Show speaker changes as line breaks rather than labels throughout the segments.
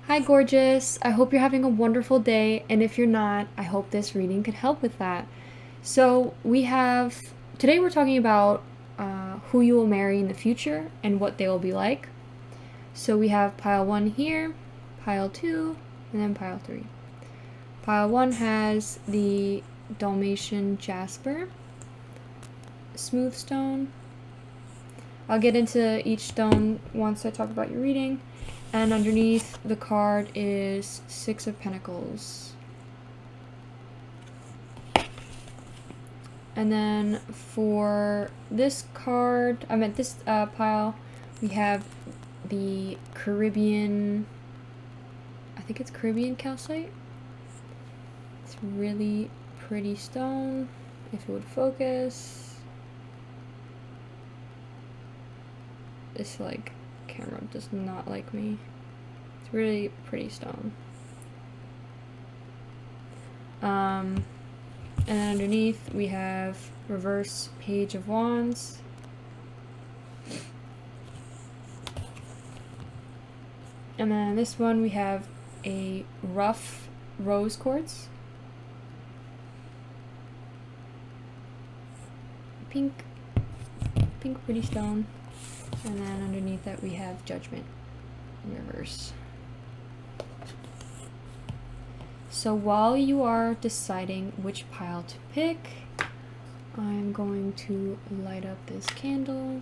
Hi, gorgeous. I hope you're having a wonderful day, and if you're not, I hope this reading could help with that. So, today we're talking about who you will marry in the future and what they will be like. So, we have pile 1 here, pile 2, and then pile 3. Pile 1 has the Dalmatian Jasper, smooth stone. I'll get into each stone once I talk about your reading. And underneath the card is 6 of Pentacles. And then for this card, this pile, we have the Caribbean, I think it's Caribbean calcite. It's really pretty stone, if it would focus. This camera does not like me. It's really pretty stone. And then underneath we have reverse Page of Wands. And then this one we have a rough rose quartz. Pink pretty stone. And then underneath that we have Judgment in reverse. So while you are deciding which pile to pick, I'm going to light up this candle.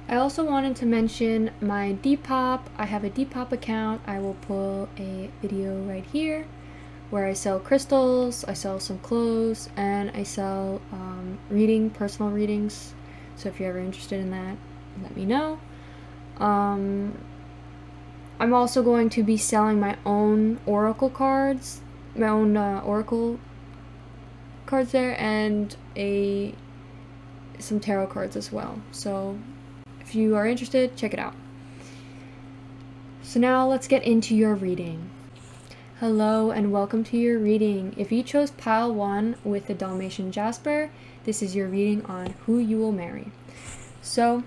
I also wanted to mention my Depop. I have a Depop account. I will pull a video right here where I sell crystals, I sell some clothes, and I sell personal readings. So if you're ever interested in that, let me know. I'm also going to be selling my own oracle cards, oracle cards there, and some tarot cards as well. So if you are interested, check it out. So now let's get into your reading. Hello and welcome to your reading. If you chose pile 1 with the Dalmatian Jasper, this is your reading on who you will marry. So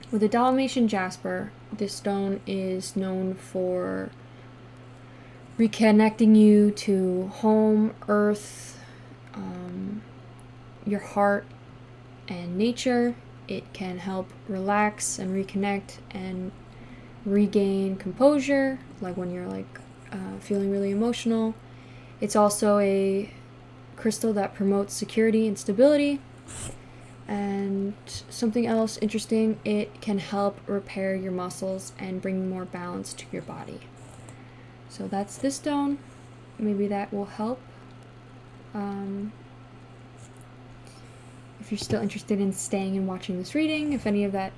with the Dalmatian Jasper, this stone is known for reconnecting you to home, earth, your heart, and nature. It can help relax and reconnect and regain composure, like when you're feeling really emotional. It's also a crystal that promotes security and stability. And something else interesting, it can help repair your muscles and bring more balance to your body. So that's this stone. Maybe that will help. If you're still interested in staying and watching this reading, if any of that,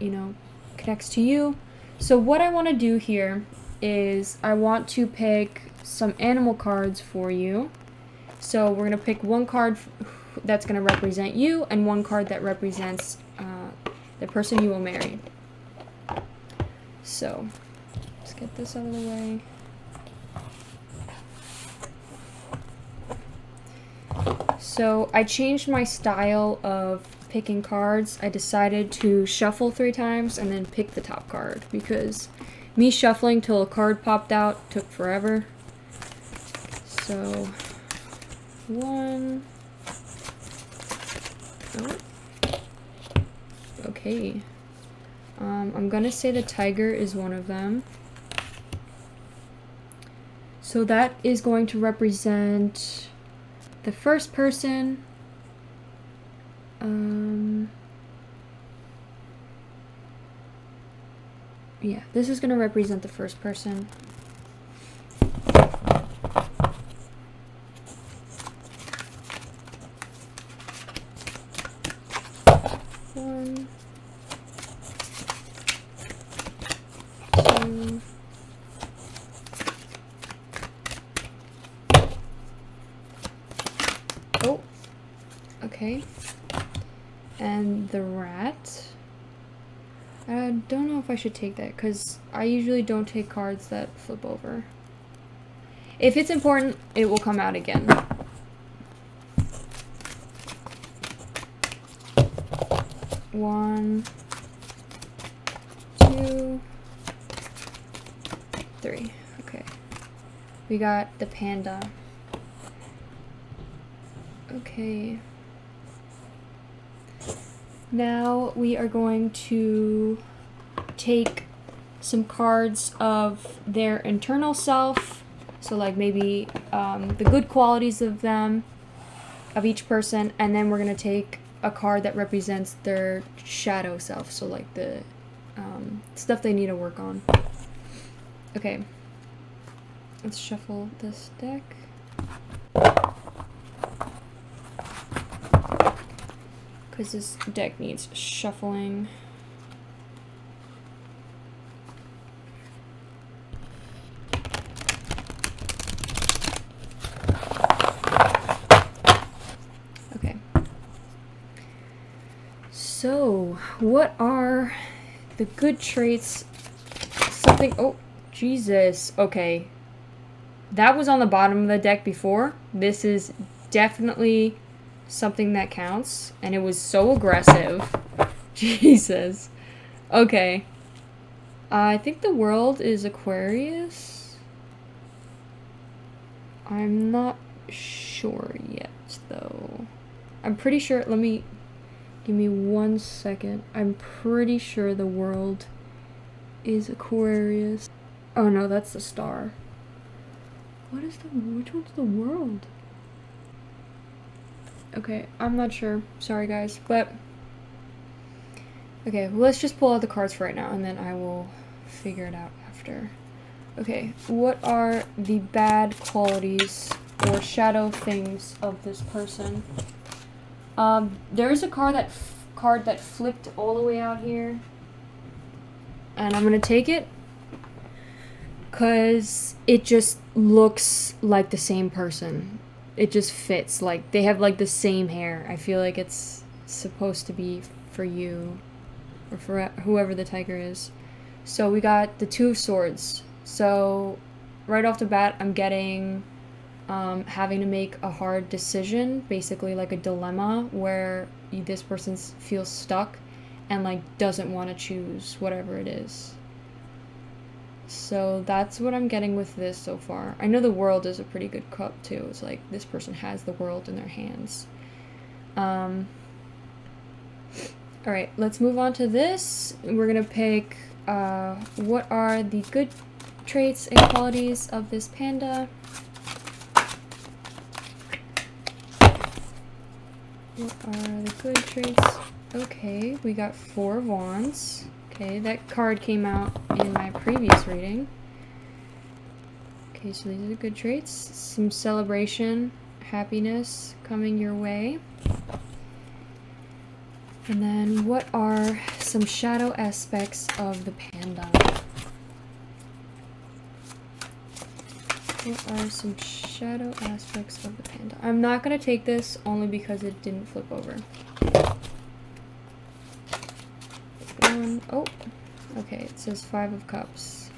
connects to you. So what I want to do here is I want to pick some animal cards for you. So we're going to pick one card that's going to represent you and one card that represents the person you will marry. So let's get this out of the way. So I changed my style of picking cards. I decided to shuffle 3 times and then pick the top card because me shuffling till a card popped out took forever. So 1. Oh. Okay. I'm gonna say the tiger is one of them. So that is going to represent the first person. Yeah, this is going to represent the first person. One, 2. Oh, okay. And the rat. I don't know if I should take that, because I usually don't take cards that flip over. If it's important, it will come out again. One, two, three. Okay. We got the panda. Okay. Now we are going to take some cards of their internal self. So like maybe the good qualities of them, of each person, and then we're going to take a card that represents their shadow self. So like the stuff they need to work on. Okay. Let's shuffle this deck. Because this deck needs shuffling. Okay. So, what are the good traits? Something. Oh, Jesus. Okay. That was on the bottom of the deck before. This is definitely something that counts. And it was so aggressive. Jesus. Okay. I think the world is Aquarius. I'm not sure yet, though. I'm pretty sure. Give me 1 second. I'm pretty sure the world is Aquarius. Oh no, that's the star. Which one's the world? Okay, I'm not sure. Sorry guys, but okay, well, let's just pull out the cards for right now and then I will figure it out after. Okay, what are the bad qualities or shadow things of this person? There is a card that flipped all the way out here, and I'm gonna take it because it just looks like the same person. It just fits. Like, they have like the same hair. I feel like it's supposed to be for you or for whoever the tiger is. So we got the Two of Swords. So right off the bat, I'm getting having to make a hard decision, basically like a dilemma where this person feels stuck and like doesn't want to choose whatever it is. So that's what I'm getting with this so far. I know the world is a pretty good cup too. It's like this person has the world in their hands. Alright, let's move on to this. We're gonna pick what are the good traits and qualities of this panda. What are the good traits? Okay, we got 4 of Wands. Okay, that card came out in my previous reading. Okay, so these are the good traits. Some celebration, happiness coming your way. And then what are some shadow aspects of the panda? What are some shadow aspects of the panda? I'm not going to take this only because it didn't flip over. Oh, okay, it says 5 of Cups.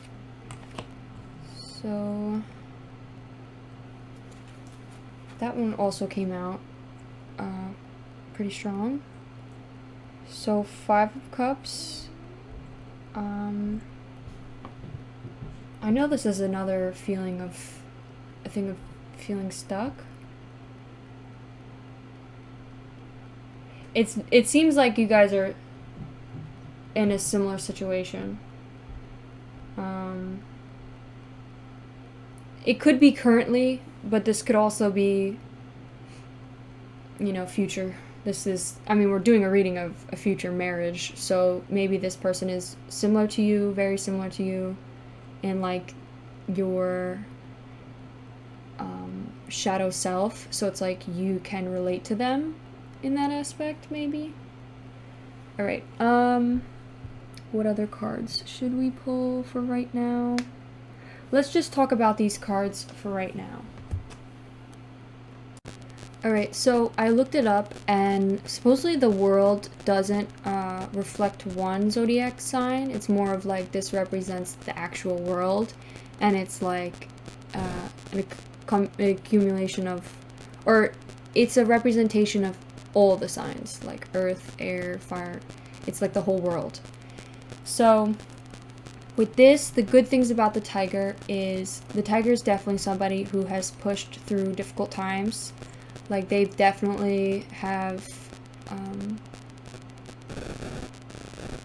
So that one also came out pretty strong. So 5 of Cups. I know this is another feeling of a thing of feeling stuck. It seems like you guys are in a similar situation. It could be currently, but this could also be, you know, future. This is, I mean, we're doing a reading of a future marriage, so maybe this person is similar to you, very similar to you, in like your shadow self, so it's like you can relate to them in that aspect, maybe. Alright, what other cards should we pull for right now? Let's just talk about these cards for right now. Alright, so I looked it up, and supposedly the world doesn't reflect one zodiac sign. It's more of like this represents the actual world, and it's like an accumulation of, or it's a representation of all the signs, like earth, air, fire. It's like the whole world. So with this, the good things about the tiger is definitely somebody who has pushed through difficult times. Like, they definitely have,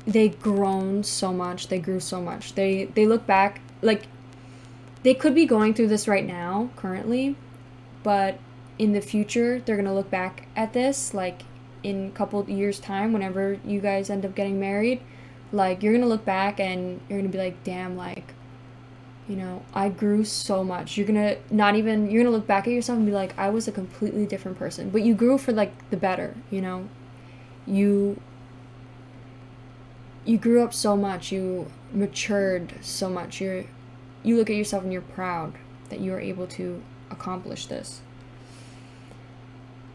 they grown so much, they grew so much. They look back, like, they could be going through this right now, currently, but in the future, they're gonna look back at this, like, in a couple years' time, whenever you guys end up getting married, like, you're gonna look back and you're gonna be like, damn, like, you know, I grew so much. You're gonna look back at yourself and be like, I was a completely different person. But you grew for, like, the better, you know? You grew up so much. You matured so much. You look at yourself and you're proud that you were able to accomplish this.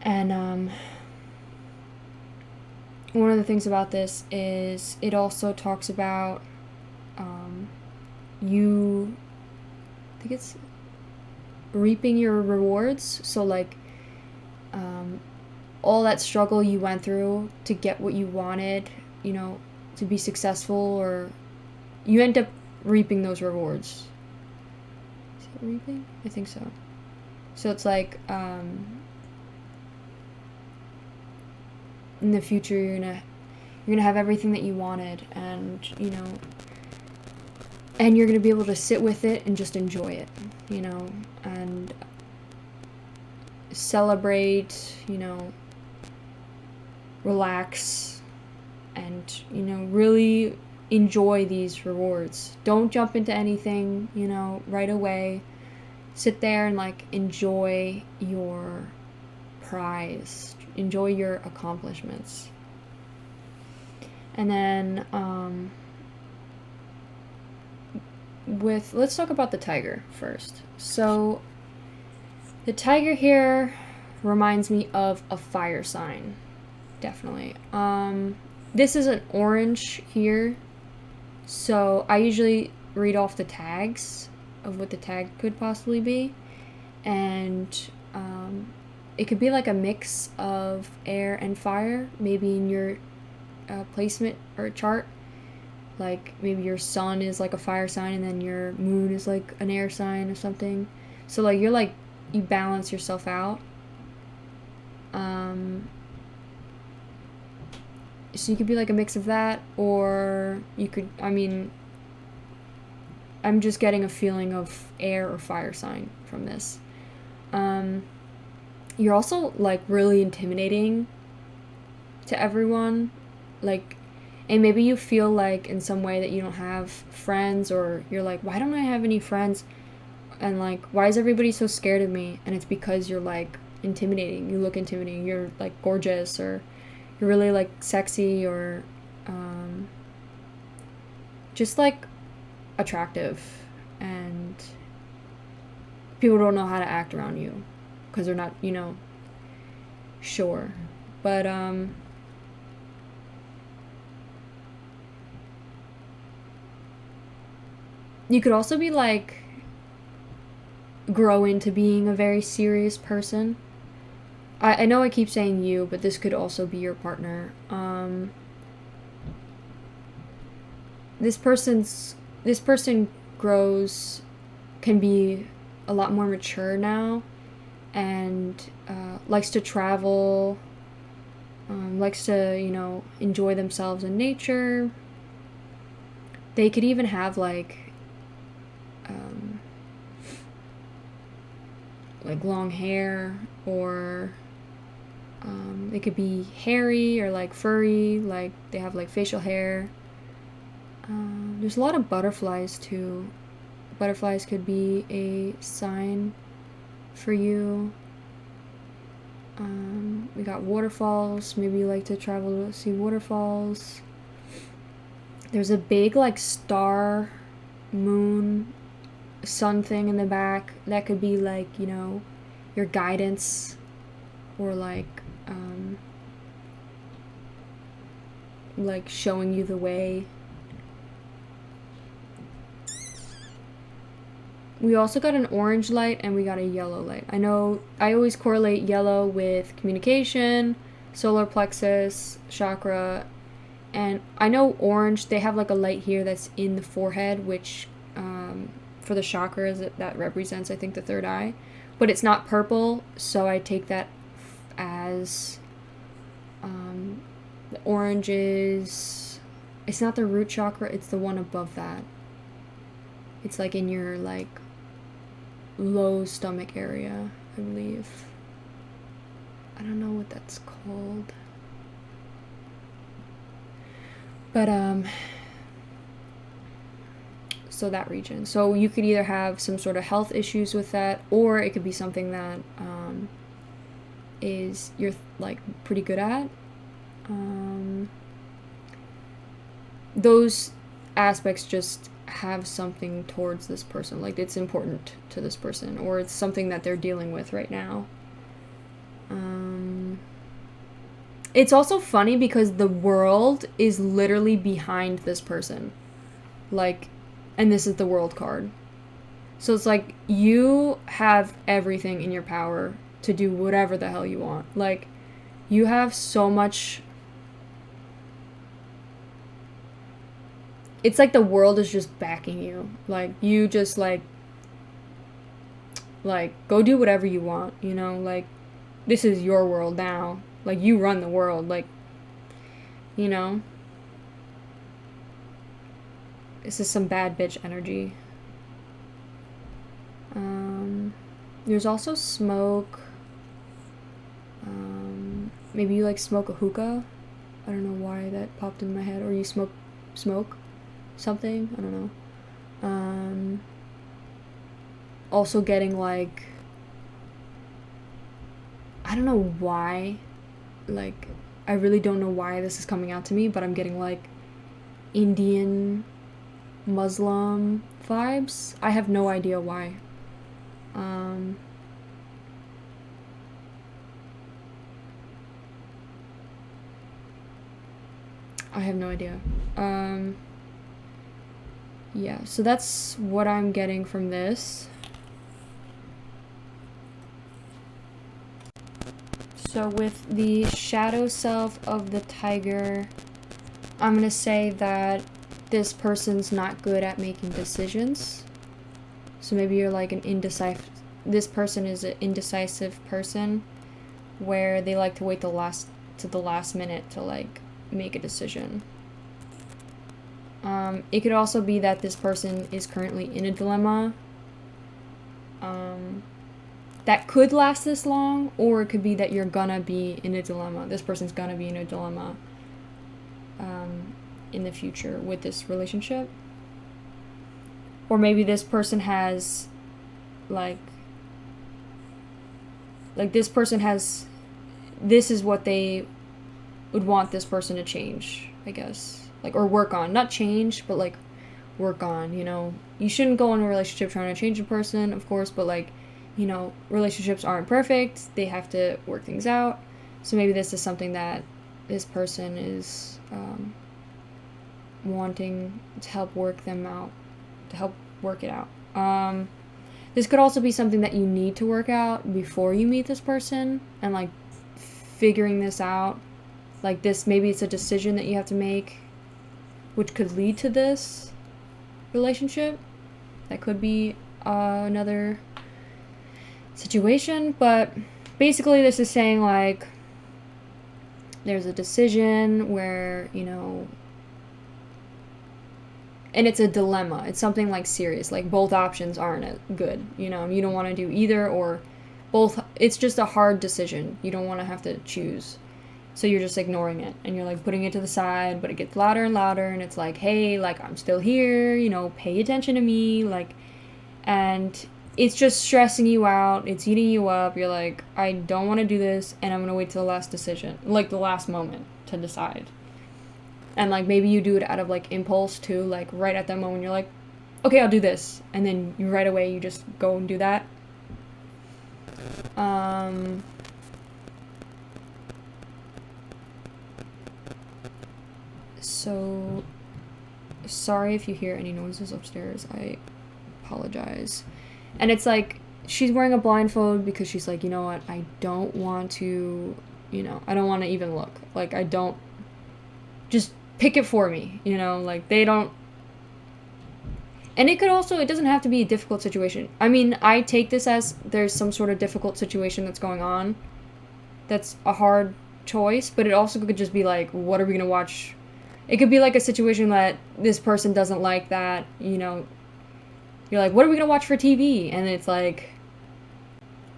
And, one of the things about this is it also talks about, you, I think it's reaping your rewards. So, like, all that struggle you went through to get what you wanted, you know, to be successful, or you end up reaping those rewards. Is it reaping? I think so. So it's like, in the future, you're gonna have everything that you wanted, and, you know, and you're gonna be able to sit with it and just enjoy it, you know, and celebrate, you know, relax, and, you know, really enjoy these rewards. Don't jump into anything, you know, right away. Sit there and, like, enjoy your prize, enjoy your accomplishments. And then, let's talk about the tiger first. So, the tiger here reminds me of a fire sign, definitely. This is an orange here, so I usually read off the tags of what the tag could possibly be, and it could be like a mix of air and fire, maybe in your placement or chart. Like, maybe your sun is like a fire sign, and then your moon is like an air sign or something. So, like, you balance yourself out. So you could be like a mix of that, or you could, I mean, I'm just getting a feeling of air or fire sign from this. You're also, like, really intimidating to everyone. Like, and maybe you feel like in some way that you don't have friends, or you're like, why don't I have any friends? And, like, why is everybody so scared of me? And it's because you're, like, intimidating. You look intimidating. You're, like, gorgeous, or you're really, like, sexy, or just, like, attractive. And people don't know how to act around you because they're not, you know, sure. But you could also be, like, grow into being a very serious person. I know I keep saying you, but this could also be your partner. This person grows, can be a lot more mature now, and likes to travel, likes to, you know, enjoy themselves in nature. They could even have, like long hair, or they could be hairy, or, like, furry, like they have, like, facial hair. There's a lot of butterflies too. Butterflies could be a sign for you. We got waterfalls. Maybe you like to travel to see waterfalls. There's a big, like, star, moon, sun thing in the back. That could be, like, you know, your guidance. or like showing you the way. We also got an orange light and we got a yellow light. I know I always correlate yellow with communication, solar plexus, chakra, and I know orange, they have like a light here that's in the forehead, which for the chakras, that represents, I think, the third eye. But it's not purple, so I take that as the orange is, it's not the root chakra, it's the one above that. It's like in your like low stomach area, I believe. I don't know what that's called. But so that region. So you could either have some sort of health issues with that, or it could be something that is you're like pretty good at. Those aspects just have something towards this person, like it's important to this person, or it's something that they're dealing with right now. It's also funny because the world is literally behind this person, like, and this is the world card. So it's like you have everything in your power to do whatever the hell you want. Like, you have so much. It's like the world is just backing you. Like, you just like go do whatever you want, you know? Like, this is your world now. Like, you run the world. Like, you know? This is some bad bitch energy. There's also smoke. Maybe you like smoke a hookah. I don't know why that popped in my head. Or you smoke something. I don't know. Also getting like, I don't know why. Like, I really don't know why this is coming out to me, but I'm getting like Indian Muslim vibes. I have no idea why. I have no idea. Yeah, so that's what I'm getting from this. So with the shadow self of the tiger, I'm gonna say that this person's not good at making decisions. So maybe you're like this person is an indecisive person where they like to wait to the last minute to like make a decision. It could also be that this person is currently in a dilemma that could last this long, or it could be that you're gonna be in a dilemma. This person's gonna be in a dilemma in the future with this relationship. Or maybe this person has this person has, this is what they would want this person to change, I guess. Like, or work on. Not change, but like work on, you know. You shouldn't go in a relationship trying to change a person, of course, but like, you know, relationships aren't perfect. They have to work things out. So maybe this is something that this person is wanting to help work them out, to help work it out. This could also be something that you need to work out before you meet this person, and like figuring this out. Like, this, maybe it's a decision that you have to make which could lead to this relationship. That could be another situation, but basically this is saying like there's a decision where, you know, and it's a dilemma. It's something like serious, like both options aren't good, you know, you don't want to do either or both. It's just a hard decision. You don't want to have to choose. So you're just ignoring it and you're like putting it to the side, but it gets louder and louder, and it's like, hey, like, I'm still here, you know, pay attention to me, like, and it's just stressing you out. It's eating you up. You're like, I don't want to do this, and I'm going to wait till the last decision, like the last moment to decide. And like, maybe you do it out of like impulse too, like right at that moment you're like, okay, I'll do this, and then you right away you just go and do that. So sorry if you hear any noises upstairs. I apologize. And it's like she's wearing a blindfold because she's like, you know what, I don't want to, I don't want to even look. Like, I don't, just pick it for me, like they don't. And it doesn't have to be a difficult situation. I mean, I take this as there's some sort of difficult situation that's going on. That's a hard choice, but it also could just be like, what are we going to watch? It could be like a situation that this person doesn't like that, you're like, what are we going to watch for TV? And it's like,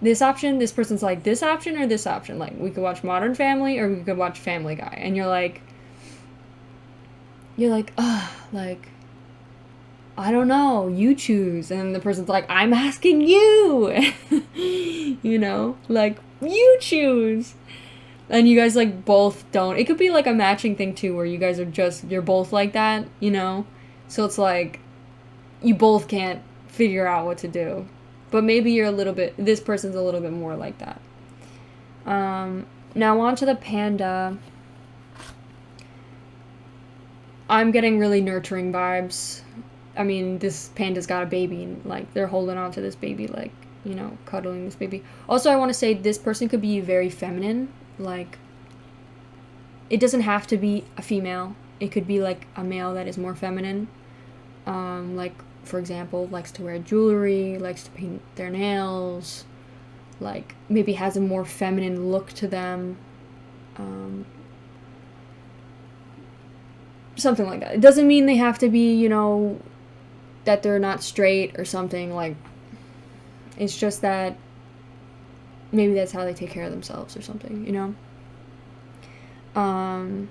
this option, this person's like, this option or this option? Like, we could watch Modern Family or we could watch Family Guy. And you're like, like, I don't know, you choose. And the person's like, I'm asking you. Like, you choose. And you guys, like, both don't. It could be, like, a matching thing, too, where you guys are you're both like that, So it's like, you both can't figure out what to do. But maybe this person's a little bit more like that. Now on to the panda. I'm getting really nurturing vibes. I mean, this panda's got a baby, and, like, they're holding on to this baby, like, cuddling this baby. Also, I want to say this person could be very feminine. Like, it doesn't have to be a female. It could be, like, a male that is more feminine. Like, for example, likes to wear jewelry, likes to paint their nails, like, maybe has a more feminine look to them. Something like that. It doesn't mean they have to be, that they're not straight or something. Like, it's just that maybe that's how they take care of themselves or something, I'm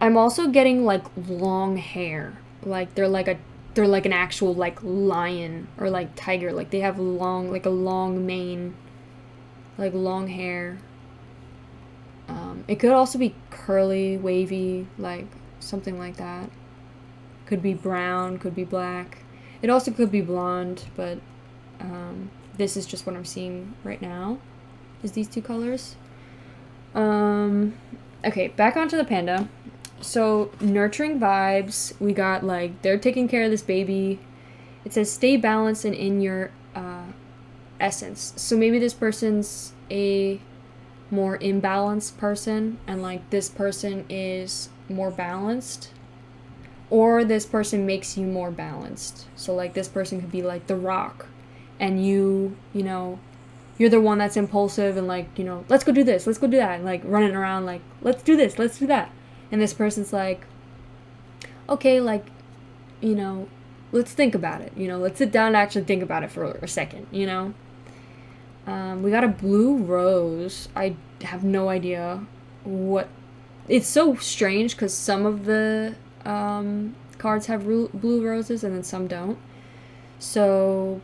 also getting, like, long hair. Like, they're like an actual, like, lion or, like, tiger. Like, they have a long mane, like, long hair. It could also be curly, wavy, like, something like that. Could be brown, could be black. It also could be blonde, but this is just what I'm seeing right now, is these two colors. Okay, back onto the panda. So, nurturing vibes. We got, like, they're taking care of this baby. It says, stay balanced and in your essence. So, maybe this person's a more imbalanced person, and, like, this person is more balanced. Or this person makes you more balanced. So, like, this person could be, like, the rock. And you're the one that's impulsive and, like, let's go do this, let's go do that. And, like, running around, like, let's do this, let's do that. And this person's like, okay, like, let's think about it. Let's sit down and actually think about it for a second, We got a blue rose. I have no idea what. It's so strange because some of the cards have blue roses and then some don't. So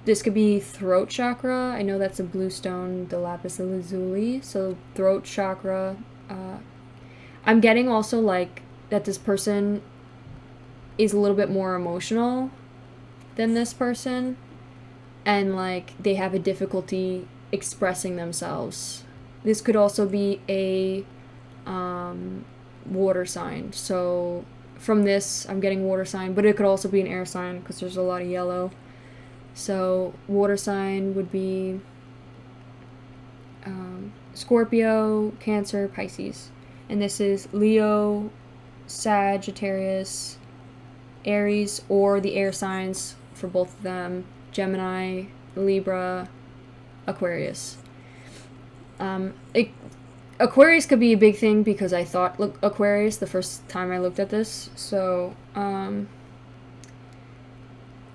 this could be throat chakra. I know that's a blue stone, the lapis lazuli. So throat chakra. I'm getting also, like, that this person is a little bit more emotional than this person. And, like, they have a difficulty expressing themselves. This could also be a water sign. So from this, I'm getting water sign. But it could also be an air sign because there's a lot of yellow. So water sign would be Scorpio, Cancer, Pisces. And this is Leo, Sagittarius, Aries, or the air signs for both of them, Gemini, Libra, Aquarius. Aquarius could be a big thing because I thought Aquarius the first time I looked at this. So,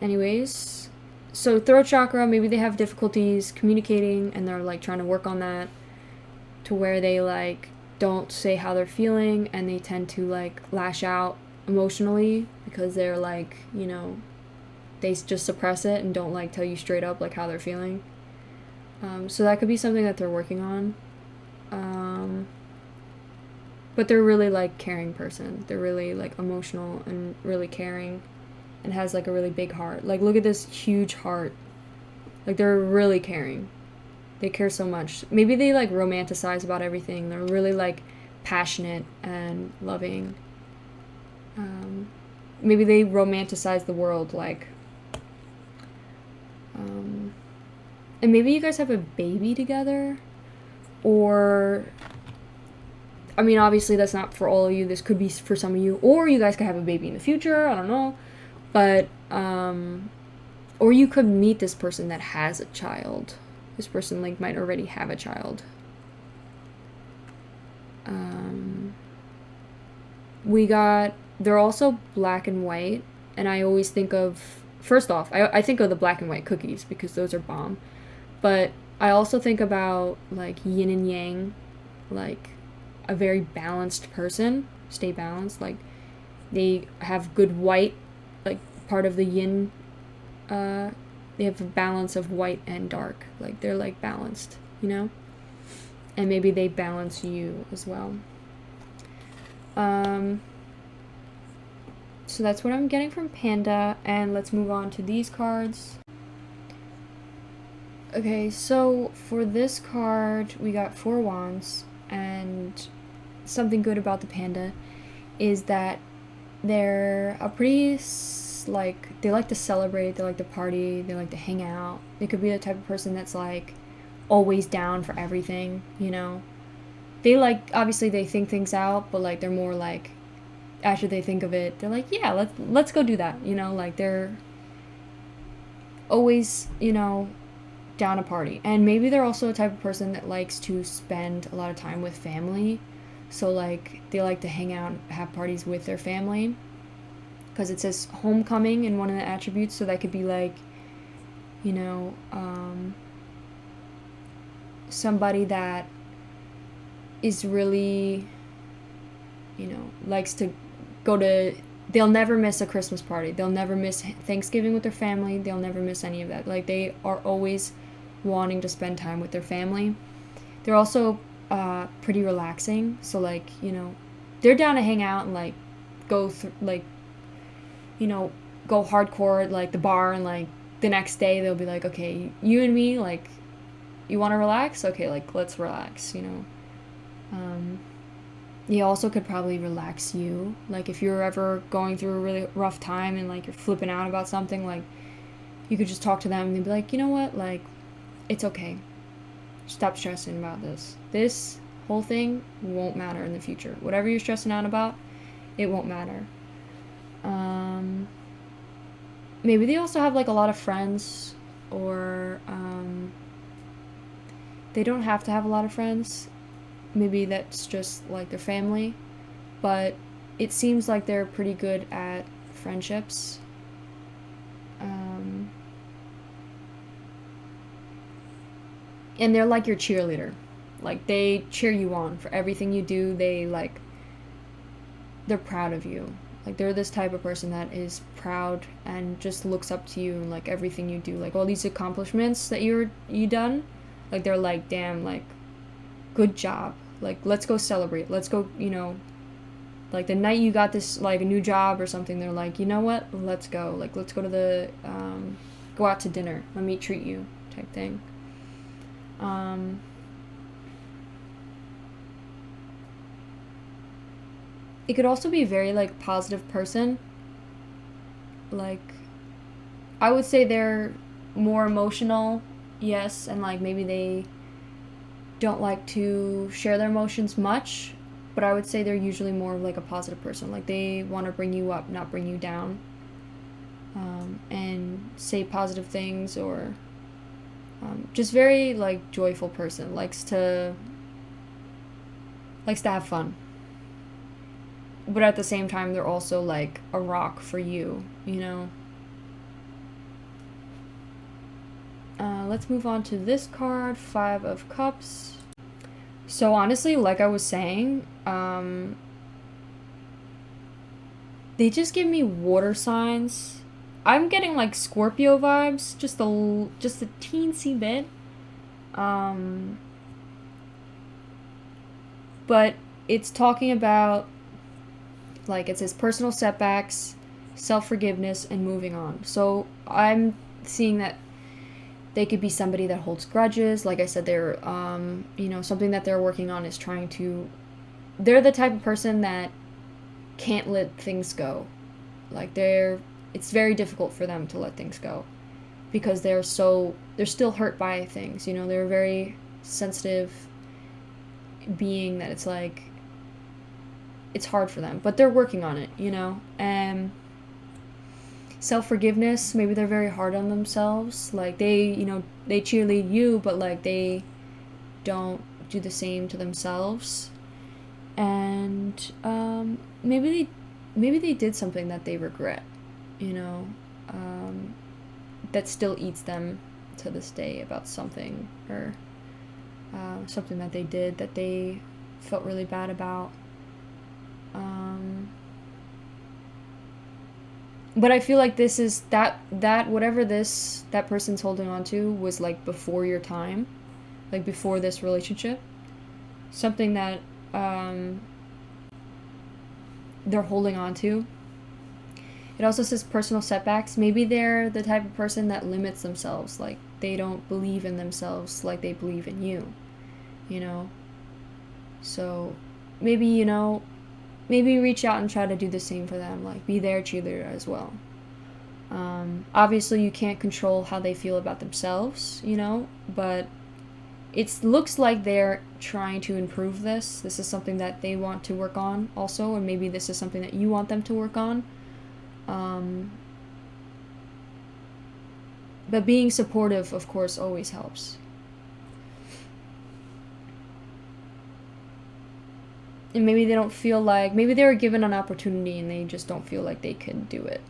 anyways. So, throat chakra, maybe they have difficulties communicating and they're, like, trying to work on that to where they, like, don't say how they're feeling and they tend to, like, lash out emotionally because they're, like, they just suppress it and don't, like, tell you straight up, like, how they're feeling. So that could be something that they're working on. But they're really, like, caring person. They're really, like, emotional and really caring and has, like, a really big heart. Like, look at this huge heart. Like, they're really caring. They care so much. Maybe they, like, romanticize about everything. They're really, like, passionate and loving. Maybe they romanticize the world, like, and maybe you guys have a baby together, or, I mean, obviously that's not for all of you, this could be for some of you, or you guys could have a baby in the future, I don't know, but, or you could meet this person that has a child. This person, like, might already have a child. They're also black and white, and I always think of, first off, I think of the black and white cookies, because those are bomb, but I also think about, like, yin and yang, like, a very balanced person, stay balanced, like, they have good white, like, part of the yin, they have a balance of white and dark, like, they're, like, balanced, you know, and maybe they balance you as well. So that's what I'm getting from Panda, and let's move on to these cards. Okay, so for this card, we got 4 wands, and something good about the Panda is that they're a pretty, like, they like to celebrate, they like to party, they like to hang out. They could be the type of person that's, like, always down for everything, you know? They, like, obviously they think things out, but, like, they're more, like, after they think of it, they're like, yeah, let's go do that, you know? Like, they're always, you know, down a party. And maybe they're also a type of person that likes to spend a lot of time with family. So, like, they like to hang out and have parties with their family. Because it says homecoming in one of the attributes, so that could be, like, you know, somebody that is really, you know, likes to go to, they'll never miss a Christmas party. They'll never miss Thanksgiving with their family. They'll never miss any of that. Like, they are always wanting to spend time with their family. They're also pretty relaxing. So, like, you know, they're down to hang out and, like, go through, like, you know, go hardcore at, like, the bar, and, like, the next day they'll be like, okay, you and me, like, you want to relax? Okay, like, let's relax, you know. He also could probably relax you. Like, if you're ever going through a really rough time and, like, you're flipping out about something, like, you could just talk to them and they'd be like, you know what, like, it's okay. Stop stressing about this. This whole thing won't matter in the future. Whatever you're stressing out about, it won't matter. Maybe they also have, like, a lot of friends, or they don't have to have a lot of friends. Maybe that's just, like, their family, but it seems like they're pretty good at friendships. And they're like your cheerleader. Like, they cheer you on for everything you do. They, like, they're proud of you. Like, they're this type of person that is proud and just looks up to you and, like, everything you do. Like, all these accomplishments that you done, like, they're like, damn, like, good job. Like, let's go celebrate. Let's go, you know, like, the night you got this, like, a new job or something, they're like, you know what, let's go. Like, let's go to the, go out to dinner. Let me treat you, type thing. It could also be a very, like, positive person. Like, I would say they're more emotional, yes, and, like, maybe they don't like to share their emotions much, but I would say they're usually more of, like, a positive person. Like, they want to bring you up, not bring you down, and say positive things, or just very, like, joyful person. Likes to have fun, but at the same time they're also, like, a rock for you, you know. Let's move on to this card, 5 of Cups. So honestly, like I was saying, they just give me water signs. I'm getting, like, Scorpio vibes, just a teensy bit. But it's talking about, like, it says personal setbacks, self-forgiveness, and moving on. So I'm seeing that they could be somebody that holds grudges. Like I said, they're, you know, something that they're working on is they're the type of person that can't let things go. Like it's very difficult for them to let things go because they're still hurt by things, you know, they're a very sensitive being that it's like it's hard for them, but they're working on it, you know. And self-forgiveness, maybe they're very hard on themselves, like they cheerlead you, but like they don't do the same to themselves. And maybe they did something that they regret, you know, that still eats them to this day about something, or something that they did that they felt really bad about. But I feel like this is that whatever that person's holding on to was like before your time, like before this relationship, something that they're holding on to. It also says personal setbacks. Maybe they're the type of person that limits themselves, like they don't believe in themselves like they believe in you, you know. So maybe, you know, maybe reach out and try to do the same for them, like be their cheerleader as well. Obviously you can't control how they feel about themselves, you know, but it looks like they're trying to improve this. This is something that they want to work on also, and maybe this is something that you want them to work on. But being supportive, of course, always helps. And maybe they don't feel like, maybe they were given an opportunity and they just don't feel like they could do it.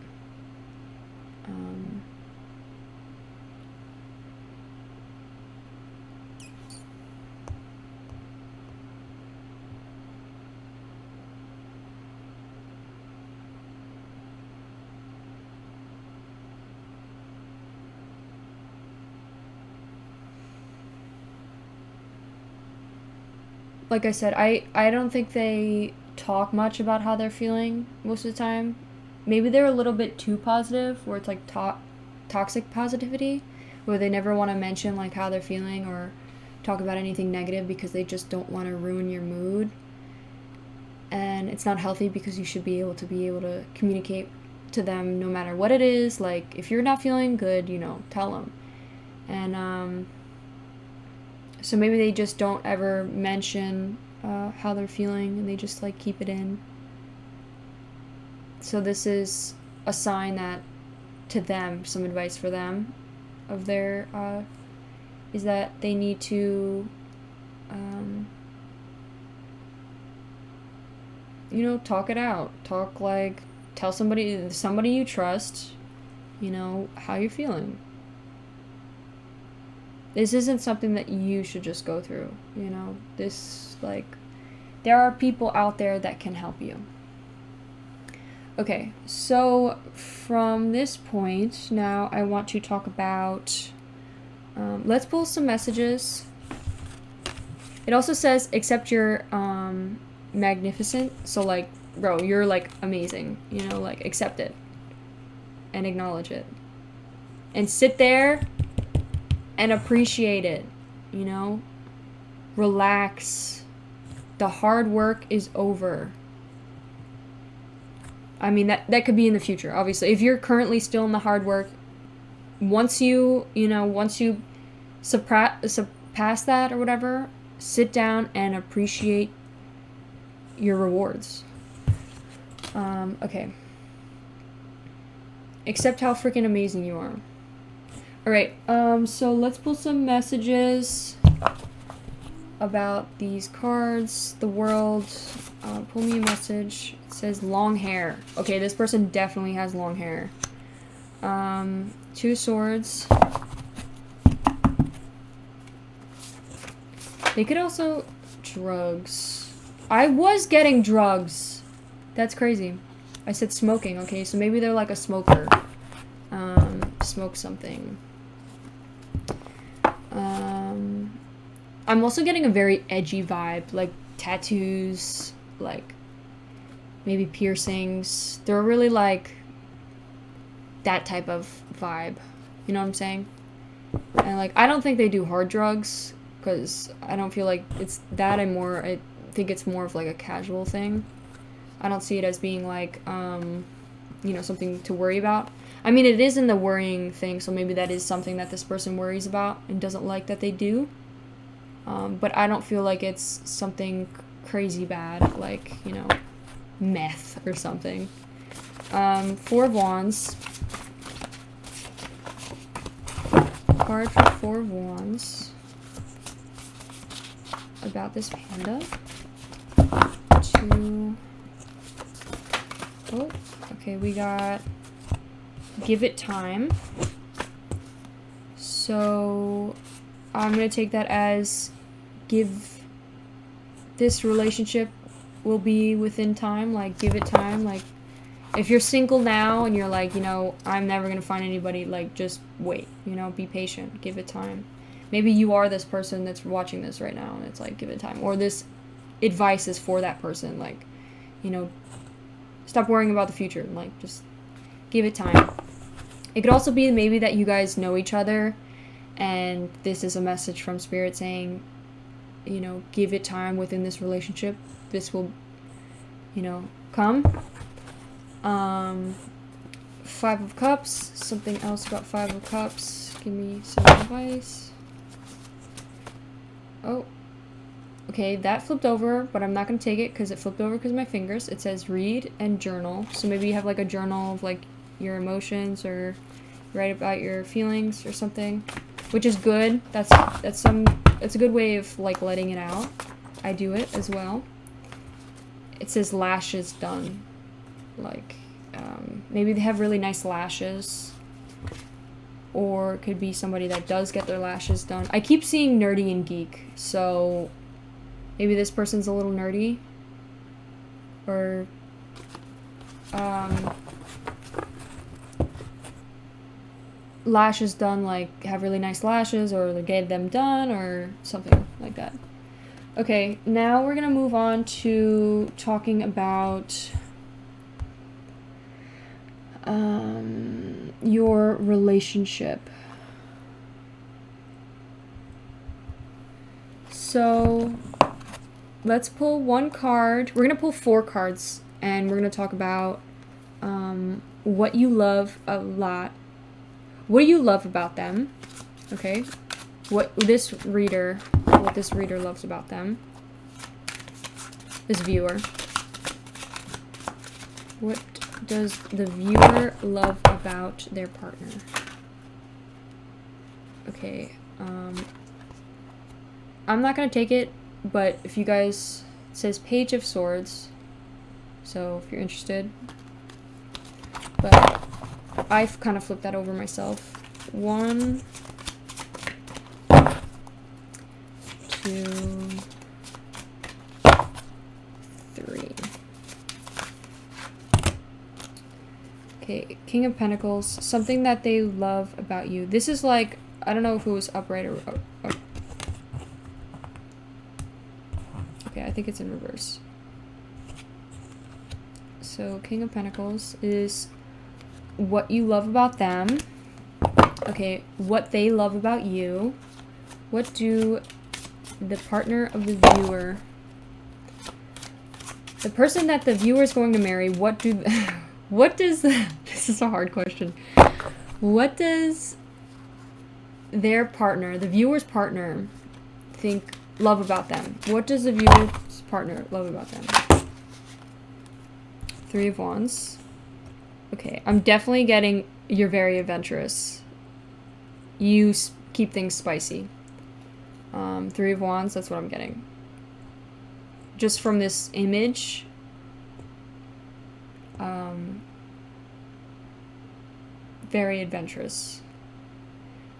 Like I said, I don't think they talk much about how they're feeling most of the time. Maybe they're a little bit too positive, where it's like toxic positivity, where they never want to mention like how they're feeling or talk about anything negative because they just don't want to ruin your mood. And it's not healthy because you should be able to communicate to them no matter what it is. Like if you're not feeling good, you know, tell them. And so maybe they just don't ever mention how they're feeling, and they just like keep it in. So this is a sign that, to them, some advice for them of their is that they need to you know, talk it out. Tell somebody you trust, you know, how you're feeling. This isn't something that you should just go through, you know. This, like, there are people out there that can help you. Okay, so from this point, now I want to talk about, let's pull some messages. It also says, accept your magnificent. So, like, bro, you're, like, amazing, you know, like, accept it and acknowledge it. And sit there and appreciate it, you know? Relax. The hard work is over. I mean, that could be in the future, obviously. If you're currently still in the hard work, once you surpass that or whatever, sit down and appreciate your rewards. Okay. Accept how freaking amazing you are. Alright, so let's pull some messages about these cards. The world, pull me a message. It says long hair. Okay, this person definitely has long hair. Two swords. They could also, drugs. I was getting drugs. That's crazy. I said smoking, okay, so maybe they're like a smoker. Smoke something. I'm also getting a very edgy vibe, like tattoos, like maybe piercings. They're really like that type of vibe. You know what I'm saying? And like, I don't think they do hard drugs, because I don't feel like it's that. I think it's more of like a casual thing. I don't see it as being like, you know, something to worry about. I mean, it is in the worrying thing, so maybe that is something that this person worries about and doesn't like that they do. But I don't feel like it's something crazy bad, like, you know, meth or something. Four of Wands. Card for Four of Wands. About this panda. Two. Oh, okay, we got give it time. So I'm going to take that as give this relationship will be within time, like give it time. Like if you're single now and you're like, you know, I'm never going to find anybody, like just wait, you know, be patient, give it time. Maybe you are this person that's watching this right now and it's like give it time, or this advice is for that person, like, you know, stop worrying about the future, like just give it time. It could also be maybe that you guys know each other and this is a message from Spirit saying, you know, give it time within this relationship. This will, you know, come. Five of Cups. Something else about Five of Cups. Give me some advice. Oh. Okay, that flipped over, but I'm not going to take it because it flipped over because of my fingers. It says read and journal. So maybe you have like a journal of like your emotions, or write about your feelings or something, which is good. It's a good way of like letting it out. I do it as well. It says lashes done. Like, maybe they have really nice lashes, or it could be somebody that does get their lashes done. I keep seeing nerdy and geek, so maybe this person's a little nerdy, or lashes done, like have really nice lashes, or they get them done, or something like that. Okay, now we're gonna move on to talking about your relationship. So let's pull one card. We're gonna pull 4 cards, and we're gonna talk about what you love a lot. What do you love about them? Okay. What this reader loves about them. This viewer. What does the viewer love about their partner? Okay. I'm not gonna take it, but if you guys, it says Page of Swords, so if you're interested, but I've kind of flipped that over myself. 1, 2, 3. Okay, King of Pentacles, something that they love about you. This is like, I don't know if it was upright or okay, I think it's in reverse. So King of Pentacles is what you love about them. Okay, what they love about you. What do the partner of the viewer, the person that the viewer is going to marry, what does this is a hard question. What does their partner, the viewer's partner, love about them? What does the viewer's partner love about them? 3 of Wands. Okay, I'm definitely getting you're very adventurous. You keep things spicy. 3 of Wands, that's what I'm getting. Just from this image. Very adventurous.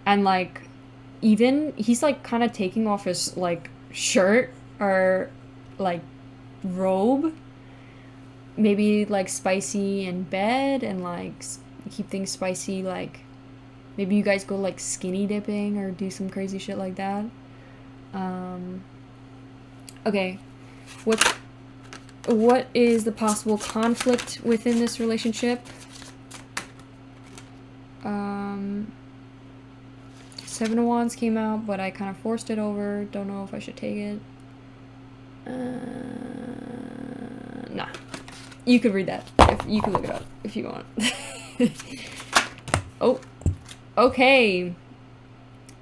And like, even, he's like kind of taking off his like shirt or like robe. Maybe like spicy in bed and like keep things spicy, like maybe you guys go like skinny dipping or do some crazy shit like that. Okay, what is the possible conflict within this relationship? 7 of Wands came out, but I kind of forced it over. Don't know if I should take it. Nah. You could read that. If you can look it up if you want. Oh, okay.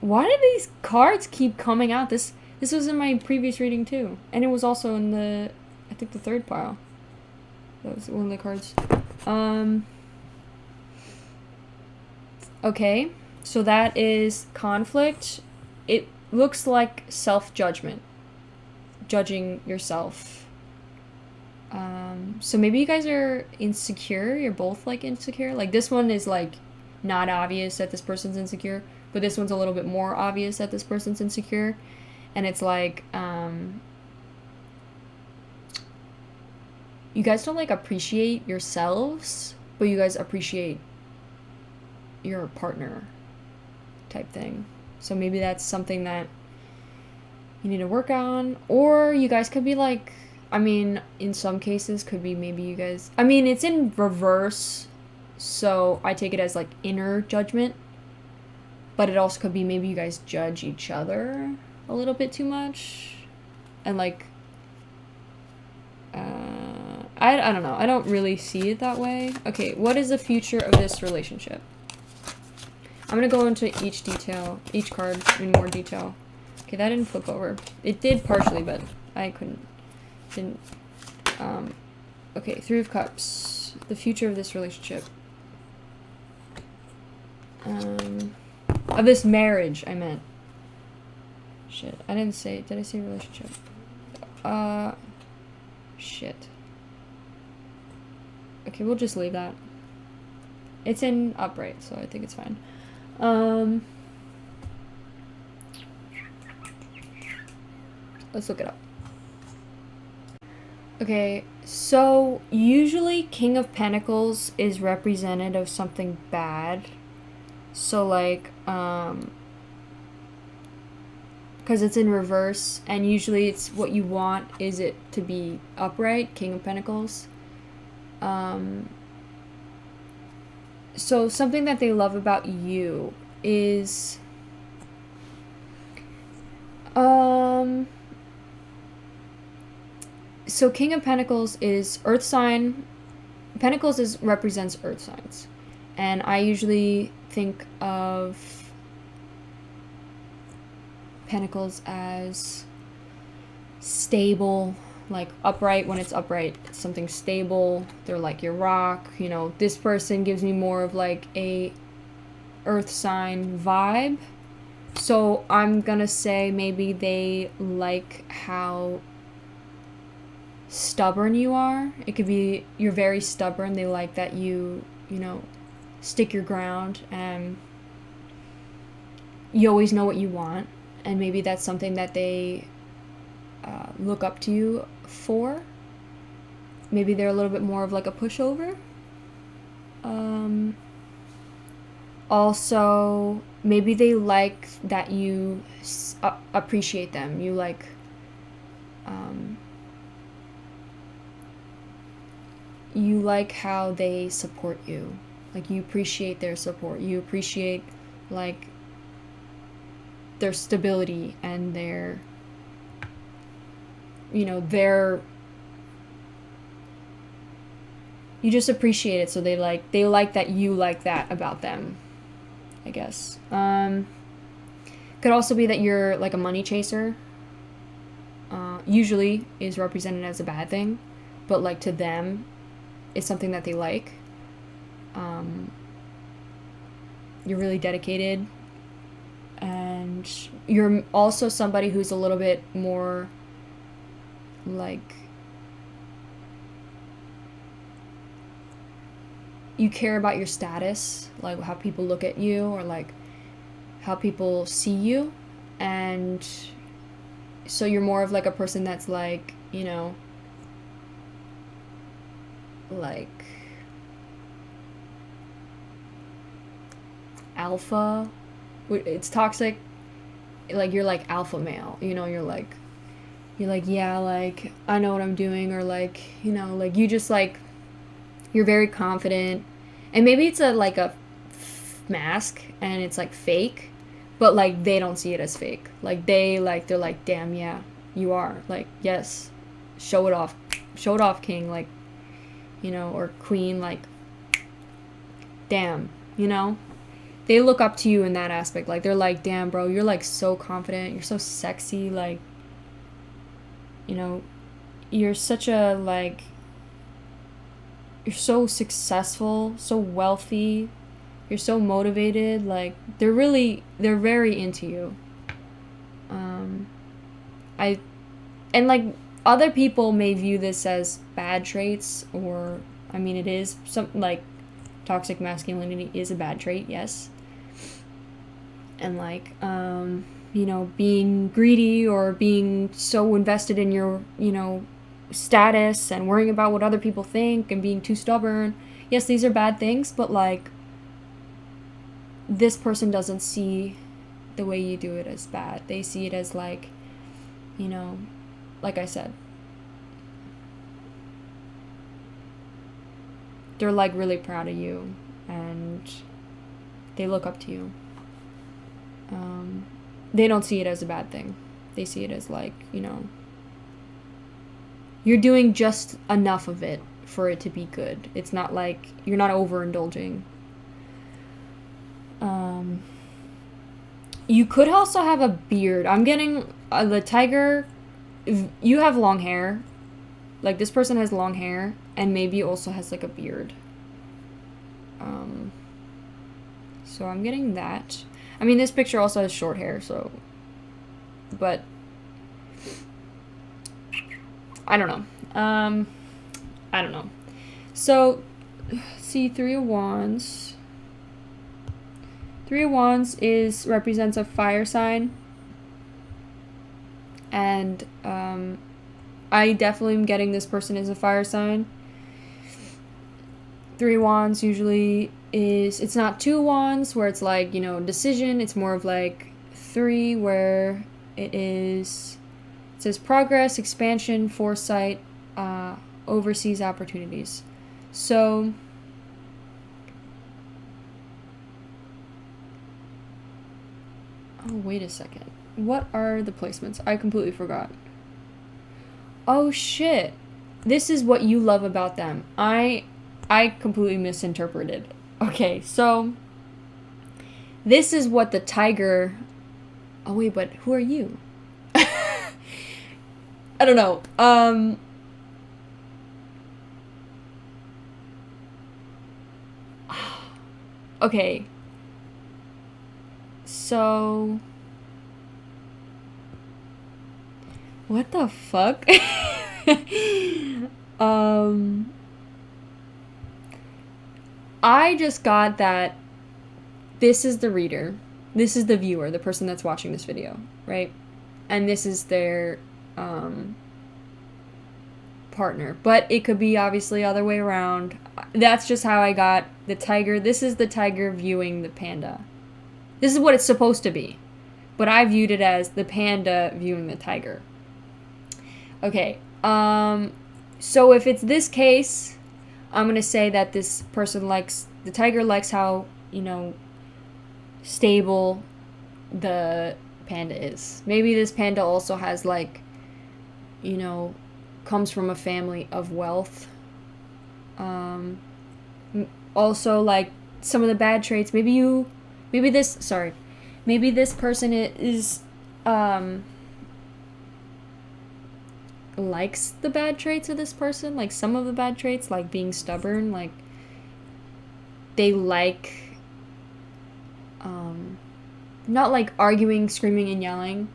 Why do these cards keep coming out? This was in my previous reading too, and it was also in the, I think, the third pile. That was one of the cards. Okay, so that is conflict. It looks like self-judgment, judging yourself. So maybe you guys are insecure. You're both like insecure. Like this one is like not obvious that this person's insecure, but this one's a little bit more obvious that this person's insecure. And it's like, you guys don't like appreciate yourselves, but you guys appreciate your partner type thing. So maybe that's something that you need to work on. Or you guys could be like, I mean, in some cases could be maybe you guys, I mean, it's in reverse, so I take it as like inner judgment, but it also could be maybe you guys judge each other a little bit too much, and like, I don't know, I don't really see it that way. Okay, what is the future of this relationship? I'm gonna go into each card in more detail. Okay, that didn't flip over. It did partially, but I didn't. Okay, Three of Cups. The future of this relationship. Of this marriage, I meant. Shit, I didn't say, did I say relationship? Shit. Okay, we'll just leave that. It's in upright, so I think it's fine. Let's look it up. Okay, so usually King of Pentacles is representative of something bad. So like, because it's in reverse, and usually it's what you want is it to be upright, King of Pentacles. So something that they love about you is, so King of Pentacles is Earth sign. Pentacles represents Earth signs. And I usually think of Pentacles as stable, like upright. When it's upright, it's something stable. They're like your rock. You know, this person gives me more of like a Earth sign vibe. So I'm gonna say maybe they like how stubborn you are. It could be you're very stubborn. They like that you know, stick your ground and you always know what you want, and maybe that's something that they look up to you for. Maybe they're a little bit more of like a pushover. Also, maybe they like that you appreciate them. You like, you like how they support you. Like, you appreciate their support. You appreciate, like, their stability and their, you know, you just appreciate it. So they like that you like that about them, I guess. Could also be that you're like a money chaser. Usually is represented as a bad thing, but like to them, it's something that they like. You're really dedicated, and you're also somebody who's a little bit more like, you care about your status, like how people look at you, or like how people see you. And so you're more of like a person that's like, you know, like alpha. It's toxic. Like, you're like alpha male, you know. You're like, yeah, like I know what I'm doing, or like, you know, like you just like, you're very confident. And maybe it's a mask and it's like fake, but like they don't see it as fake. Like they're like, damn, yeah, you are, like, yes, show it off, king. Like, or queen, like, damn, they look up to you in that aspect. Like, they're like, damn, bro, you're like so confident, you're so sexy, like, you're such a, like, you're so successful, so wealthy, you're so motivated. Like, they're very into you. And like, other people may view this as bad traits, or, I mean, it is some, like, toxic masculinity is a bad trait, yes. And like, being greedy or being so invested in your, status and worrying about what other people think and being too stubborn. Yes, these are bad things, but like, this person doesn't see the way you do it as bad. They see it as like, like I said, they're like really proud of you and they look up to you. They don't see it as a bad thing. They see it as like, you're doing just enough of it for it to be good. It's not like you're not overindulging. You could also have a beard. I'm getting the tiger. You have long hair. Like, this person has long hair and maybe also has like a beard. So I'm getting that. I mean, this picture also has short hair, so, but I don't know. I don't know. So, see, Three of Wands. Three of Wands represents a fire sign. And, I definitely am getting this person is a fire sign. Three of Wands usually it's not two wands where it's like, decision. It's more of like three where it says progress, expansion, foresight, overseas opportunities. So, oh, wait a second. What are the placements? I completely forgot. Oh, shit. This is what you love about them. I completely misinterpreted. Okay, so this is what the tiger... Oh, wait, but who are you? I don't know. Okay. So... What the fuck? I just got that this is the reader. This is the viewer, the person that's watching this video, right? And this is their partner. But it could be obviously other way around. That's just how I got the tiger. This is the tiger viewing the panda. This is what it's supposed to be. But I viewed it as the panda viewing the tiger. Okay. So if it's this case, I'm going to say that this person the tiger likes how, stable the panda is. Maybe this panda also has like, comes from a family of wealth. Also, like, some of the bad traits, maybe this person is likes the bad traits of this person, like some of the bad traits, like being stubborn, like they like not like arguing, screaming, and yelling,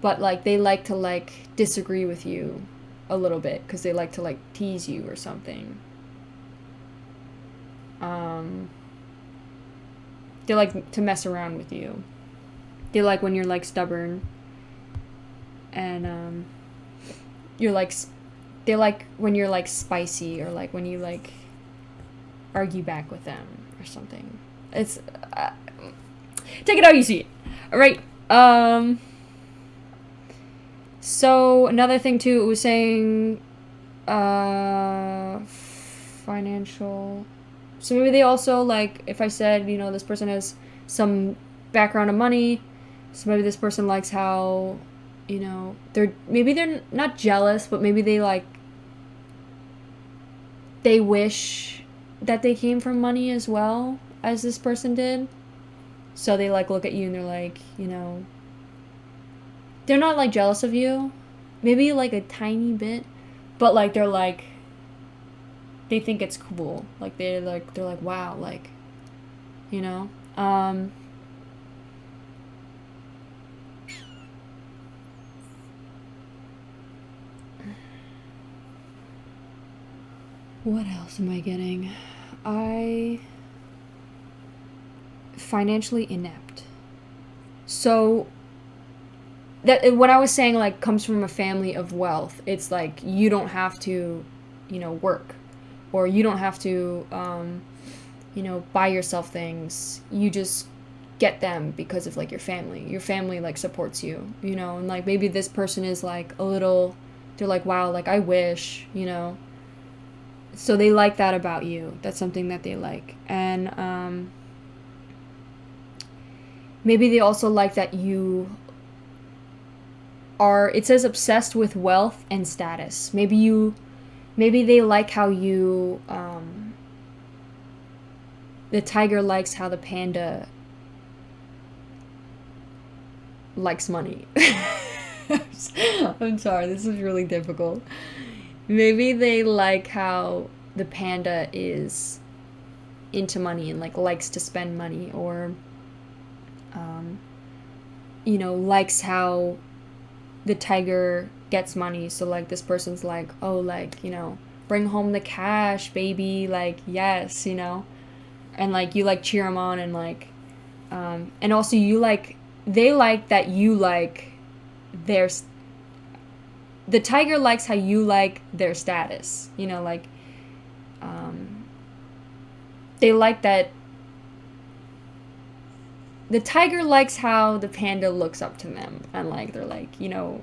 but like they like to like disagree with you a little bit because they like to like tease you or something. They like to mess around with you. They like when you're like stubborn, and you're like they like when you're like spicy, or like when you like argue back with them or something. It's take it how you see it. All right. So another thing too, it was saying financial. So maybe they also, like, if I said, this person has some background of money, so maybe this person likes how, they're not jealous, but maybe they they wish that they came from money as well as this person did. So they like look at you and they're like, they're not like jealous of you, maybe like a tiny bit, but like they're like, they think it's cool. Like they're like wow, like, you know. What else am I getting? Financially inept. So that when I was saying like comes from a family of wealth, it's like you don't have to, work, or you don't have to, buy yourself things. You just get them because of like your family. Your family like supports you, and like maybe this person is like a little, they're like, wow, like I wish, So they like that about you. That's something that they like. And maybe they also like that you are, it says obsessed with wealth and status. Maybe they like how you, the tiger likes how the panda likes money. I'm sorry, this is really difficult. Maybe they like how the panda is into money and like likes to spend money, or likes how the tiger gets money. So like this person's like, oh, like, bring home the cash, baby, like yes, and like you like cheer them on, and like and also you like, they like that you like their, the tiger likes how you like their status, like they like that the tiger likes how the panda looks up to them, and like they're like, you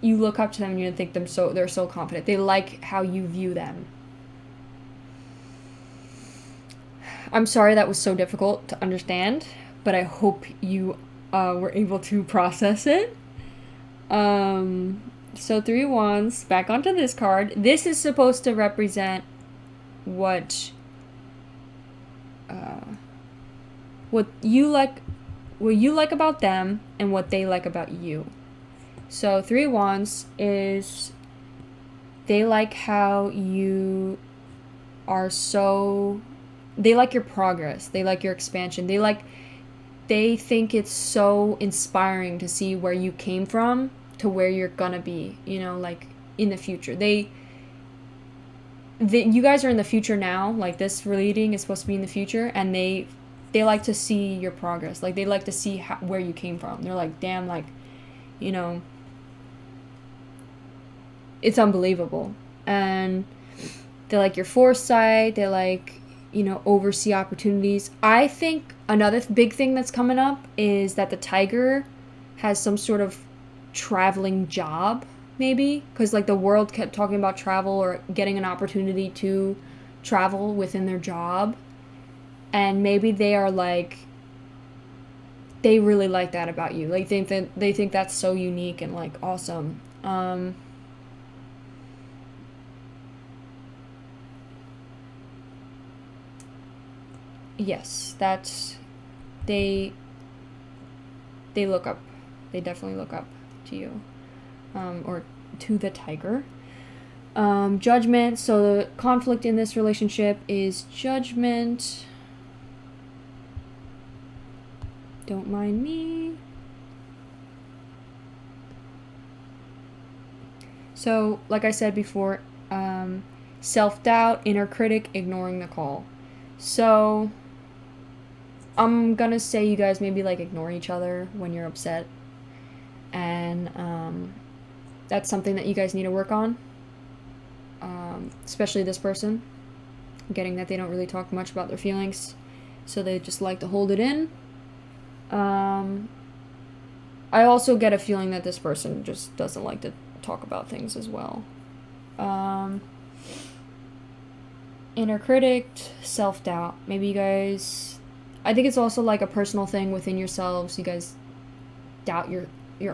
look up to them and you think they're so confident. They like how you view them. I'm sorry that was so difficult to understand, but I hope you were able to process it. So 3 wands, back onto this card. This is supposed to represent what you like about them and what they like about you. So 3 wands is, they like how you are so, they like your progress, they like your expansion, they think it's so inspiring to see where you came from to where you're gonna be, like in the future. You guys are in the future now, like this reading is supposed to be in the future, and they like to see your progress. Like they like to see where you came from. They're like, damn, like, it's unbelievable. And they like your foresight, they like, oversee opportunities. I think another big thing that's coming up is that the tiger has some sort of traveling job, maybe, because like the world kept talking about travel or getting an opportunity to travel within their job, and maybe they are like, they really like that about you. Like they think that's so unique and like awesome. Yes, that's, they look up, they definitely look up to you, or to the tiger. Judgment. So the conflict in this relationship is judgment. Don't mind me. So like I said before, self-doubt, inner critic, ignoring the call. So I'm gonna say you guys maybe like ignore each other when you're upset, and that's something that you guys need to work on, especially this person, getting that they don't really talk much about their feelings, so they just like to hold it in. I also get a feeling that this person just doesn't like to talk about things as well. Inner critic, self-doubt. Maybe you guys, I think it's also like a personal thing within yourselves. You guys doubt your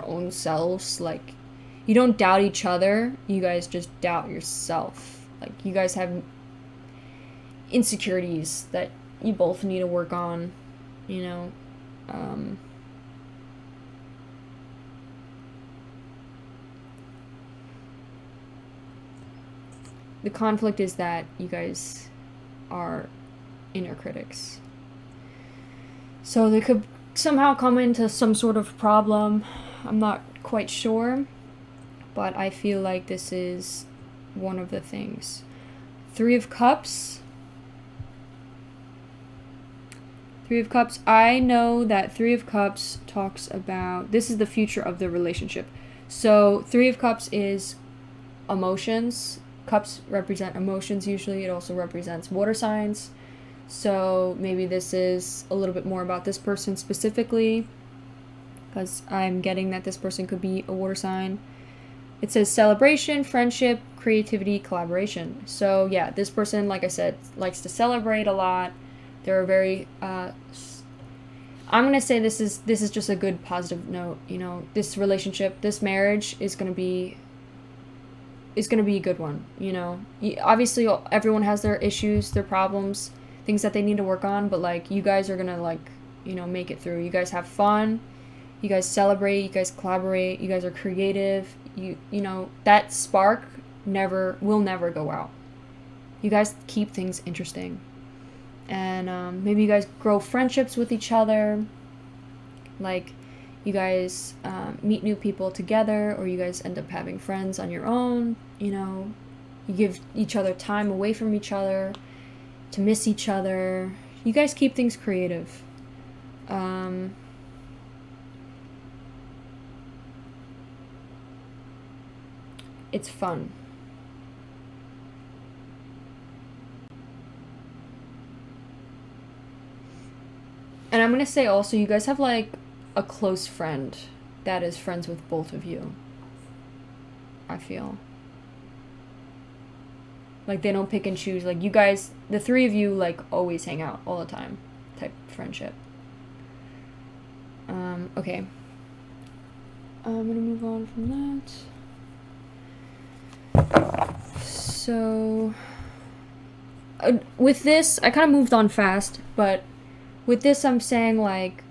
own selves. Like, you don't doubt each other, you guys just doubt yourself. Like, you guys have insecurities that you both need to work on, you know. The conflict is that you guys are inner critics. So they could somehow come into some sort of problem. I'm not quite sure, but I feel like this is one of the things. Three of Cups. Three of Cups. I know that Three of Cups talks about, this is the future of the relationship. So Three of Cups is emotions. Cups represent emotions usually. It also represents water signs. So maybe this is a little bit more about this person specifically, because I'm getting that this person could be a water sign. It says celebration, friendship, creativity, collaboration. So yeah, this person, like I said, likes to celebrate a lot. They're very I'm gonna say this is just a good positive note. You know, this relationship, this marriage is gonna be a good one. You know, obviously everyone has their issues, their problems, things that they need to work on, but like, you guys are gonna, like, you know, make it through. You guys have fun, you guys celebrate, you guys collaborate, you guys are creative. You know, that spark will never go out. You guys keep things interesting. And maybe you guys grow friendships with each other. Like, you guys meet new people together, or you guys end up having friends on your own. You know, you give each other time away from each other to miss each other. You guys keep things creative. It's fun. And I'm gonna say also, you guys have like a close friend that is friends with both of you. I feel like they don't pick and choose. Like, you guys, the three of you, like, always hang out all the time type friendship. Okay, I'm gonna move on from that. So with this, I kind of moved on fast, but with this, I'm saying, like,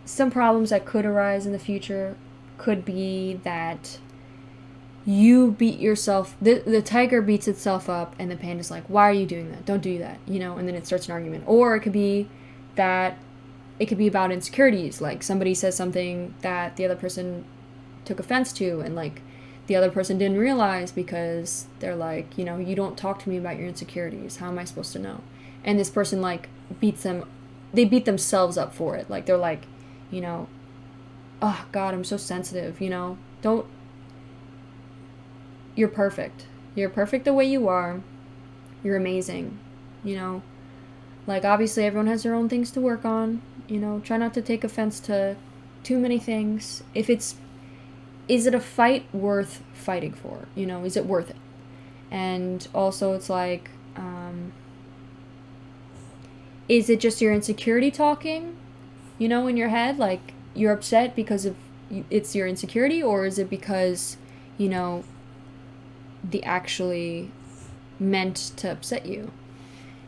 some problems that could arise in the future could be that you beat yourself, the tiger beats itself up, and the panda's like, why are you doing that? Don't do that, you know, and then it starts an argument. Or it could be that, it could be about insecurities, like somebody says something that the other person took offense to, and like, the other person didn't realize, because they're like, you know, you don't talk to me about your insecurities, how am I supposed to know? And this person, like, they beat themselves up for it. Like, they're like, you know, oh God, I'm so sensitive, you know, you're perfect. You're perfect the way you are. You're amazing, you know. Like, obviously everyone has their own things to work on, you know. Try not to take offense to too many things. Is it a fight worth fighting for? You know, is it worth it? And also, it's like, is it just your insecurity talking, you know, in your head? Like, you're upset because of it's your insecurity, or is it because, you know, they actually meant to upset you,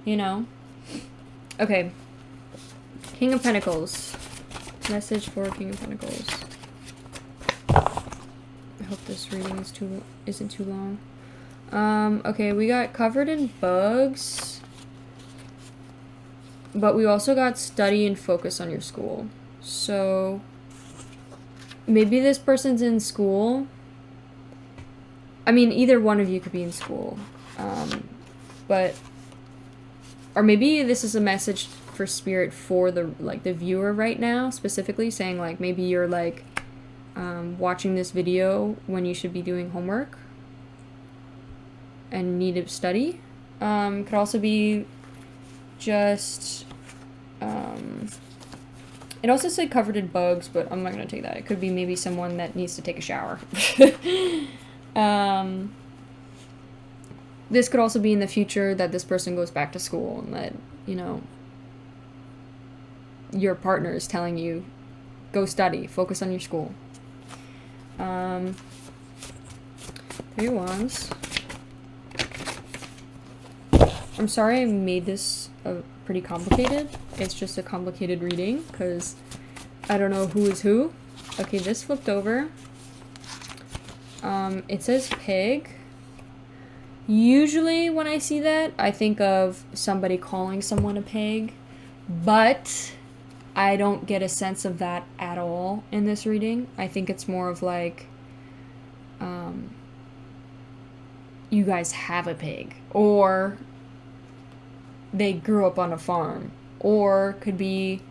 you know? Okay. King of Pentacles. Message for King of Pentacles. I hope this reading isn't too long. Okay, we got covered in bugs, but we also got study and focus on your school. So maybe this person's in school. I mean, either one of you could be in school. Or maybe this is a message for spirit for the viewer right now, specifically saying, like, maybe you're like watching this video when you should be doing homework and need to study. Could also be just it also said covered in bugs, but I'm not gonna take that. It could be maybe someone that needs to take a shower. This could also be in the future that this person goes back to school, and that, you know, your partner is telling you, go study, focus on your school. 3 Wands. I'm sorry I made this pretty complicated. It's just a complicated reading because I don't know who is who. Okay, this flipped over. It says pig. Usually when I see that, I think of somebody calling someone a pig, but I don't get a sense of that at all in this reading. I think it's more of like, you guys have a pig, or they grew up on a farm, or could be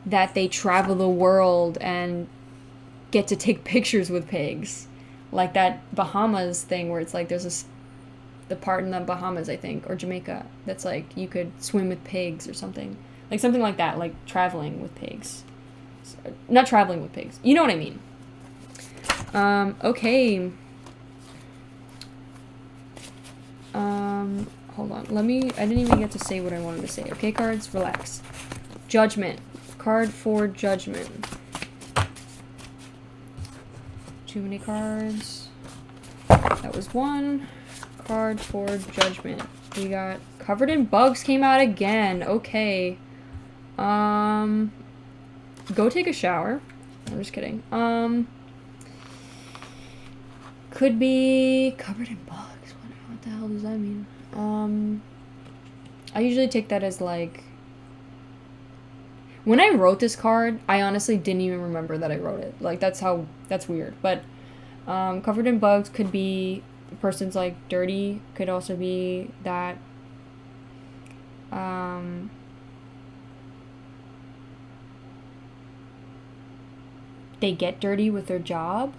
that they travel the world and get to take pictures with pigs. Like that Bahamas thing where it's like there's the part in the Bahamas, I think, or Jamaica, that's like you could swim with pigs or something. Like something like that, like traveling with pigs. Not traveling with pigs. You know what I mean. Okay. Hold on. I didn't even get to say what I wanted to say. Okay, cards, relax. Judgment. Card for judgment. Too many cards. That was one. Card for judgment. We got covered in bugs came out again. Okay. Go take a shower. I'm just kidding. Could be covered in bugs. What the hell does that mean? I usually take that as like, when I wrote this card, I honestly didn't even remember that I wrote it. Like that's weird. But covered in bugs could be the person's like dirty. Could also be that they get dirty with their job.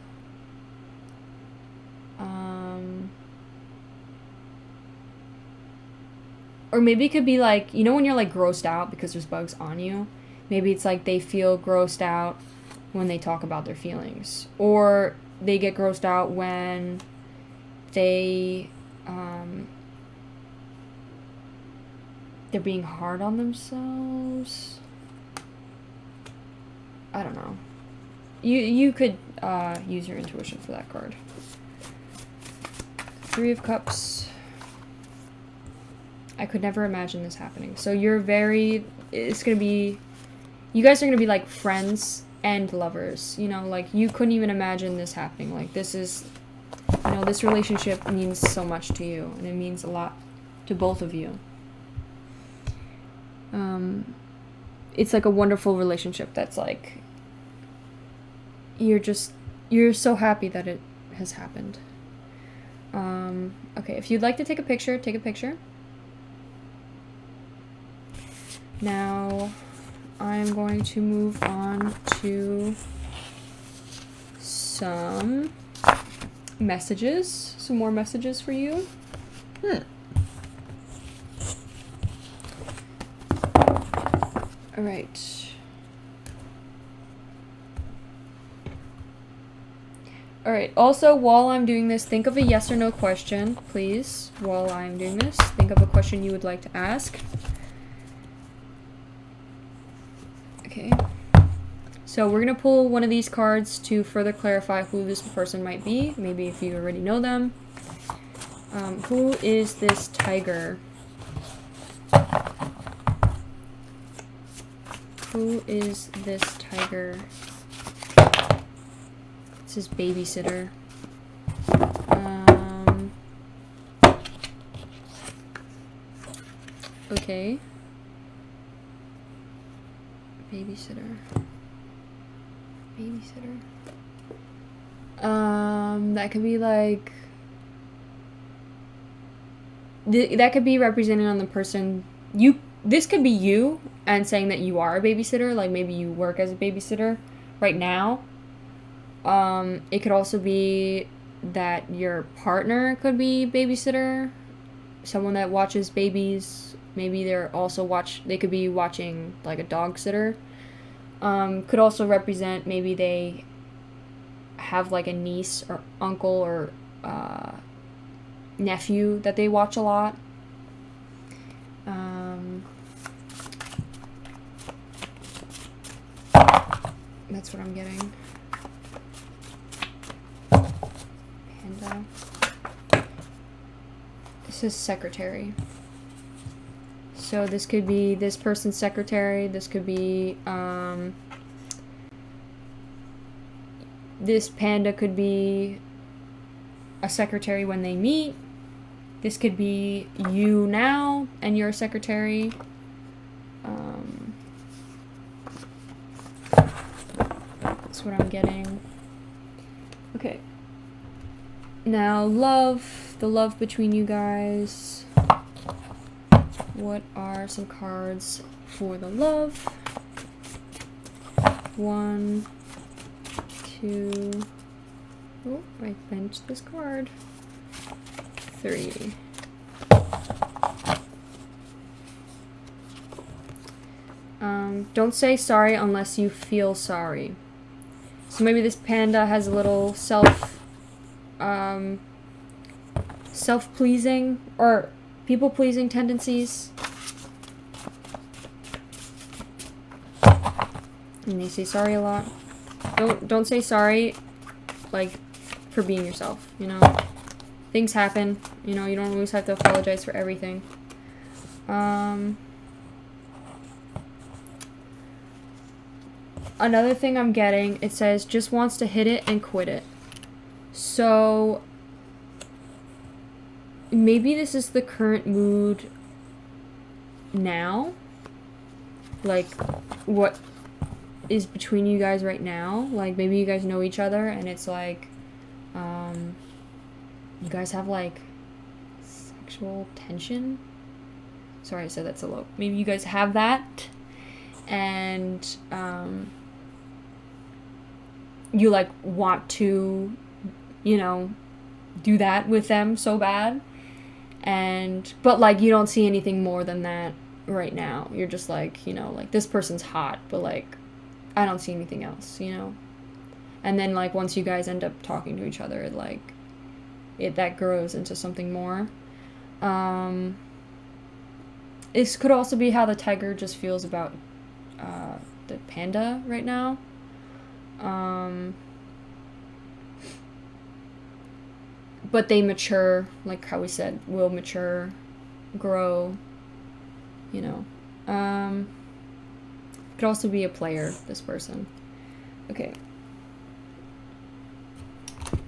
Or maybe it could be like, you know when you're like grossed out because there's bugs on you? Maybe it's like they feel grossed out when they talk about their feelings. Or they get grossed out when they're being hard on themselves. I don't know. You could use your intuition for that card. Three of Cups. I could never imagine this happening. So you guys are gonna be like friends and lovers. You know, like you couldn't even imagine this happening. Like this is, you know, this relationship means so much to you, and it means a lot to both of you. It's like a wonderful relationship that's like, you're so happy that it has happened. Okay, if you'd like to take a picture, take a picture. Now, I'm going to move on to some messages, some more messages for you. All right. All right. Also, while I'm doing this, think of a yes or no question, please. While I'm doing this, think of a question you would like to ask. Okay. So we're going to pull one of these cards to further clarify who this person might be. Maybe if you already know them. Who is this tiger? Who is this tiger? It's his babysitter. Okay. Babysitter. That could be like, that could be represented on the person. This could be you and saying that you are a babysitter, like maybe you work as a babysitter right now. It could also be that your partner could be babysitter, someone that watches babies. Maybe they could be watching like a dog sitter. Could also represent maybe they have like a niece or uncle or nephew that they watch a lot. That's what I'm getting. Panda. This is secretary. So this could be this person's secretary. This could be, this panda could be a secretary when they meet. This could be you now and your secretary. That's what I'm getting. Okay. Now, love. The love between you guys. What are some cards for the love? 1, 2. Oh, I benched this card. 3. Don't say sorry unless you feel sorry. So maybe this panda has a little self-pleasing or people-pleasing tendencies. And they say sorry a lot. Don't say sorry, like, for being yourself, you know? Things happen, you know, you don't always have to apologize for everything. Another thing I'm getting, it says, just wants to hit it and quit it. So, maybe this is the current mood now. Like, what is between you guys right now. Like, maybe you guys know each other, and it's like, you guys have, like, sexual tension. Sorry, I said that so low. Maybe you guys have that, and, you, like, want to, you know, do that with them so bad, but, like, you don't see anything more than that right now. You're just, like, you know, like, this person's hot, but, like, I don't see anything else, you know? And then, like, once you guys end up talking to each other, like, that grows into something more. This could also be how the tiger just feels about, the panda right now. But they mature, like how we said, will mature, grow, you know. Could also be a player, this person. Okay.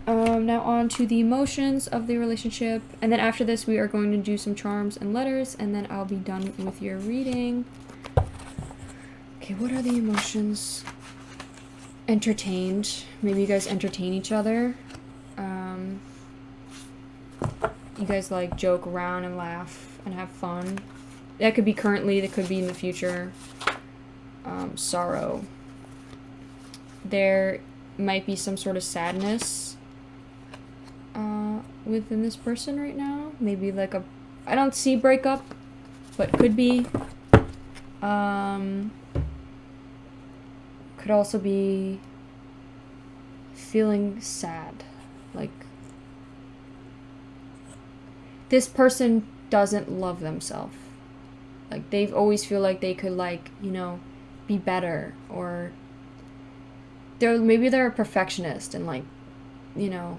Now on to the emotions of the relationship. And then after this, we are going to do some charms and letters, and then I'll be done with your reading. Okay, what are the emotions? Entertained. Maybe you guys entertain each other. You guys, like, joke around and laugh and have fun. That could be currently, that could be in the future. Sorrow. There might be some sort of sadness within this person right now. Maybe like I don't see breakup, but could be. Could also be feeling sad. Like, this person doesn't love themselves. Like, they've always feel like they could, like, you know, be better, or maybe they're a perfectionist and, like, you know,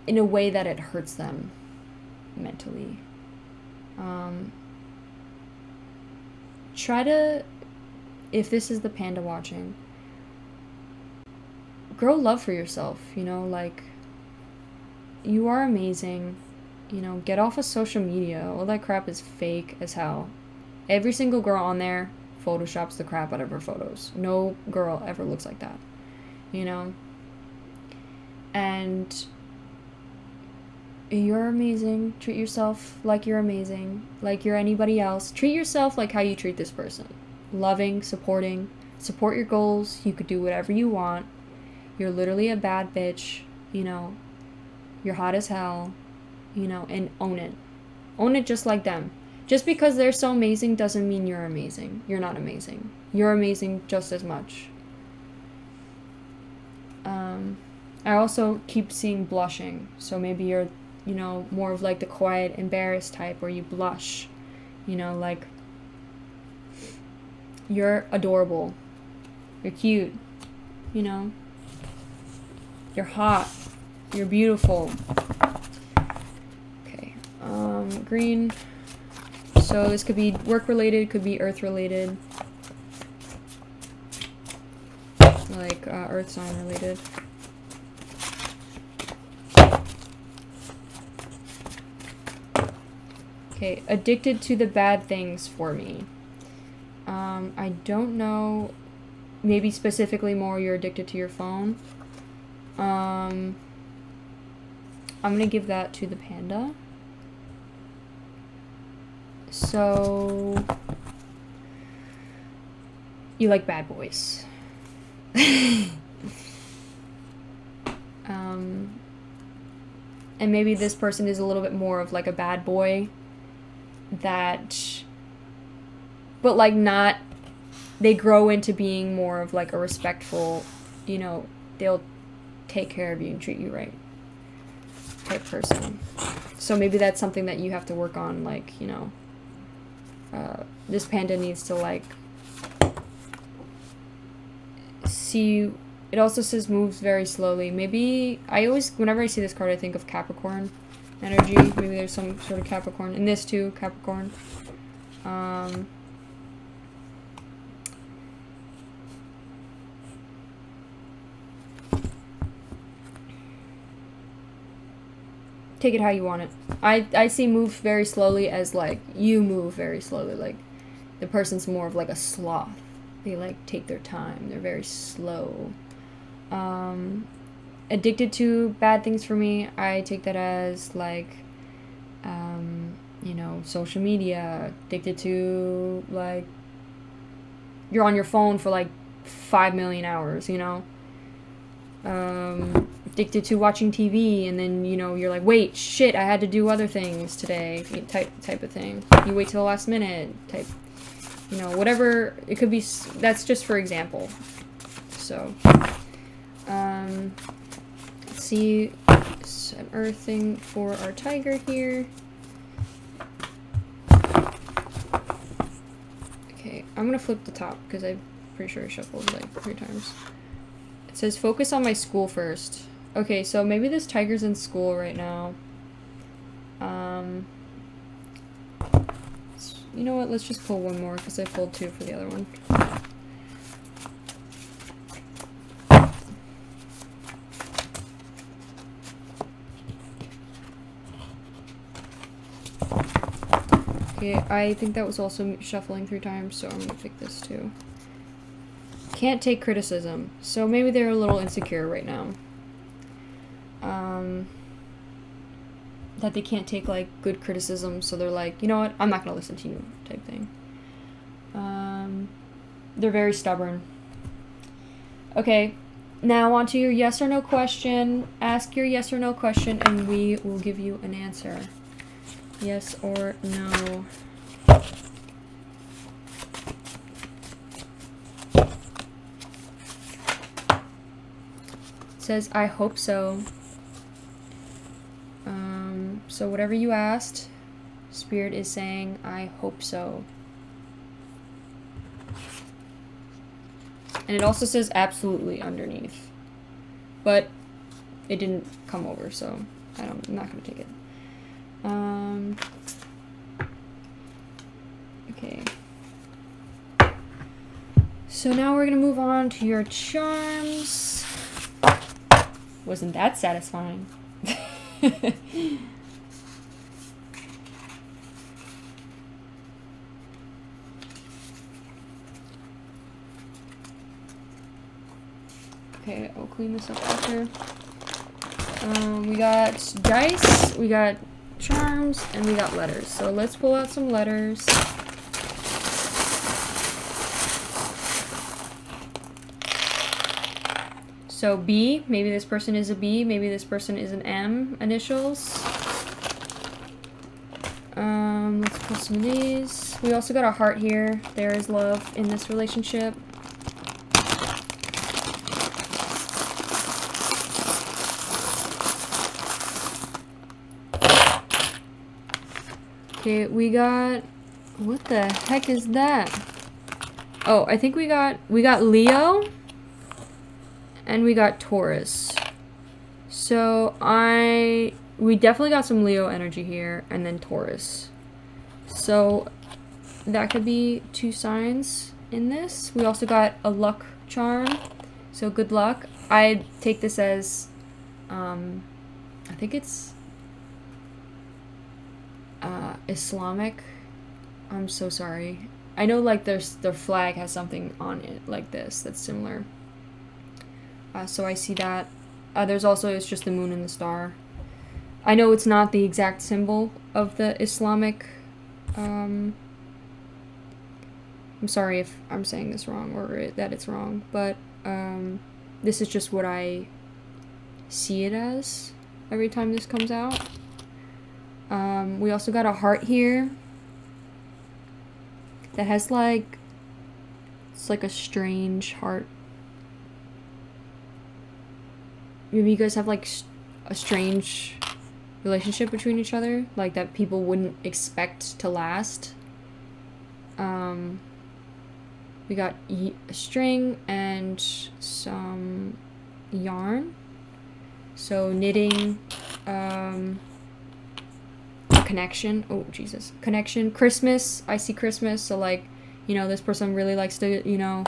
in a way that it hurts them mentally. Try to, if this is the panda watching, grow love for yourself, you know, like, you are amazing, you know, get off of social media. All that crap is fake as hell. Every single girl on there photoshops the crap out of her photos. No girl ever looks like that, you know? And you're amazing. Treat yourself like you're amazing, like you're anybody else. Treat yourself like how you treat this person. Loving, supporting, support your goals. You could do whatever you want. You're literally a bad bitch, you know? You're hot as hell, you know, and own it. Own it just like them. Just because they're so amazing doesn't mean you're amazing. You're not amazing. You're amazing just as much. I also keep seeing blushing. So maybe you're, you know, more of like the quiet, embarrassed type where you blush. You know, like, you're adorable. You're cute. You know? You're hot. You're beautiful. Okay. Green. So So this could be work related, could be earth related. Like earth sign related. Okay, addicted to the bad things for me. I don't know. Maybe specifically more you're addicted to your phone. I'm gonna give that to the panda. So you like bad boys. And maybe this person is a little bit more of like a bad boy that, but like not, they grow into being more of like a respectful, you know, they'll take care of you and treat you right type person. So maybe that's something that you have to work on, like, you know, this panda needs to like see. It also says moves very slowly. Maybe I always, whenever I see this card, I think of Capricorn energy. Maybe there's some sort of Capricorn in this too, Capricorn. Take it how you want it. I see move very slowly as like you move very slowly. Like the person's more of like a sloth. They like take their time. They're very slow. Addicted to bad things for me, I take that as like, you know, social media. Addicted to like, you're on your phone for like 5 million hours, you know. Addicted to watching TV, and then, you know, you're like, wait, shit, I had to do other things today, type of thing. You wait till the last minute, type, you know, whatever. It could be, that's just for example. So, let's see, an earth thing for our tiger here. Okay, I'm gonna flip the top, because I'm pretty sure I shuffled like 3 times. It says, focus on my school first. Okay, so maybe this tiger's in school right now. You know what, let's just pull one more, because I pulled 2 for the other one. Okay, I think that was also shuffling 3 times, so I'm gonna pick this too. Can't take criticism. So maybe they're a little insecure right now. That they can't take like good criticism, so they're like, you know what, I'm not gonna listen to you type thing. They're very stubborn. Okay, now on to your yes or no question. Ask your yes or no question and we will give you an answer. Yes or no. It says, I hope so. So whatever you asked, Spirit is saying, I hope so. And it also says absolutely underneath. But it didn't come over, so I'm not going to take it. Okay. So now we're going to move on to your charms. Wasn't that satisfying? Okay, I'll clean this up after. We got dice, we got charms, and we got letters. So let's pull out some letters. So B, maybe this person is a B, maybe this person is an M initials. Let's pull some of these. We also got a heart here. There is love in this relationship. Okay, we got, what the heck is that? Oh, I think we got Leo and we got Taurus. So we definitely got some Leo energy here and then Taurus. So that could be 2 signs in this. We also got a luck charm, so good luck. I take this as, I think it's Islamic. I'm so sorry. I know like their flag has something on it like this that's similar. So I see that. There's also, it's just the moon and the star. I know it's not the exact symbol of the Islamic. I'm sorry if I'm saying this wrong or that it's wrong, but this is just what I see it as every time this comes out. We also got a heart here that has like, it's like a strange heart. Maybe you guys have like a strange relationship between each other, like that people wouldn't expect to last. We got a string and some yarn. So knitting, connection. Oh, Jesus. Connection. Christmas. I see Christmas. So, like, you know, this person really likes to, you know,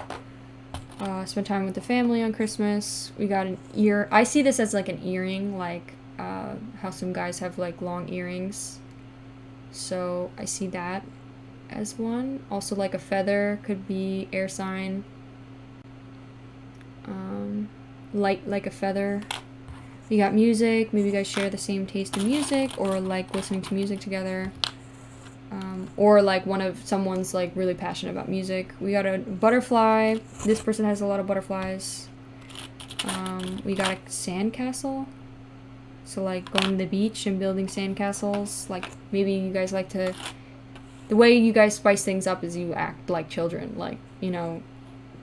spend time with the family on Christmas. We got an ear. I see this as, like, an earring. Like, how some guys have, like, long earrings. So, I see that as one. Also, like, a feather. Could be air sign. Light like a feather. We got music. Maybe you guys share the same taste in music or like listening to music together. Or like someone's like really passionate about music. We got a butterfly. This person has a lot of butterflies. We got a sandcastle. So like going to the beach and building sandcastles. Like maybe you guys like to, the way you guys spice things up is you act like children. Like, you know,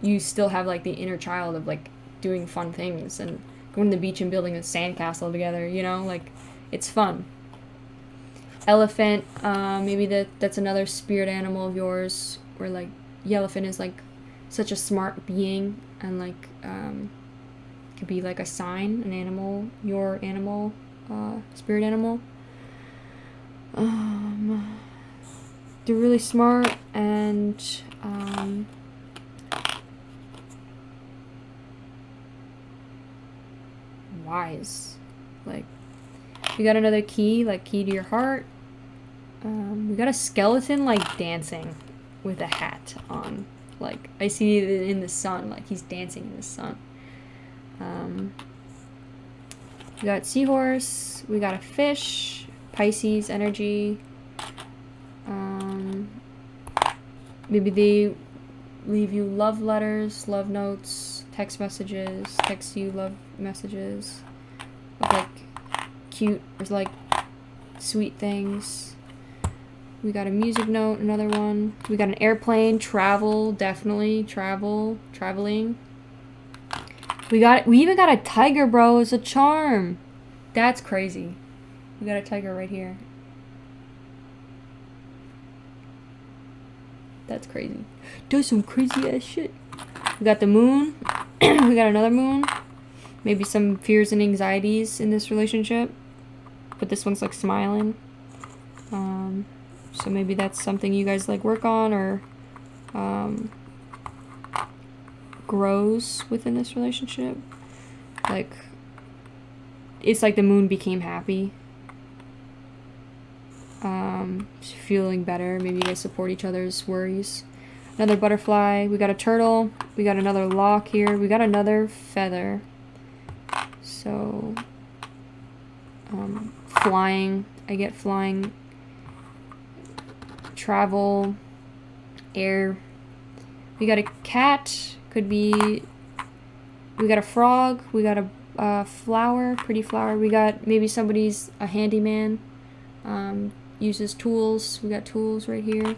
you still have like the inner child of like doing fun things and going to the beach and building a sandcastle together, you know, like, it's fun. Elephant, maybe that's another spirit animal of yours, where, like, the elephant is, like, such a smart being, and, like, could be, like, a sign, an animal, your animal, spirit animal. They're really smart, and, wise. Like, we got another key, like key to your heart. We got a skeleton like dancing with a hat on. Like, I see it in the sun, like he's dancing in the sun. We got seahorse. We got a fish. Pisces energy. Maybe they leave you love letters, love notes, text messages, text you love messages of like cute or like sweet things. We got a music note, another one. We got an airplane, travel, definitely traveling. We even got a tiger, bro. It's a charm. That's crazy. We got a tiger right here. That's crazy. Does some crazy ass shit. We got the moon. We got another moon. Maybe some fears and anxieties in this relationship. But this one's like smiling. So maybe that's something you guys like work on or grows within this relationship. Like, it's like the moon became happy. Feeling better. Maybe you guys support each other's worries. Another butterfly. We got a turtle. We got another lock here. We got another feather. So, flying. I get flying. Travel. Air. We got a cat. Could be. We got a frog. We got a flower. Pretty flower. We got maybe somebody's a handyman. Uses tools. We got tools right here.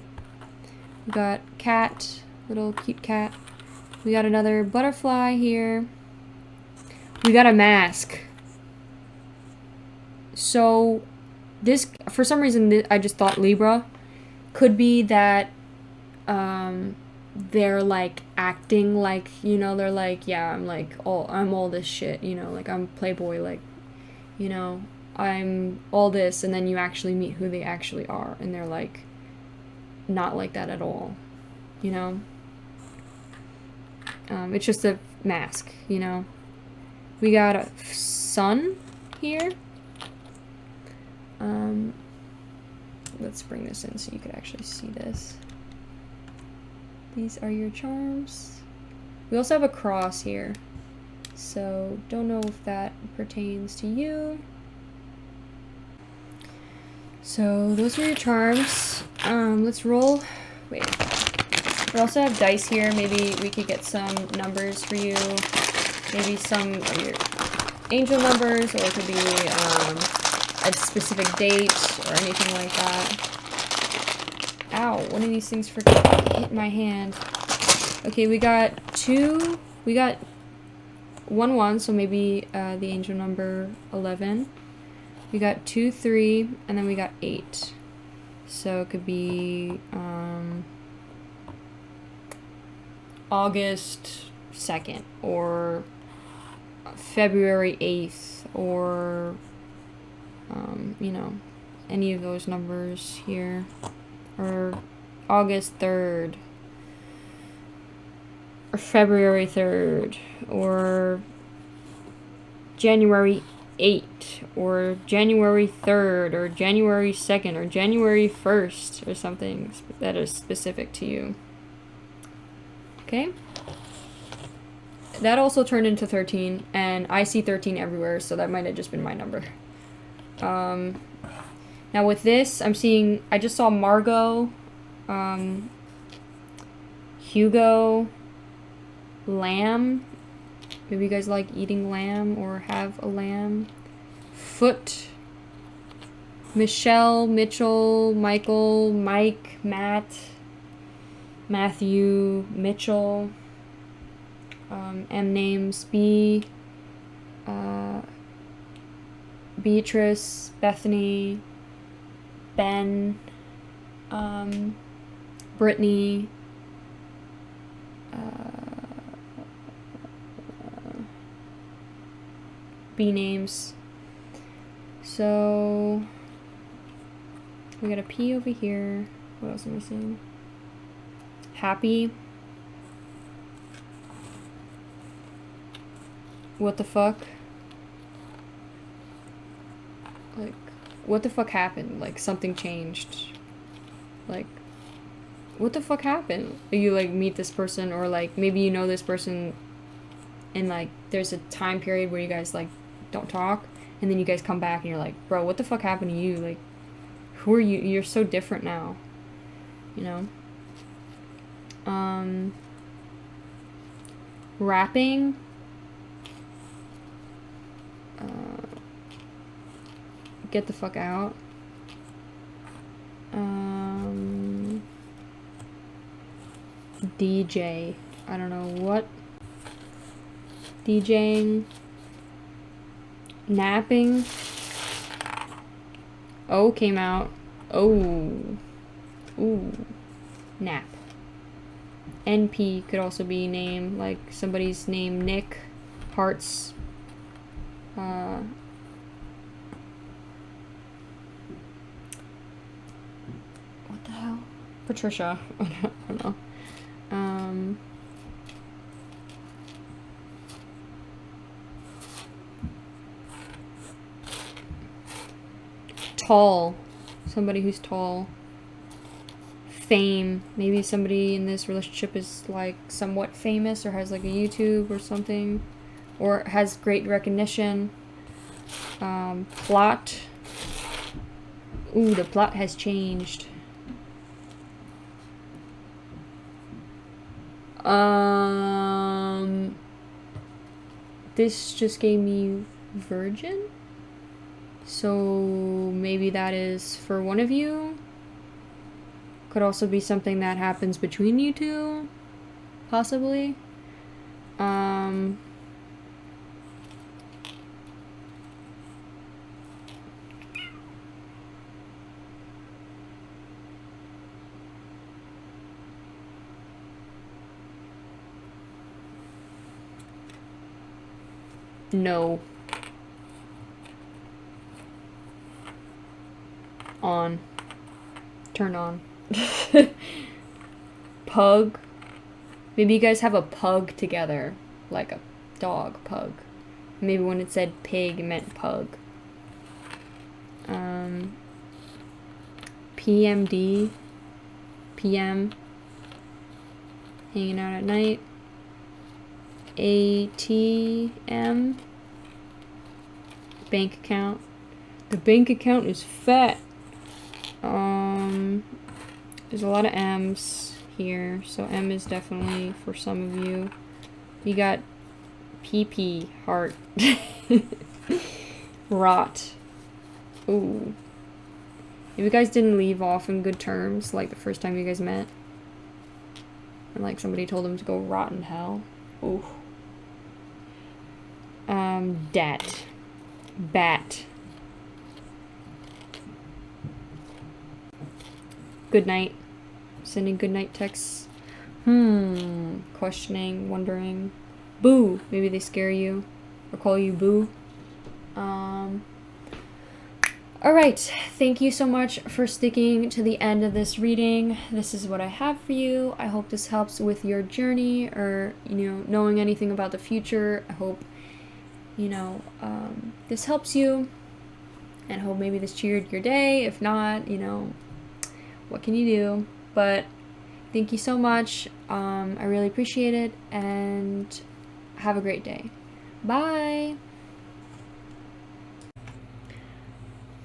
We got cat, little cute cat. We got another butterfly here. We got a mask. So this, for some reason, I just thought Libra. Could be that they're like acting like, you know, they're like, yeah, I'm all this shit, you know, like I'm playboy, like, you know, I'm all this, and then you actually meet who they actually are, and they're like not like that at all, you know? It's just a mask, you know? We got a sun here. Let's bring this in so you could actually see this. These are your charms. We also have a cross here. So, don't know if that pertains to you. So, those are your charms. Let's roll. Wait. We also have dice here. Maybe we could get some numbers for you. Maybe some of your angel numbers, or it could be a specific date or anything like that. Ow, one of these things hit my hand. Okay, we got 2. We got 1, 1, so maybe the angel number 11. We got 2, 3, and then we got 8. So it could be August 2nd, or February 8th, or you know, any of those numbers here, or August 3rd, or February 3rd, or January 8th, or January 3rd, or January 2nd, or January 1st, or something that is specific to you. Okay? That also turned into 13, and I see 13 everywhere, so that might have just been my number. Now with this, I just saw Margot, Hugo, lamb. Maybe you guys like eating lamb or have a lamb. Foot, Michelle, Mitchell, Michael, Mike, Matt, Matthew, Mitchell. M names, Beatrice, Bethany, Ben, Brittany, B names. So we got a P over here. What else am I seeing? Happy. What the fuck? Like, what the fuck happened? Like, something changed. Like, what the fuck happened? You, like, meet this person, or, like, maybe you know this person, and, like, there's a time period where you guys, like, don't talk, and then you guys come back, and you're like, bro, what the fuck happened to you? Like, who are you? You're so different now. You know? Rapping. Get the fuck out. DJ. I don't know what. DJing. Napping. O came out. Oh. Ooh. Nap. NP could also be name, like somebody's name, Nick, Hearts. What the hell? Patricia. I don't know. Tall. Somebody who's tall. Fame. Maybe somebody in this relationship is like somewhat famous, or has like a YouTube or something, or has great recognition. Plot. Ooh, the plot has changed. This just gave me virgin, so maybe that is for one of you. Could also be something that happens between you two, possibly. No. On. Turn on. Pug. Maybe you guys have a pug together, like a dog pug. Maybe when it said pig, it meant pug. PMD, PM, hanging out at night. ATM, bank account. The bank account is fat. There's a lot of M's here, so M is definitely for some of you. You got PP, heart. Rot. Ooh. If you guys didn't leave off in good terms, like the first time you guys met, and like somebody told him to go rot in hell. Ooh. Dat. Bat. Good night. Sending good night texts. Questioning, wondering. Boo. Maybe they scare you or call you boo. Alright, thank you so much for sticking to the end of this reading. This is what I have for you. I hope this helps with your journey or, knowing anything about the future. I hope, this helps you. And I hope maybe this cheered your day. If not, what can you do? But thank you so much. I really appreciate it. And have a great day. Bye!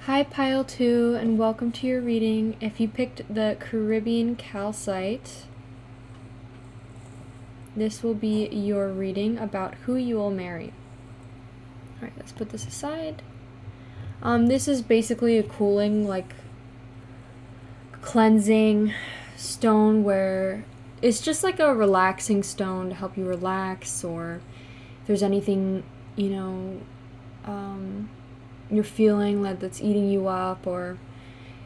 Hi Pile 2 and welcome to your reading. If you picked the Caribbean calcite, this will be your reading about who you will marry. Alright, let's put this aside. This is basically a cooling, like, cleansing stone where it's just like a relaxing stone to help you relax, or if there's anything, you're feeling that's eating you up, or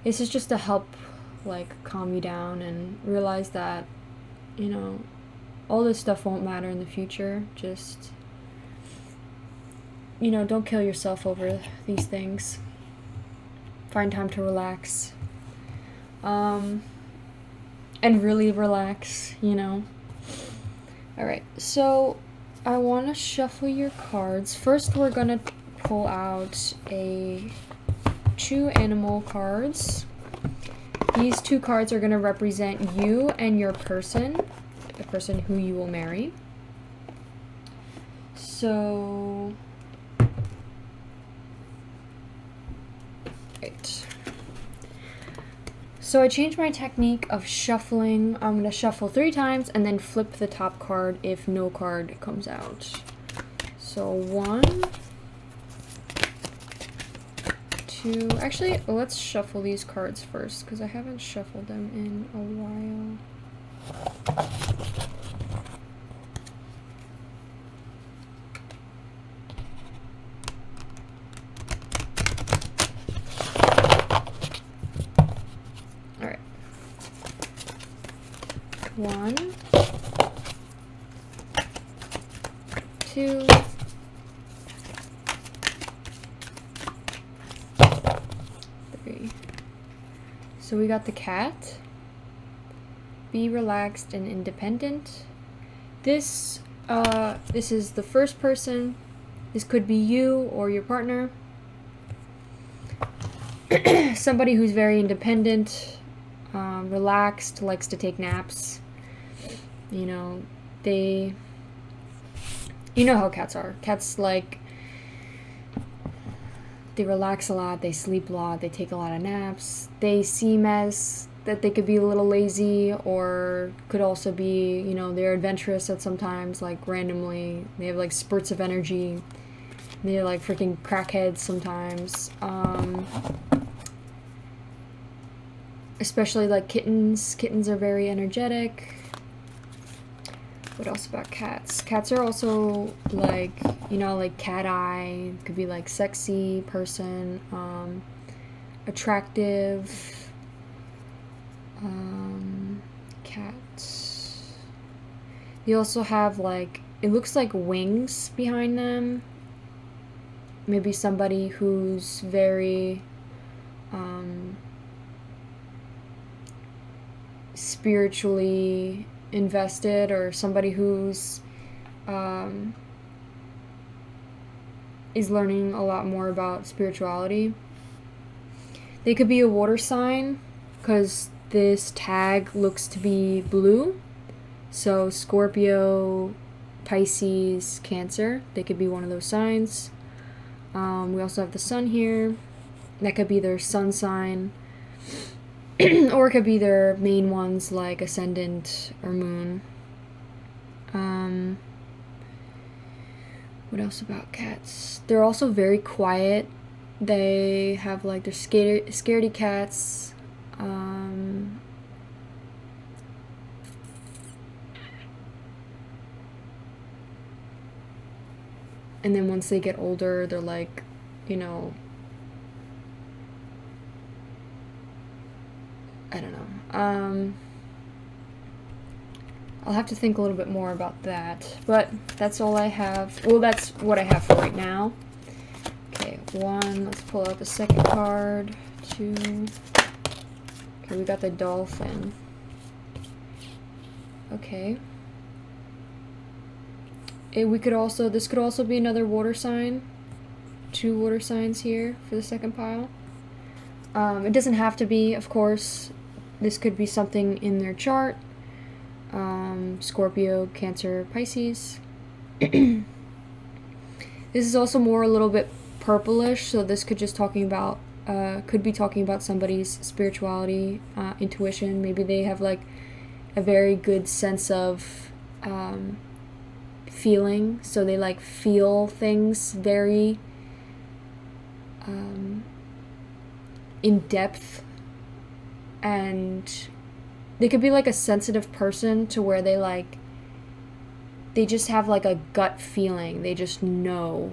this is just to help like calm you down and realize that all this stuff won't matter in the future. Just don't kill yourself over these things. Find time to relax, and really relax. Alright, so I want to shuffle your cards. First we're gonna pull out two animal cards. These two cards are going to represent you and your person, the person who you will marry. So, right. So I changed my technique of shuffling. I'm going to shuffle 3 times and then flip the top card if no card comes out. So 1, 2, actually, let's shuffle these cards first because I haven't shuffled them in a while. All right. 1, 2, 3. So we got the cat. Be relaxed and independent. This is the first person. This could be you or your partner. Somebody who's very independent, relaxed, likes to take naps. They... You know how cats are. Cats, like, they relax a lot, they sleep a lot, they take a lot of naps. They seem as that they could be a little lazy, or could also be, they're adventurous at sometimes, like, randomly. They have, like, spurts of energy. They're, like, freaking crackheads sometimes. Especially, like, kittens. Kittens are very energetic. What else about cats? Cats are also, like, like cat eye. Could be, like, sexy person, attractive. Cats. They also have, like, it looks like wings behind them. Maybe somebody who's very, spiritually invested, or somebody who's is learning a lot more about spirituality. They could be a water sign, because this tag looks to be blue. So Scorpio, Pisces, Cancer, they could be one of those signs. We also have the sun here. That could be their sun sign. Or it could be their main ones like ascendant or moon. What else about cats? They're also very quiet. They have like, they're scaredy cats. And then once they get older, they're like, I don't know. I'll have to think a little bit more about that. But that's all I have. Well, that's what I have for right now. Okay, 1. Let's pull out the second card. 2. Okay, we got the dolphin. Okay. This could also be another water sign. 2 water signs here for the second pile. It doesn't have to be, of course. This could be something in their chart. Scorpio, Cancer, Pisces. This is also more a little bit purplish, so this could be talking about somebody's spirituality, intuition. Maybe they have like a very good sense of feeling, so they like feel things very in depth, and they could be like a sensitive person to where they just have like a gut feeling. They just know,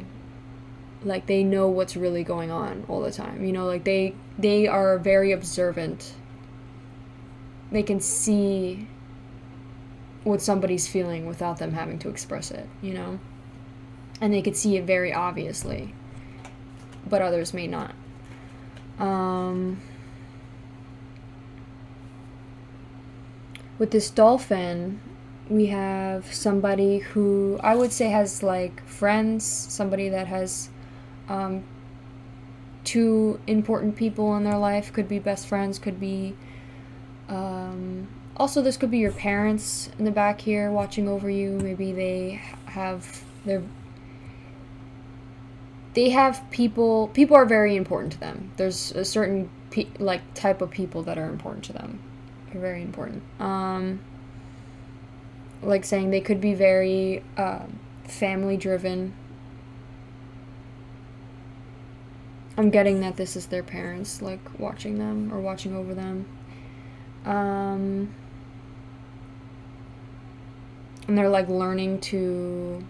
like they know what's really going on all the time. Like they are very observant. They can see what somebody's feeling without them having to express it, and they could see it very obviously, but others may not. With this dolphin, we have somebody who I would say has like friends, somebody that has 2 important people in their life. Could be best friends, could be also, this could be your parents in the back here watching over you. Maybe they have people are very important to them. There's a certain type of people that are important to them. They're very important. Like saying they could be very family driven. I'm getting that this is their parents like watching them or watching over them. And they're like learning to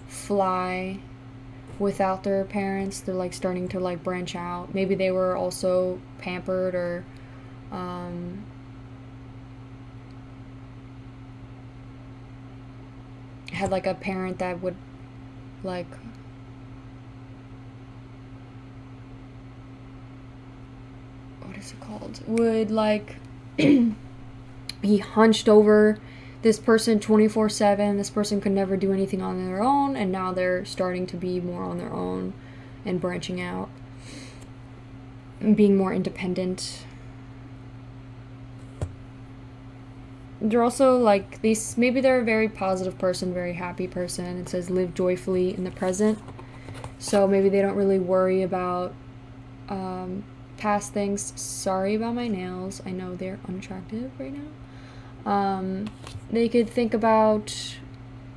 fly without their parents. They're like starting to like branch out. Maybe they were also pampered or had like a parent that would like what is it called? Would like be hunched over this person 24/7. This person could never do anything on their own, and now they're starting to be more on their own and branching out and being more independent. They're also like these, maybe they're a very positive person, very happy person. It says live joyfully in the present. So maybe they don't really worry about past things. Sorry about my nails. I know they're unattractive right now. They could think about,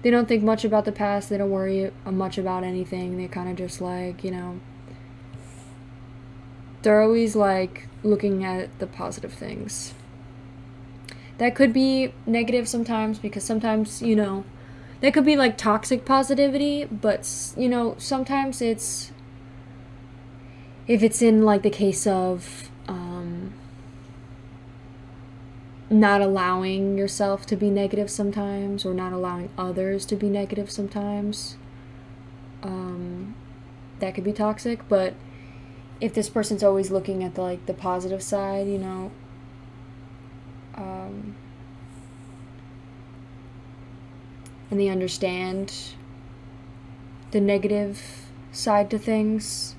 they don't think much about the past. They don't worry much about anything. They kind of just like, they're always like looking at the positive things. That could be negative sometimes, because sometimes, that could be like toxic positivity, but, sometimes it's, if it's in like the case of not allowing yourself to be negative sometimes, or not allowing others to be negative sometimes, that could be toxic. But if this person's always looking at the positive side, and they understand the negative side to things,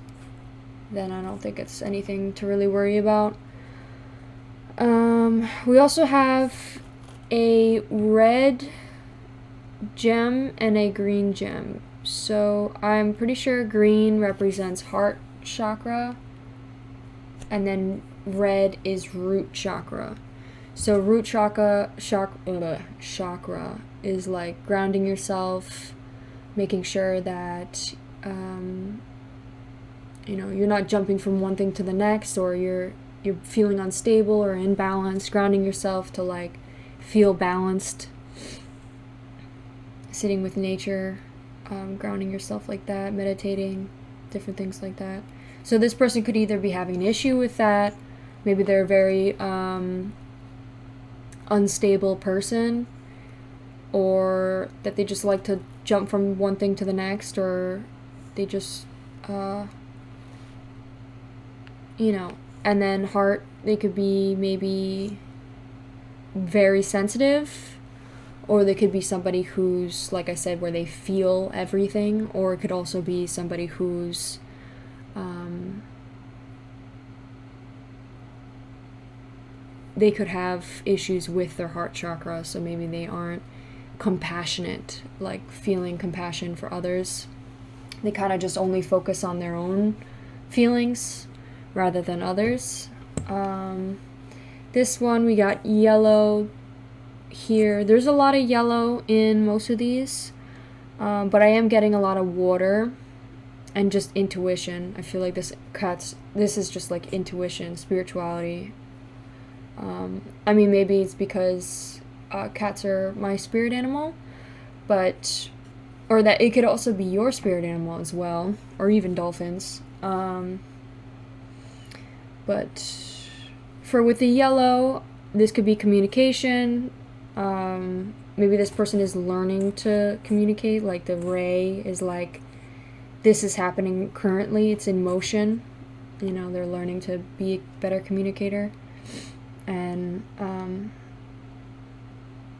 then I don't think it's anything to really worry about. We also have a red gem and a green gem. So I'm pretty sure green represents heart chakra, and then red is root chakra. So root chakra is like grounding yourself, making sure that you're not jumping from one thing to the next, or you're feeling unstable or imbalanced, grounding yourself to like feel balanced, sitting with nature, grounding yourself like that, meditating, different things like that. So this person could either be having an issue with that, maybe they're a very unstable person, or that they just like to jump from one thing to the next, or they just and then heart, they could be maybe very sensitive, or they could be somebody who's, like I said, where they feel everything, or it could also be somebody who's they could have issues with their heart chakra, so maybe they aren't compassionate, like feeling compassion for others. They kind of just only focus on their own feelings rather than others. This one, we got yellow here. There's a lot of yellow in most of these, but I am getting a lot of water and just intuition. I feel like this is just like intuition, spirituality. I mean, maybe it's because cats are my spirit animal, or that it could also be your spirit animal as well, or even dolphins. But with the yellow, this could be communication. Maybe this person is learning to communicate, like the ray is like, this is happening currently, it's in motion. They're learning to be a better communicator. And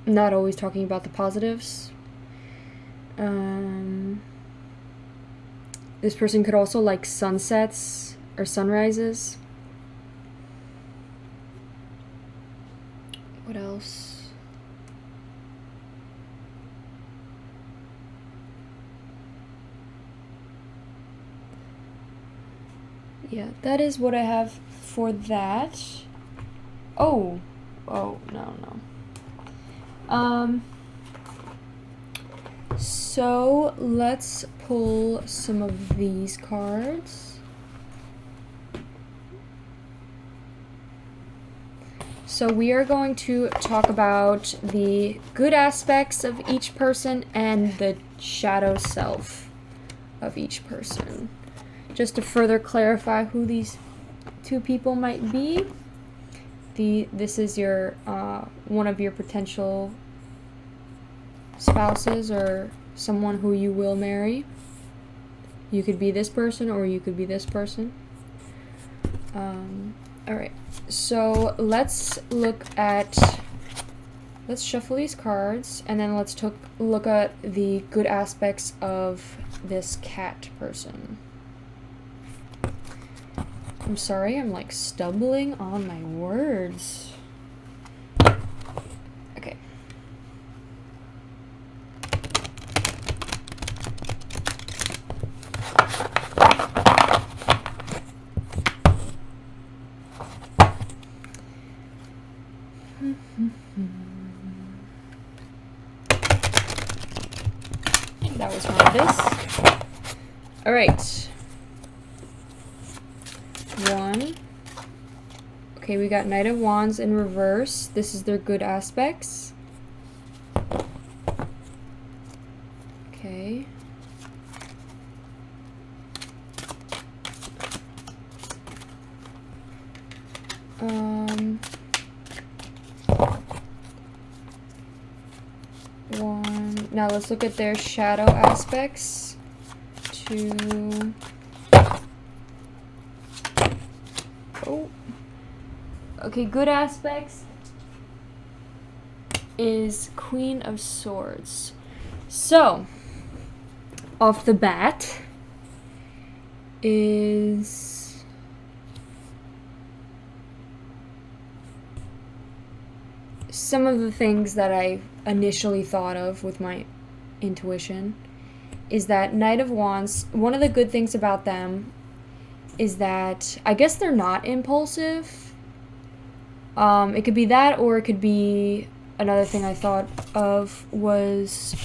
not always talking about the positives. This person could also like sunsets or sunrises. What else? Yeah, that is what I have for that. Oh, no. So let's pull some of these cards. So we are going to talk about the good aspects of each person and the shadow self of each person. Just to further clarify who these two people might be. This is your one of your potential spouses or someone who you will marry. You could be this person, or you could be this person. Alright, so let's shuffle these cards, and then let's look at the good aspects of this cat person. I'm sorry, I'm like stumbling on my words. Okay. That was one of this. All right. One. Okay, we got Knight of Wands in reverse. This is their good aspects. Okay. One. Now let's look at their shadow aspects. Two. Oh. Okay, good aspects. is Queen of Swords. So, off the bat is some of the things that I initially thought of with my intuition is that Knight of Wands, one of the good things about them is that I guess they're not impulsive. It could be that, or it could be another thing I thought of was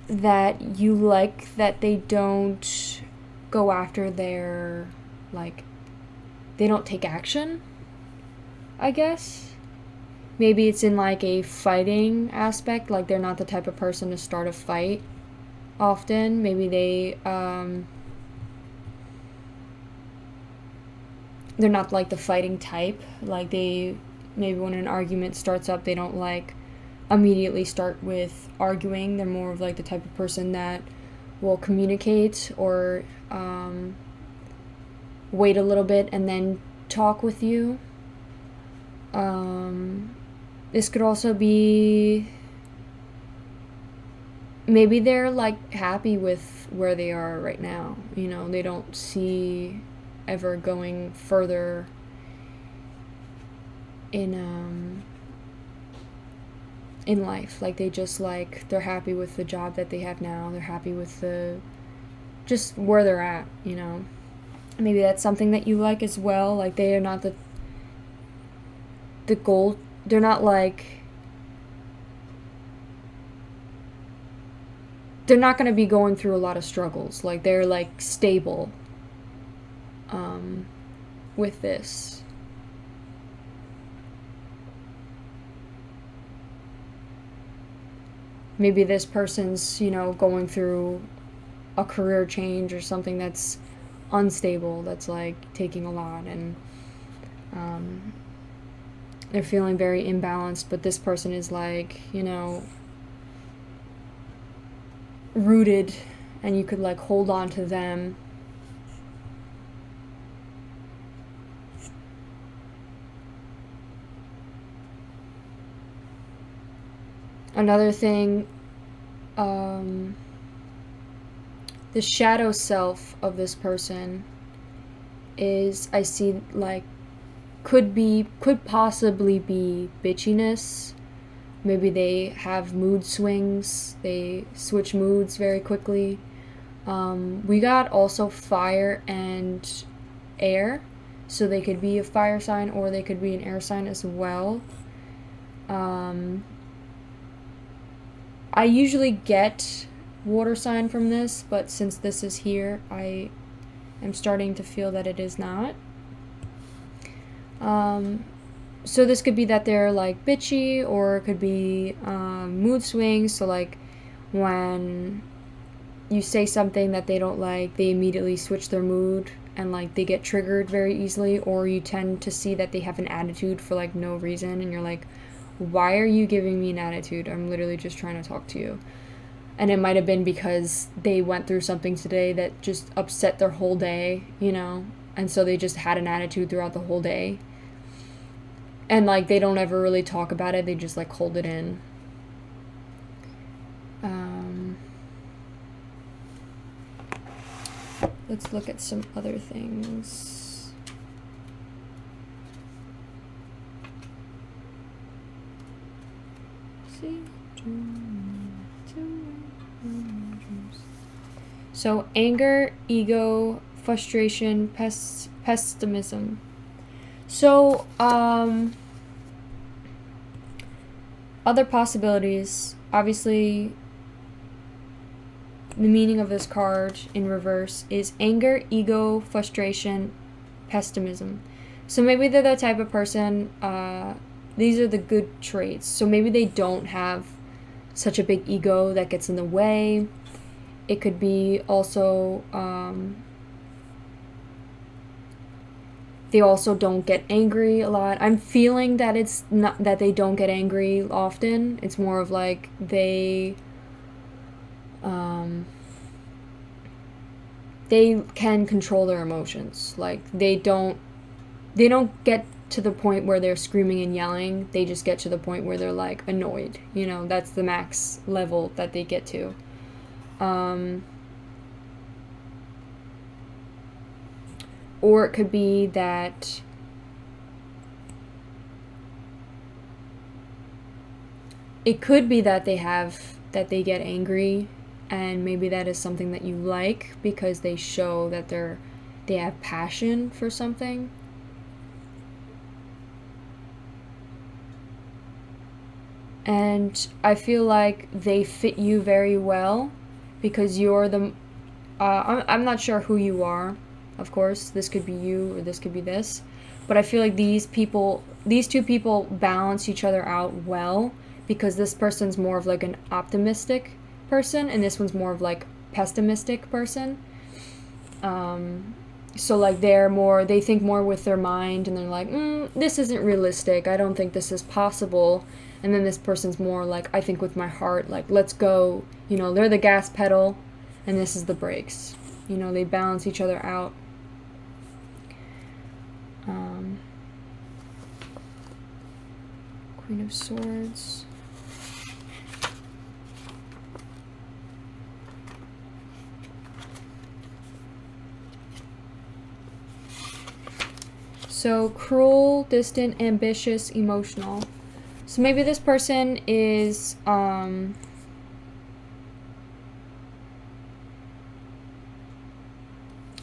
that you like that they don't go after their, like, they don't take action, I guess. Maybe it's in like a fighting aspect, like they're not the type of person to start a fight often. Maybe they're not like the fighting type. Like maybe when an argument starts up, they don't like immediately start with arguing. They're more of like the type of person that will communicate or wait a little bit and then talk with you. This could also be maybe they're like happy with where they are right now. You know, they don't see ever going further in life. Like they just like, they're happy with the job that they have now. They're happy with just where they're at, you know. Maybe that's something that you like as well. Like they are not the goal. They're not like, they're not going to be going through a lot of struggles. Like they're like stable with this. Maybe this person's, you know, going through a career change or something that's unstable, that's like taking a lot, and they're feeling very imbalanced, but this person is like, you know, rooted, and you could like hold on to them. Another thing, the shadow self of this person is, I see like, could possibly be bitchiness. Maybe they have mood swings. They switch moods very quickly. We got also fire and air, so they could be a fire sign or they could be an air sign as well. I usually get water sign from this, but since this is here, I am starting to feel that it is not. So this could be that they're like bitchy, or it could be mood swings. So like when you say something that they don't like, they immediately switch their mood and like they get triggered very easily, or you tend to see that they have an attitude for like no reason, and you're like, why are you giving me an attitude? I'm literally just trying to talk to you. And it might have been because they went through something today that just upset their whole day, you know? And so they just had an attitude throughout the whole day. And like they don't ever really talk about it, they just like hold it in. Let's look at some other things. So anger, ego, frustration, pessimism. So other possibilities, obviously the meaning of this card in reverse is anger, ego, frustration, pessimism. So maybe they're the type of person, these are the good traits. So maybe they don't have such a big ego that gets in the way. It could be also, they also don't get angry a lot. I'm feeling that it's not that they don't get angry often. It's more of like they can control their emotions. Like they don't get to the point where they're screaming and yelling. They just get to the point where they're like annoyed. You know, that's the max level that they get to. Or it could be that they get angry, and maybe that is something that you like because they show that they have passion for something. And I feel like they fit you very well because you're the I'm not sure who you are. Of course, this could be you or this could be this. But I feel like these two people balance each other out well because this person's more of like an optimistic person and this one's more of like pessimistic person. So like they think more with their mind and they're like, this isn't realistic. I don't think this is possible. And then this person's more like, I think with my heart, like, let's go. You know, they're the gas pedal and this is the brakes. You know, they balance each other out. Queen of Swords. So, cruel, distant, ambitious, emotional. So maybe this person is,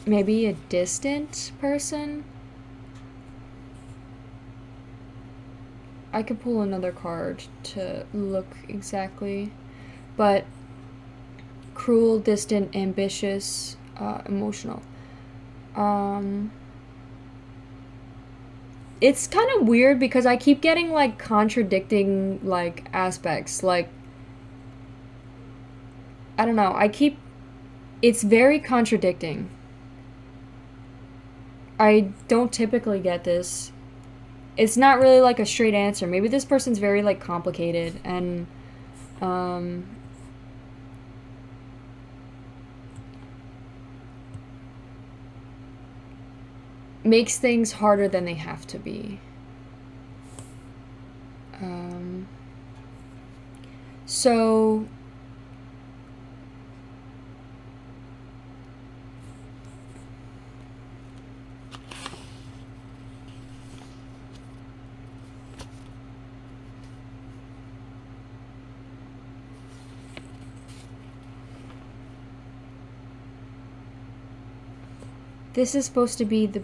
maybe a distant person. I could pull another card to look exactly. But cruel, distant, ambitious, emotional. It's kind of weird because I keep getting like contradicting like aspects. Like, I don't know. It's very contradicting. I don't typically get this. It's not really like a straight answer. Maybe this person's very like complicated and makes things harder than they have to be. So this is supposed to be the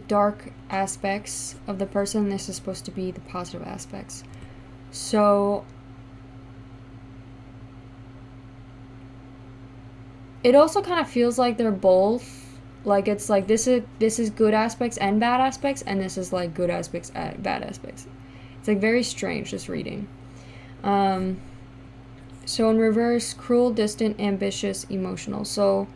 dark aspects of the person. This is supposed to be the positive aspects. So it also kind of feels like they're both. Like it's like this is good aspects and bad aspects, and this is like good aspects and bad aspects. It's like very strange, this reading. So in reverse, cruel, distant, ambitious, emotional. So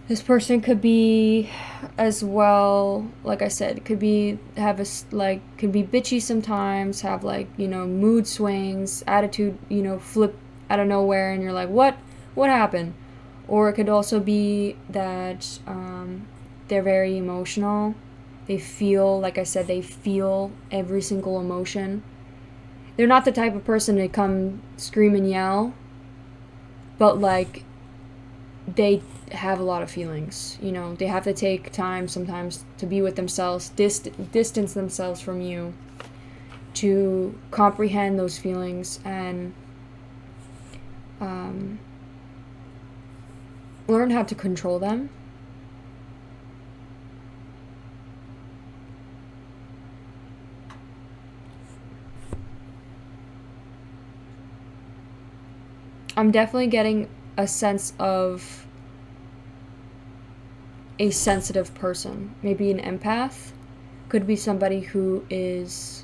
this person could be, as well, like I said, could be bitchy sometimes, have like, you know, mood swings, attitude, you know, flip out of nowhere, and you're like, what happened? Or it could also be that they're very emotional. They feel, like I said, they feel every single emotion. They're not the type of person to come scream and yell, but like they have a lot of feelings. You know, they have to take time sometimes to be with themselves, distance themselves from you to comprehend those feelings and learn how to control them. I'm definitely getting a sense of a sensitive person, maybe an empath. Could be somebody who is,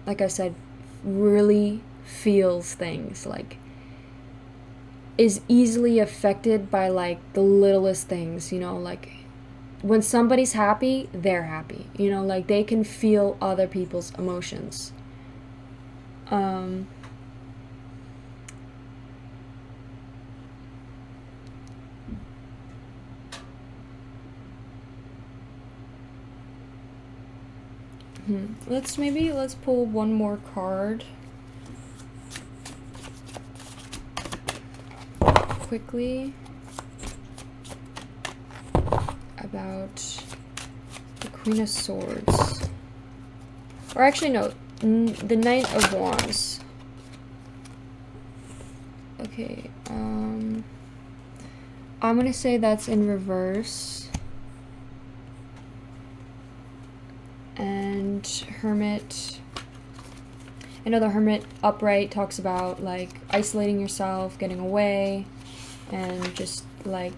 like I said, really feels things, like is easily affected by like the littlest things, you know, like when somebody's happy, they're happy, you know, like they can feel other people's emotions. Let's pull one more card quickly about the Queen of Swords. Or actually, no, the Knight of Wands. Okay, I'm gonna say that's in reverse. And Hermit. I know the Hermit upright talks about like isolating yourself, getting away, and just like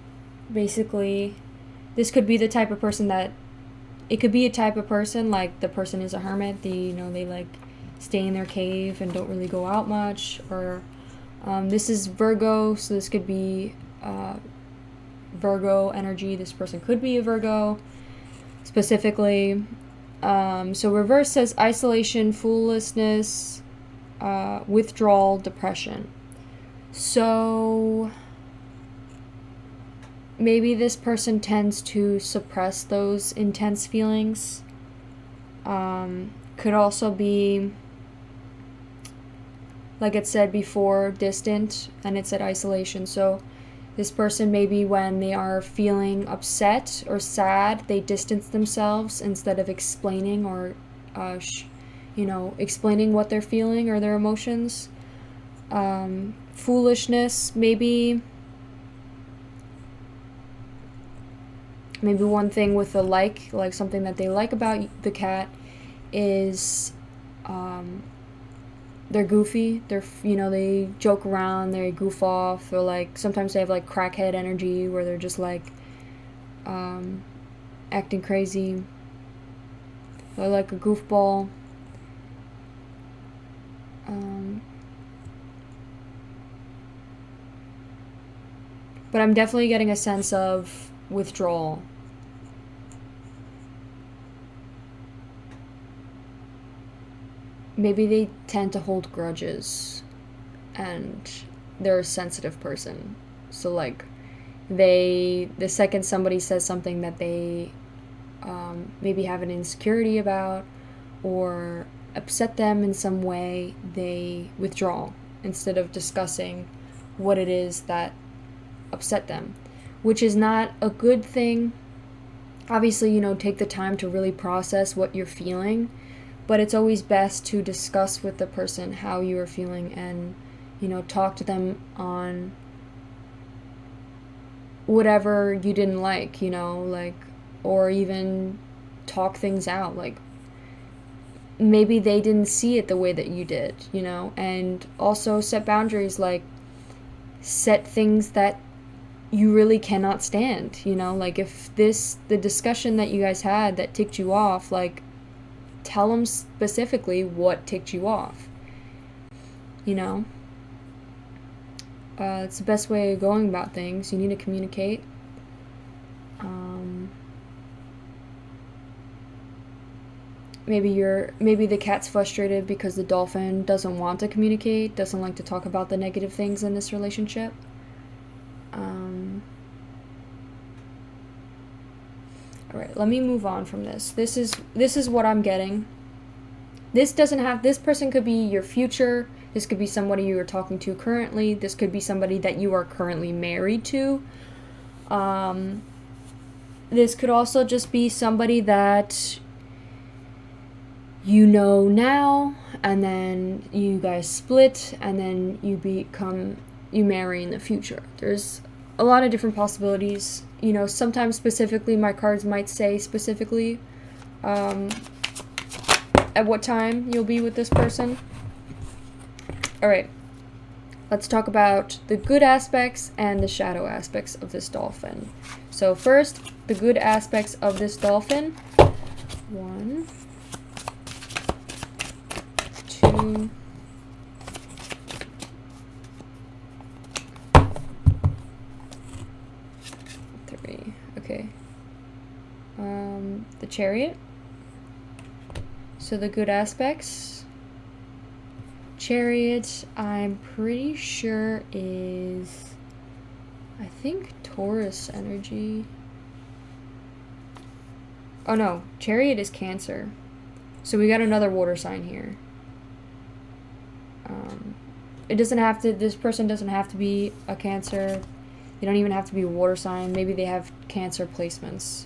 basically this could be the type of person that it could be a type of person like the person is a hermit, they like stay in their cave and don't really go out much, or this is Virgo, so this could be Virgo energy. This person could be a Virgo specifically. So reverse says isolation, foolishness, withdrawal, depression. So maybe this person tends to suppress those intense feelings. Could also be, like it said before, distant, and it said isolation. So this person, maybe when they are feeling upset or sad, they distance themselves instead of explaining or, explaining what they're feeling or their emotions. Foolishness, maybe one thing with a like something that they like about the cat is they're goofy. They joke around, they goof off, or like sometimes they have like crackhead energy where they're just like acting crazy. They're like a goofball. But I'm definitely getting a sense of withdrawal. Maybe they tend to hold grudges and they're a sensitive person. So like the second somebody says something that they maybe have an insecurity about or upset them in some way, they withdraw instead of discussing what it is that upset them, which is not a good thing. Obviously, take the time to really process what you're feeling, but it's always best to discuss with the person how you are feeling and, talk to them on whatever you didn't like, or even talk things out. Like, maybe they didn't see it the way that you did, and also set boundaries, like set things that you really cannot stand, like if the discussion that you guys had that ticked you off, like tell them specifically what ticked you off, it's the best way of going about things. You need to communicate. Maybe the cat's frustrated because the dolphin doesn't want to communicate, doesn't like to talk about the negative things in this relationship. All right, let me move on from this. This is what I'm getting. This person could be your future. This could be somebody you are talking to currently. This could be somebody that you are currently married to. This could also just be somebody that you know now, and then you guys split, and then you marry in the future. There's a lot of different possibilities. Sometimes specifically my cards might say specifically at what time you'll be with this person. Alright, let's talk about the good aspects and the shadow aspects of this dolphin. So first, the good aspects of this dolphin. 1, 2, 3. Okay. The Chariot. So the good aspects. Chariot, I'm pretty sure is, I think, Taurus energy. Oh no, Chariot is Cancer. So we got another water sign here. It doesn't have to, this person doesn't have to be a Cancer. They don't even have to be a water sign. Maybe they have Cancer placements.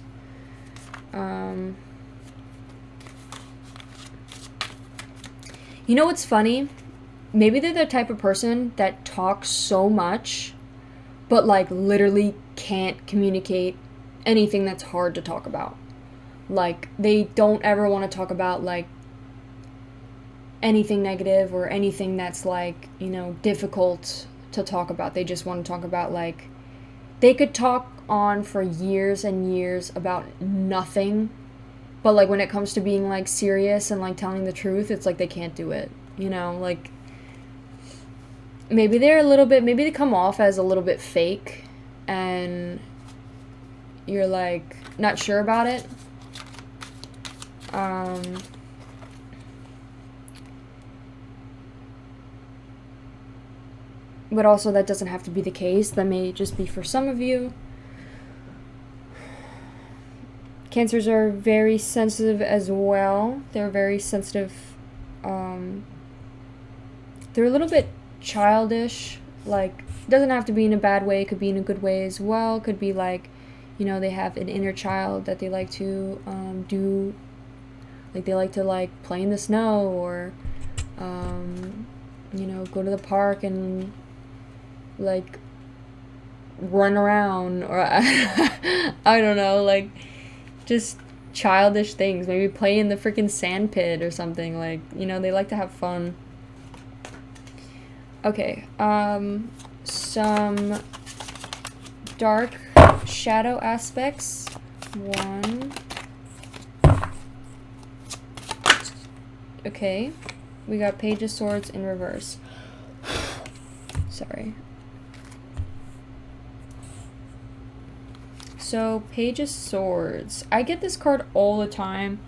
You know what's funny? Maybe they're the type of person that talks so much, but like literally can't communicate anything that's hard to talk about. Like, they don't ever want to talk about like anything negative or anything that's like, you know, difficult to talk about. They just want to talk about like, they could talk on for years and years about nothing, but like when it comes to being like serious and like telling the truth, it's like they can't do it, you know? Like, maybe they're a little bit, maybe they come off as a little bit fake and you're like not sure about it. But also that doesn't have to be the case. That may just be for some of you. Cancers are very sensitive as well. They're very sensitive. They're a little bit childish. Like, it doesn't have to be in a bad way. It could be in a good way as well. It could be like, you know, they have an inner child that they like to do. Like, they like to like play in the snow or, you know, go to the park and like run around, or I don't know, like just childish things. Maybe play in the freaking sand pit or something. Like, you know, they like to have fun. Okay, some dark shadow aspects. 1. Okay, we got Page of Swords in reverse. Sorry. So, Page of Swords. I get this card all the time,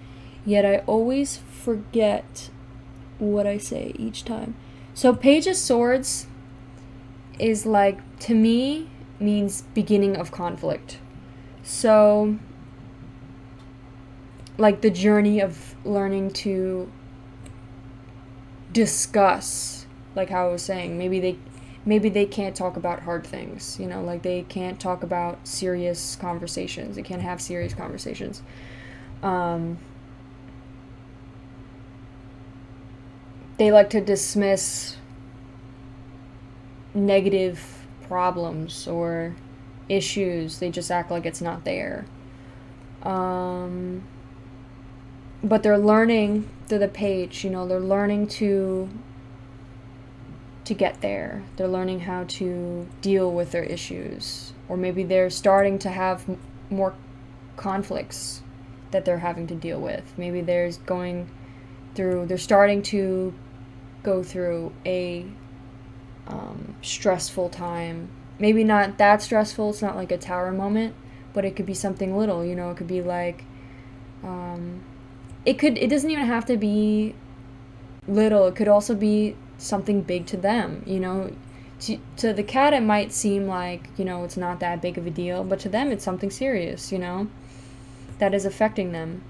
yet I always forget what I say each time. So, Page of Swords is like, to me, means beginning of conflict. So, like the journey of learning to discuss, like how I was saying, maybe they can't talk about hard things, you know, like they can't talk about serious conversations. They can't have serious conversations. They like to dismiss negative problems or issues. They just act like it's not there. But they're learning through the page, you know, they're learning to get there. They're learning how to deal with their issues. Or maybe they're starting to have more conflicts that they're having to deal with. Maybe they're starting to go through a stressful time. Maybe not that stressful, it's not like a tower moment, but it could be something little, you know, it could be like, it doesn't even have to be little, it could also be something big to them, you know. To the cat it might seem like, you know, it's not that big of a deal, but to them it's something serious, you know, that is affecting them.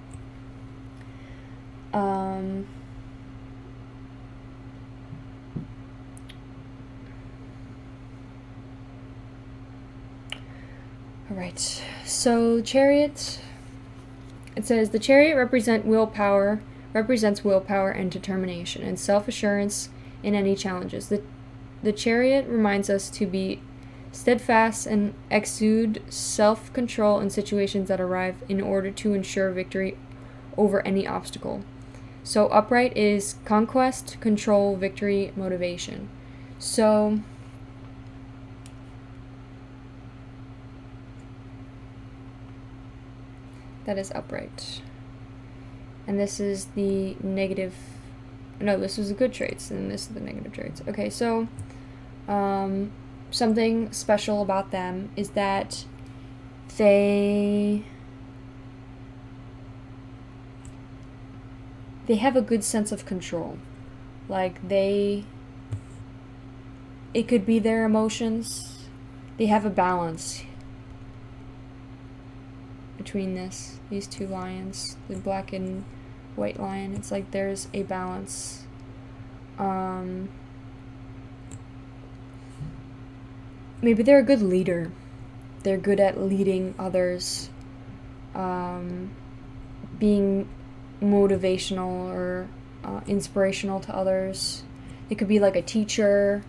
Alright, so Chariot, it says, the Chariot represents willpower and determination and self-assurance in any challenges. The Chariot reminds us to be steadfast and exude self-control in situations that arrive in order to ensure victory over any obstacle. So upright is conquest, control, victory, motivation. So that is upright. And this is the negative, no, this was the good traits, and this is the negative traits. Okay, so something special about them is that they have a good sense of control. Like, it could be their emotions. They have a balance between these two lions, the black and white lion. It's like there's a balance. Maybe they're a good leader. They're good at leading others, being motivational or inspirational to others. It could be like a teacher.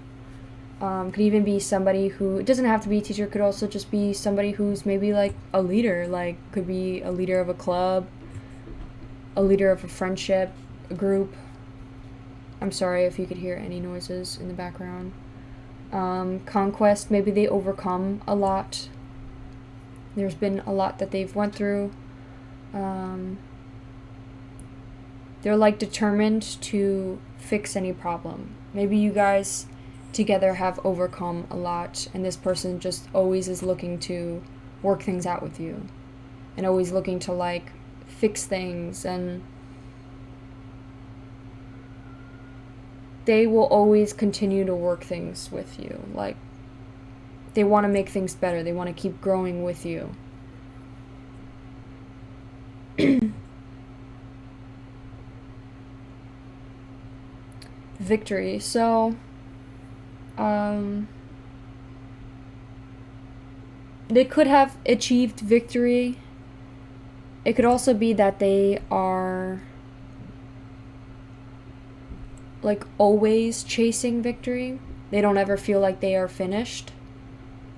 Could even be somebody who, it doesn't have to be a teacher, could also just be somebody who's maybe like a leader, like could be a leader of a club, a leader of a friendship, a group. I'm sorry if you could hear any noises in the background. Conquest, maybe they overcome a lot. There's been a lot that they've went through. They're like determined to fix any problem. Maybe you guys together have overcome a lot, and this person just always is looking to work things out with you and always looking to like fix things, and they will always continue to work things with you. Like they want to make things better. They want to keep growing with you. Victory. So they could have achieved victory. It could also be that they are like always chasing victory. They don't ever feel like they are finished.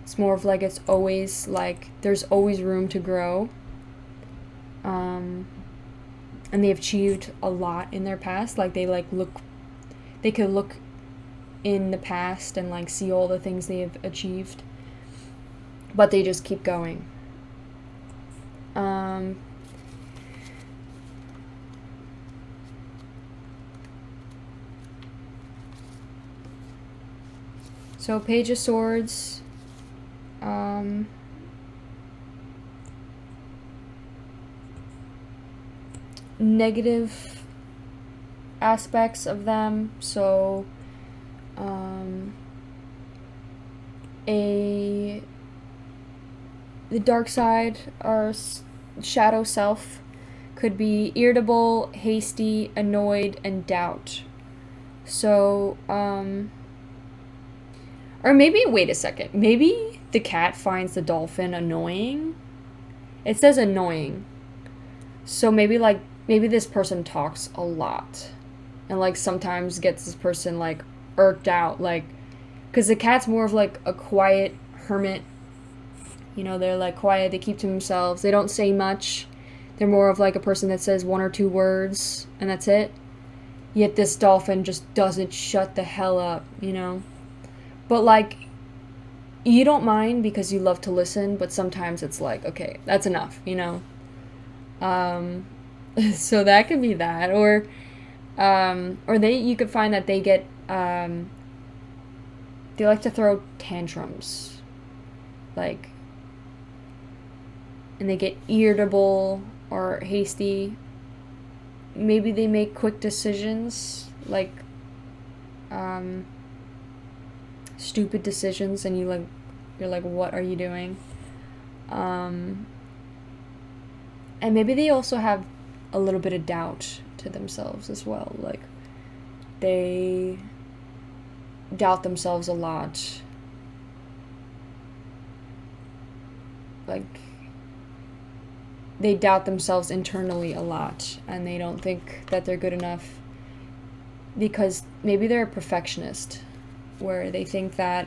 It's more of like it's always like there's always room to grow. And they've achieved a lot in their past. Like they could look in the past and like see all the things they have achieved, but they just keep going. So Page of Swords, negative aspects of them. So the dark side, or shadow self, could be irritable, hasty, annoyed, and doubt. So or maybe, wait a second, maybe the cat finds the dolphin annoying. It says annoying. So maybe this person talks a lot and like sometimes gets this person like irked out, like, because the cat's more of like a quiet hermit. You know, they're like quiet, they keep to themselves, they don't say much. They're more of like a person that says one or two words and that's it. Yet this dolphin just doesn't shut the hell up, you know? But like, you don't mind because you love to listen, but sometimes it's like, okay, that's enough, you know? So that could be that. Or you could find that they get, they like to throw tantrums. Like, and they get irritable or hasty. Maybe they make quick decisions, like, stupid decisions, and you're like, what are you doing? And maybe they also have a little bit of doubt to themselves as well. Like, they doubt themselves a lot. Like, they doubt themselves internally a lot, and they don't think that they're good enough because maybe they're a perfectionist, where they think that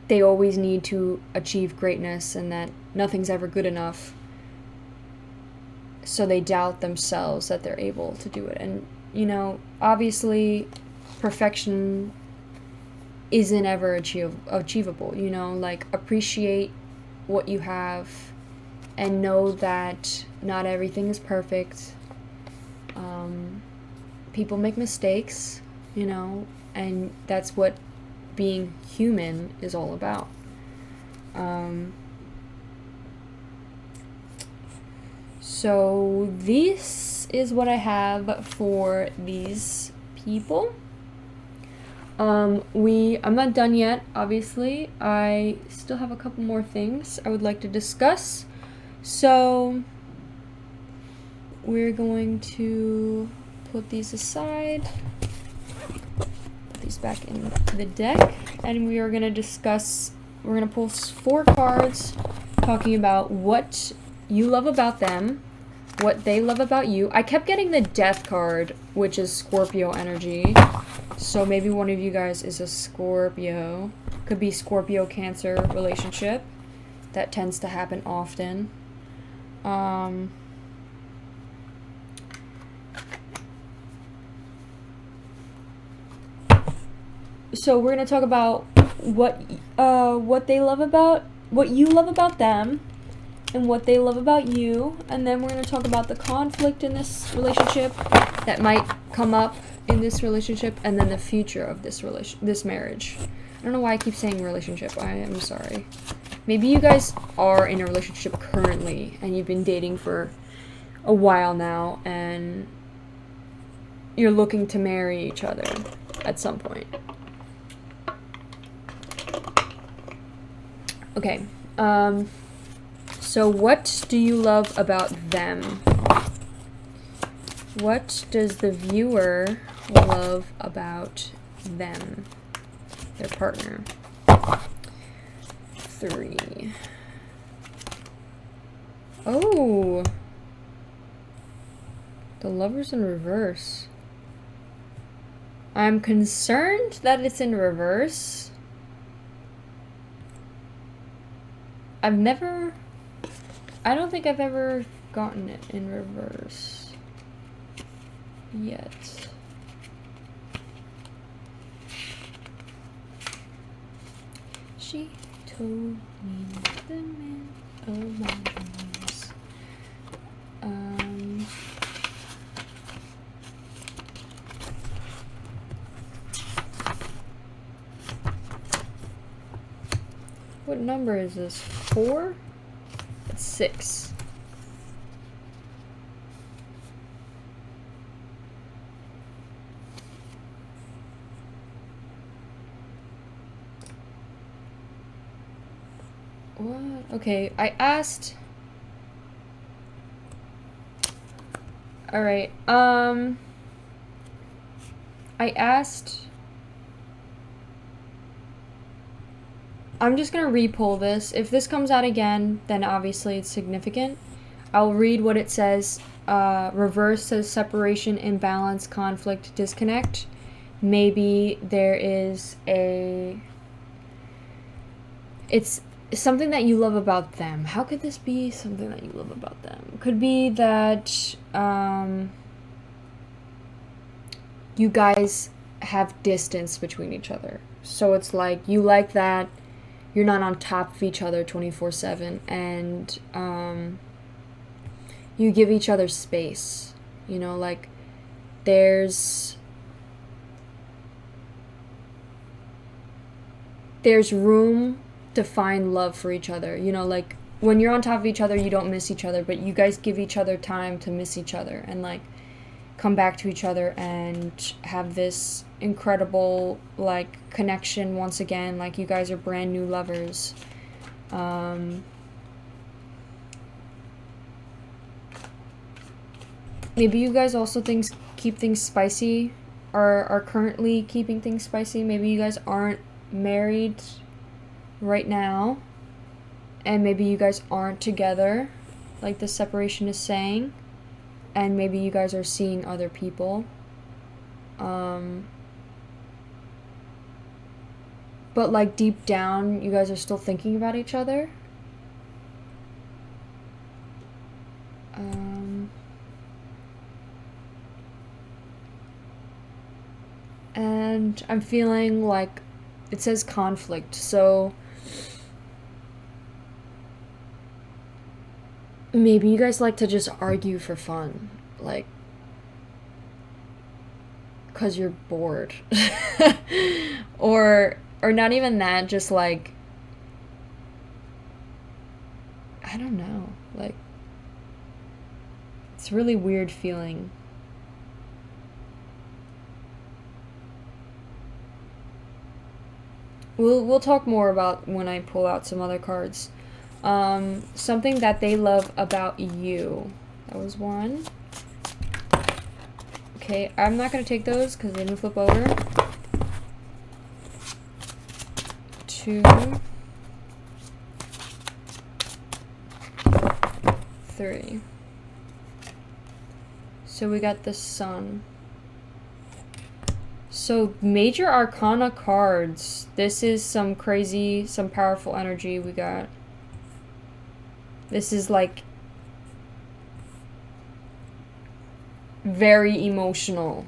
they always need to achieve greatness and that nothing's ever good enough. So they doubt themselves that they're able to do it. And, you know, obviously perfection isn't ever achievable, you know? Like, appreciate what you have and know that not everything is perfect. People make mistakes, you know, and that's what being human is all about. So this is what I have for these people. I'm not done yet, obviously. I still have a couple more things I would like to discuss. So we're going to put these aside, put these back in the deck, and we are going to discuss, we're going to pull 4 cards talking about what you love about them, what they love about you. I kept getting the Death card, which is Scorpio energy. So maybe one of you guys is a Scorpio. Could be Scorpio Cancer relationship. That tends to happen often. So we're gonna talk about what they love about, what you love about them, and what they love about you, and then we're gonna talk about the conflict in this relationship that might come up in this relationship, and then the future of this marriage. I don't know why I keep saying relationship. I am sorry. Maybe you guys are in a relationship currently, and you've been dating for a while now, and you're looking to marry each other at some point. Okay, so what do you love about them? What does the viewer love about them, their partner? 3. Oh, the Lover's in reverse. I'm concerned that it's in reverse. I don't think I've ever gotten it in reverse yet. She told me the man of my dreams. What number is this? 4? It's 6. What? Okay, I asked. Alright, I asked. I'm just gonna re-pull this. If this comes out again, then obviously it's significant. I'll read what it says. Reverse says separation, imbalance, conflict, disconnect. Maybe there is it's something that you love about them. How could this be something that you love about them? Could be that you guys have distance between each other. So it's like you like that you're not on top of each other 24/7, and you give each other space. You know, like there's room to find love for each other. You know, like when you're on top of each other, you don't miss each other, but you guys give each other time to miss each other and like come back to each other and have this incredible like connection once again, like you guys are brand new lovers. Maybe you guys also keep things spicy, or are currently keeping things spicy. Maybe you guys aren't married right now, and maybe you guys aren't together like the separation is saying, and maybe you guys are seeing other people. But like deep down, you guys are still thinking about each other. And I'm feeling like it says conflict, so maybe you guys like to just argue for fun, like, because you're bored. or not even that, just like, I don't know, like, it's a really weird feeling. We'll talk more about when I pull out some other cards. Something that they love about you. That was one. Okay, I'm not going to take those because they didn't flip over. 2, 3. So we got the Sun. So major arcana cards. This is some crazy, some powerful energy we got. This is like very emotional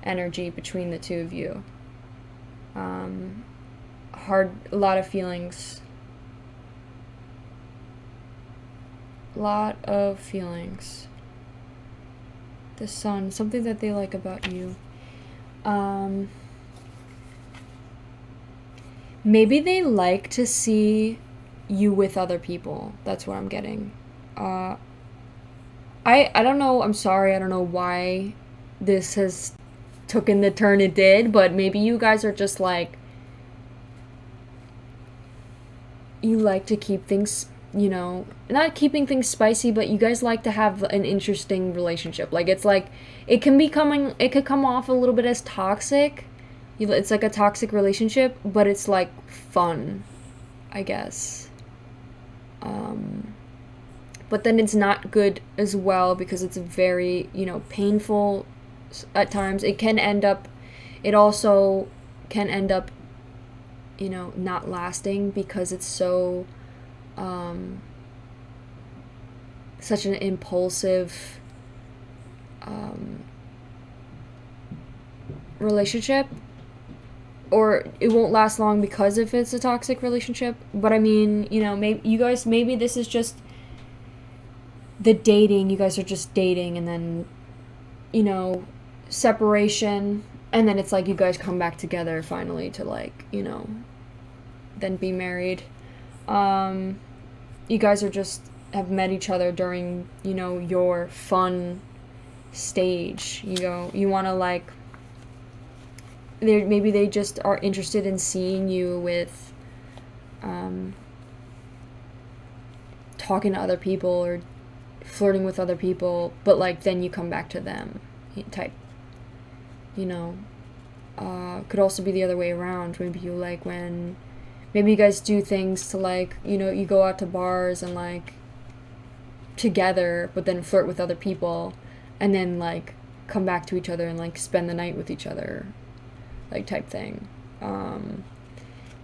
energy between the two of you. A lot of feelings. Lot of feelings. The Sun, something that they like about you. Maybe they like to see you with other people. That's what I'm getting. I don't know. I'm sorry. I don't know why this has taken the turn it did, but maybe you guys are just like, you like to keep things, you know, not keeping things spicy, but you guys like to have an interesting relationship. Like, it's like, it could come off a little bit as toxic. It's like a toxic relationship, but it's like fun, I guess. But then it's not good as well because it's very, you know, painful at times. It also can end up, you know, not lasting because it's so, such an impulsive, relationship. Or it won't last long because if it's a toxic relationship. But I mean, you know, maybe this is just the dating. You guys are just dating and then, you know, separation. And then it's like you guys come back together finally to, like, you know, then be married. You guys are just have met each other during, you know, your fun stage. You know, you want to, like, maybe they just are interested in seeing you with talking to other people or flirting with other people, but like then you come back to them type, you know. Could also be the other way around. Maybe you guys do things to, like, you know, you go out to bars and like together, but then flirt with other people and then like come back to each other and like spend the night with each other, like, type thing.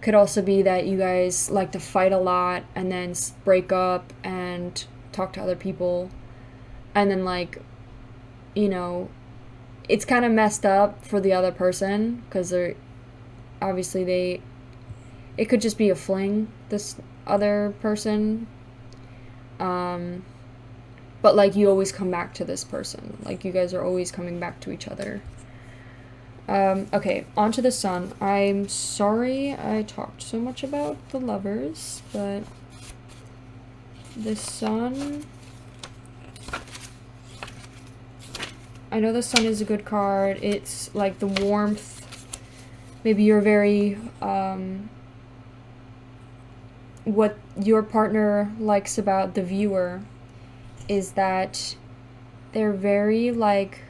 Could also be that you guys like to fight a lot and then break up and talk to other people, and then, like, you know, it's kind of messed up for the other person because it could just be a fling, this other person, but like you always come back to this person, like you guys are always coming back to each other. Okay, on to the Sun. I'm sorry I talked so much about the Lovers, but the Sun... I know the Sun is a good card. It's like the warmth. Maybe you're very, what your partner likes about the viewer is that they're very, like,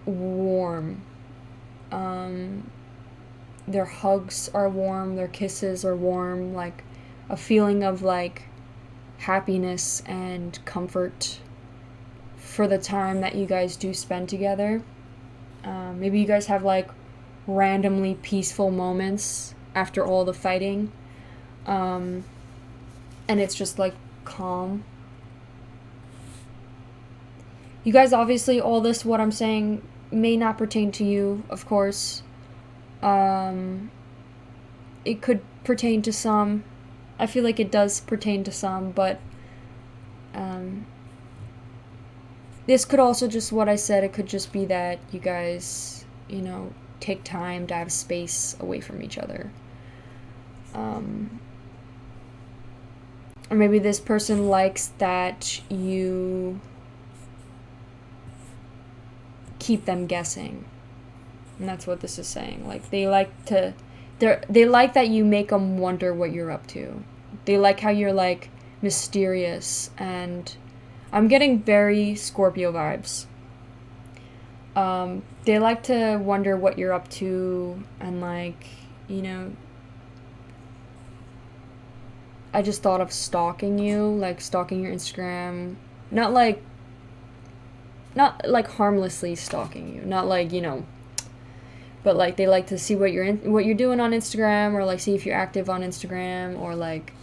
warm. Their hugs are warm, their kisses are warm, like a feeling of, like, happiness and comfort for the time that you guys do spend together. Maybe you guys have, like, randomly peaceful moments after all the fighting, and it's just, like, calm. You guys, obviously, all this, what I'm saying, may not pertain to you, of course. It could pertain to some. I feel like it does pertain to some, but this could also just, what I said, it could just be that you guys, you know, take time to have space away from each other. Or maybe this person likes that you keep them guessing. And that's what this is saying. Like, they they like that you make them wonder what you're up to. They like how you're like mysterious, and I'm getting very Scorpio vibes. They like to wonder what you're up to, and like, you know, I just thought of stalking you, like stalking your Instagram. Not like harmlessly stalking you. Not like, you know, but like they like to see what you're doing on Instagram, or like see if you're active on Instagram, or like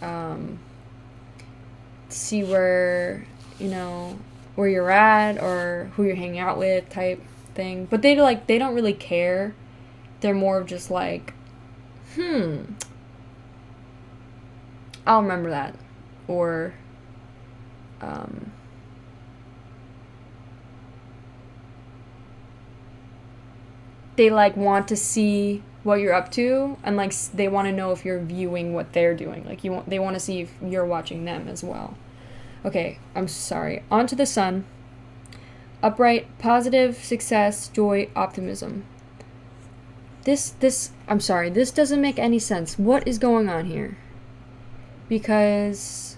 see where, you know, where you're at or who you're hanging out with type thing. But they don't really care. They're more of just like, I'll remember that. Or they like want to see what you're up to, and like they want to know if you're viewing what they're doing. Like they want to see if you're watching them as well. Okay, I'm sorry. On to the sun. Upright, positive, success, joy, optimism. I'm sorry, this doesn't make any sense. What is going on here? Because,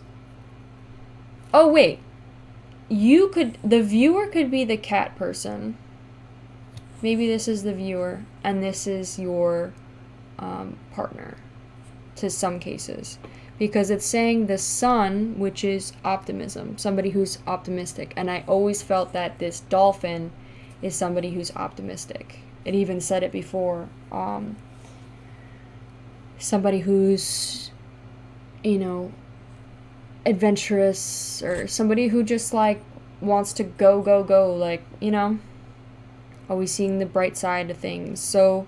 oh wait, the viewer could be the cat person. Maybe this is the viewer, and this is your partner, to some cases. Because it's saying the sun, which is optimism, somebody who's optimistic. And I always felt that this dolphin is somebody who's optimistic. It even said it before. Somebody who's, you know, adventurous, or somebody who just like wants to go, like, you know, always seeing the bright side of things. So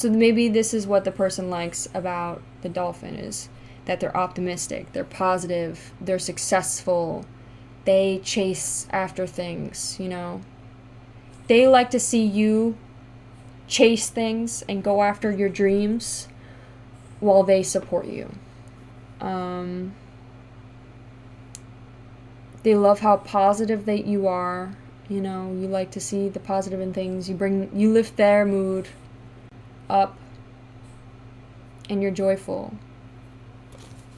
maybe this is what the person likes about the dolphin, is that they're optimistic, they're positive, they're successful, they chase after things, you know. They like to see you chase things and go after your dreams while they support you. They love how positive that you are, you know. You like to see the positive in things. You lift their mood up, and you're joyful.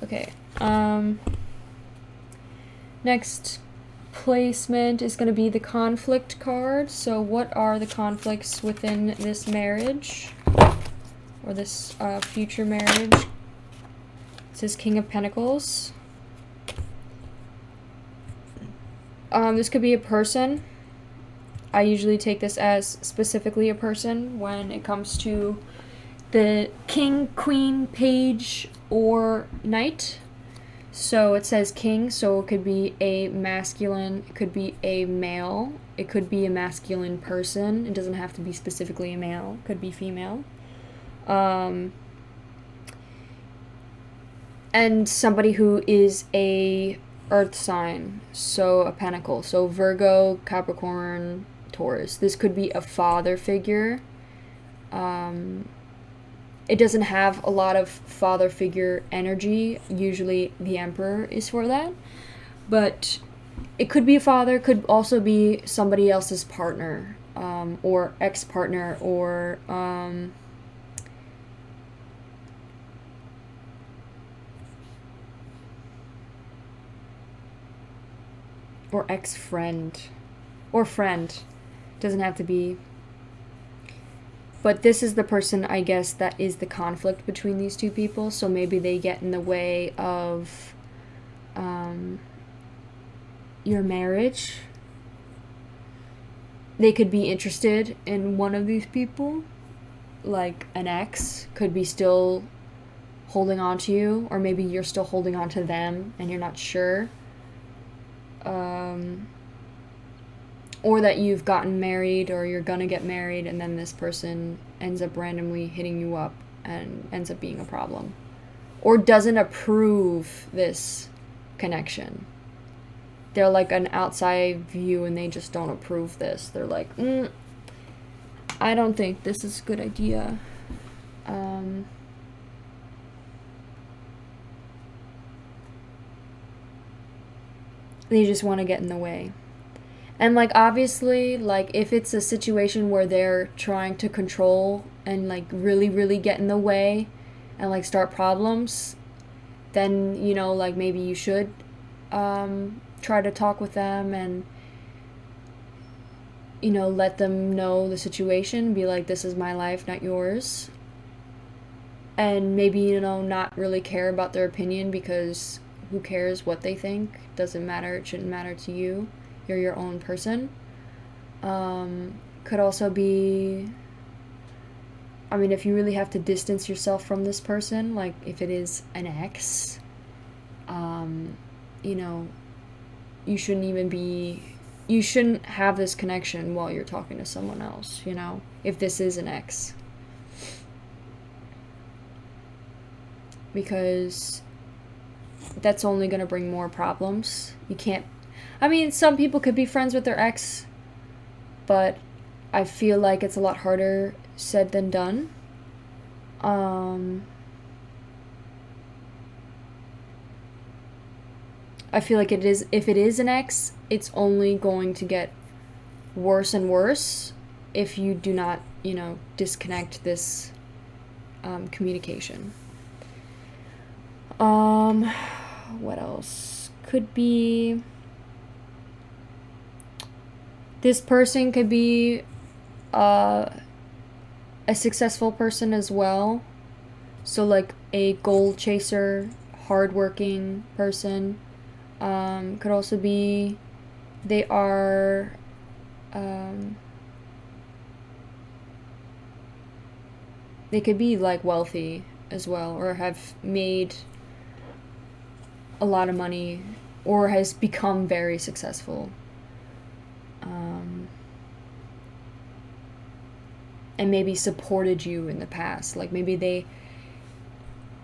Okay. Next placement is going to be the conflict card. So what are the conflicts within this marriage, or this future marriage? It says King of Pentacles. This could be a person. I usually take this as specifically a person when it comes to the king, queen, page, or knight. So it says king, so it could be a masculine, it could be a male, it could be a masculine person. It doesn't have to be specifically a male, it could be female. And somebody who is a earth sign, so a pentacle, so Virgo, Capricorn, Taurus. This could be a father figure. It doesn't have a lot of father figure energy. Usually the Emperor is for that. But it could be a father, could also be somebody else's partner, or ex-partner, or ex-friend, or friend. Doesn't have to be. But this is the person, I guess, that is the conflict between these two people. So maybe they get in the way of your marriage. They could be interested in one of these people. Like an ex could be still holding on to you. Or maybe you're still holding on to them and you're not sure. Or that you've gotten married, or you're gonna get married, and then this person ends up randomly hitting you up and ends up being a problem, or doesn't approve this connection. They're like an outside view and they just don't approve this. They're like, I don't think this is a good idea. They just want to get in the way. And like obviously, like if it's a situation where they're trying to control and like really, really get in the way and like start problems, then, you know, like maybe you should try to talk with them and, you know, let them know the situation, be like, this is my life, not yours. And maybe, you know, not really care about their opinion, because who cares what they think? Doesn't matter. It shouldn't matter to you. You're your own person. Could also be, I mean, if you really have to distance yourself from this person, like if it is an ex, you know, you shouldn't have this connection while you're talking to someone else, you know, if this is an ex. Because that's only going to bring more problems. You can't, I mean, some people could be friends with their ex, but I feel like it's a lot harder said than done. I feel like if it is an ex, it's only going to get worse and worse if you do not, you know, disconnect this communication. What else? Could be, this person could be a successful person as well. So like a goal chaser, hardworking person. Could also be they are they could be like wealthy as well, or have made a lot of money, or has become very successful. And maybe supported you in the past. Like maybe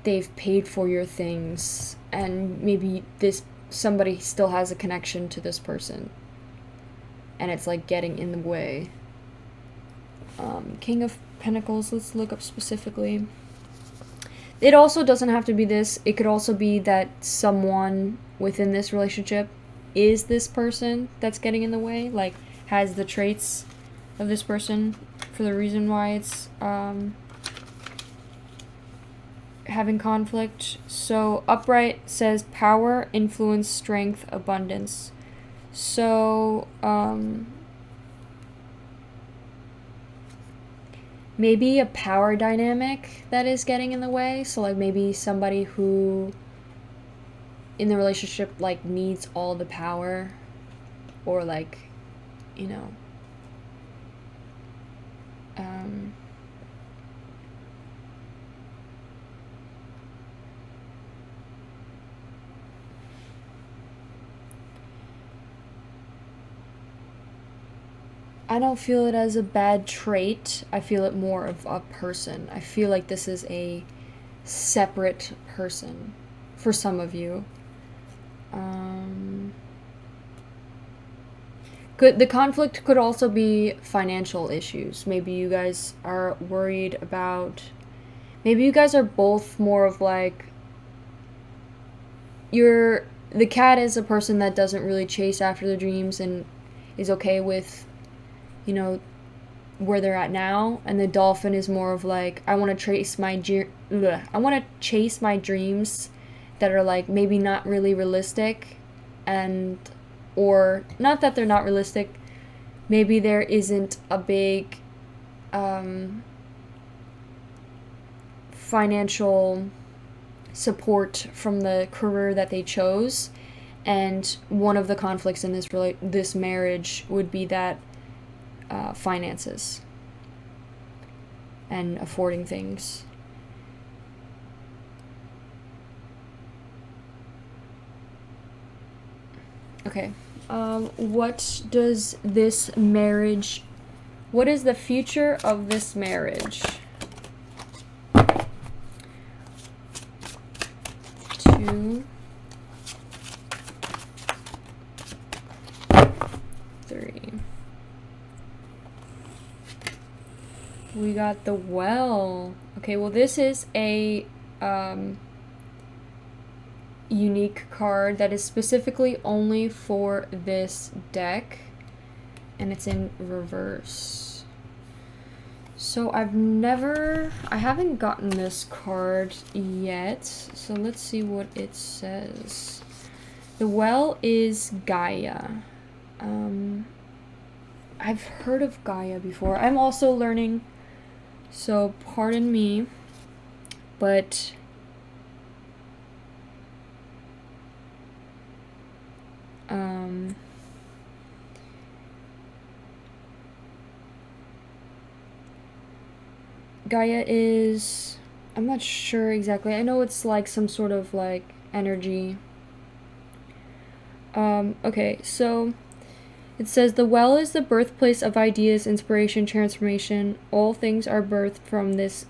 they've paid for your things, and maybe somebody still has a connection to this person, and it's like getting in the way. King of Pentacles, let's look up specifically. It also doesn't have to be this. It could also be that someone within this relationship is this person that's getting in the way, like has the traits of this person for the reason why it's having conflict. So upright says power, influence, strength, abundance. So maybe a power dynamic that is getting in the way. So like maybe somebody who in the relationship like needs all the power, or like, you know, I don't feel it as a bad trait. I feel it more of a person. I feel like this is a separate person for some of you. The conflict could also be financial issues. Maybe you guys are worried about, maybe you guys are both more of like, the cat is a person that doesn't really chase after the dreams and is okay with, you know, where they're at now, and the dolphin is more of like, I want to chase my dreams that are like maybe not really realistic, and or not that they're not realistic, maybe there isn't a big financial support from the career that they chose, and one of the conflicts in this marriage would be that finances and affording things. Okay. What is the future of this marriage? 2, 3. We got the Well. Okay, well this is a unique card that is specifically only for this deck, and it's in reverse. So I haven't gotten this card yet, so let's see what it says. The well is Gaia. I've heard of Gaia before. I'm also learning, so pardon me, but Gaia is, I'm not sure exactly. I know it's like some sort of like energy. Okay, so it says the well is the birthplace of ideas, inspiration, transformation. All things are birthed from this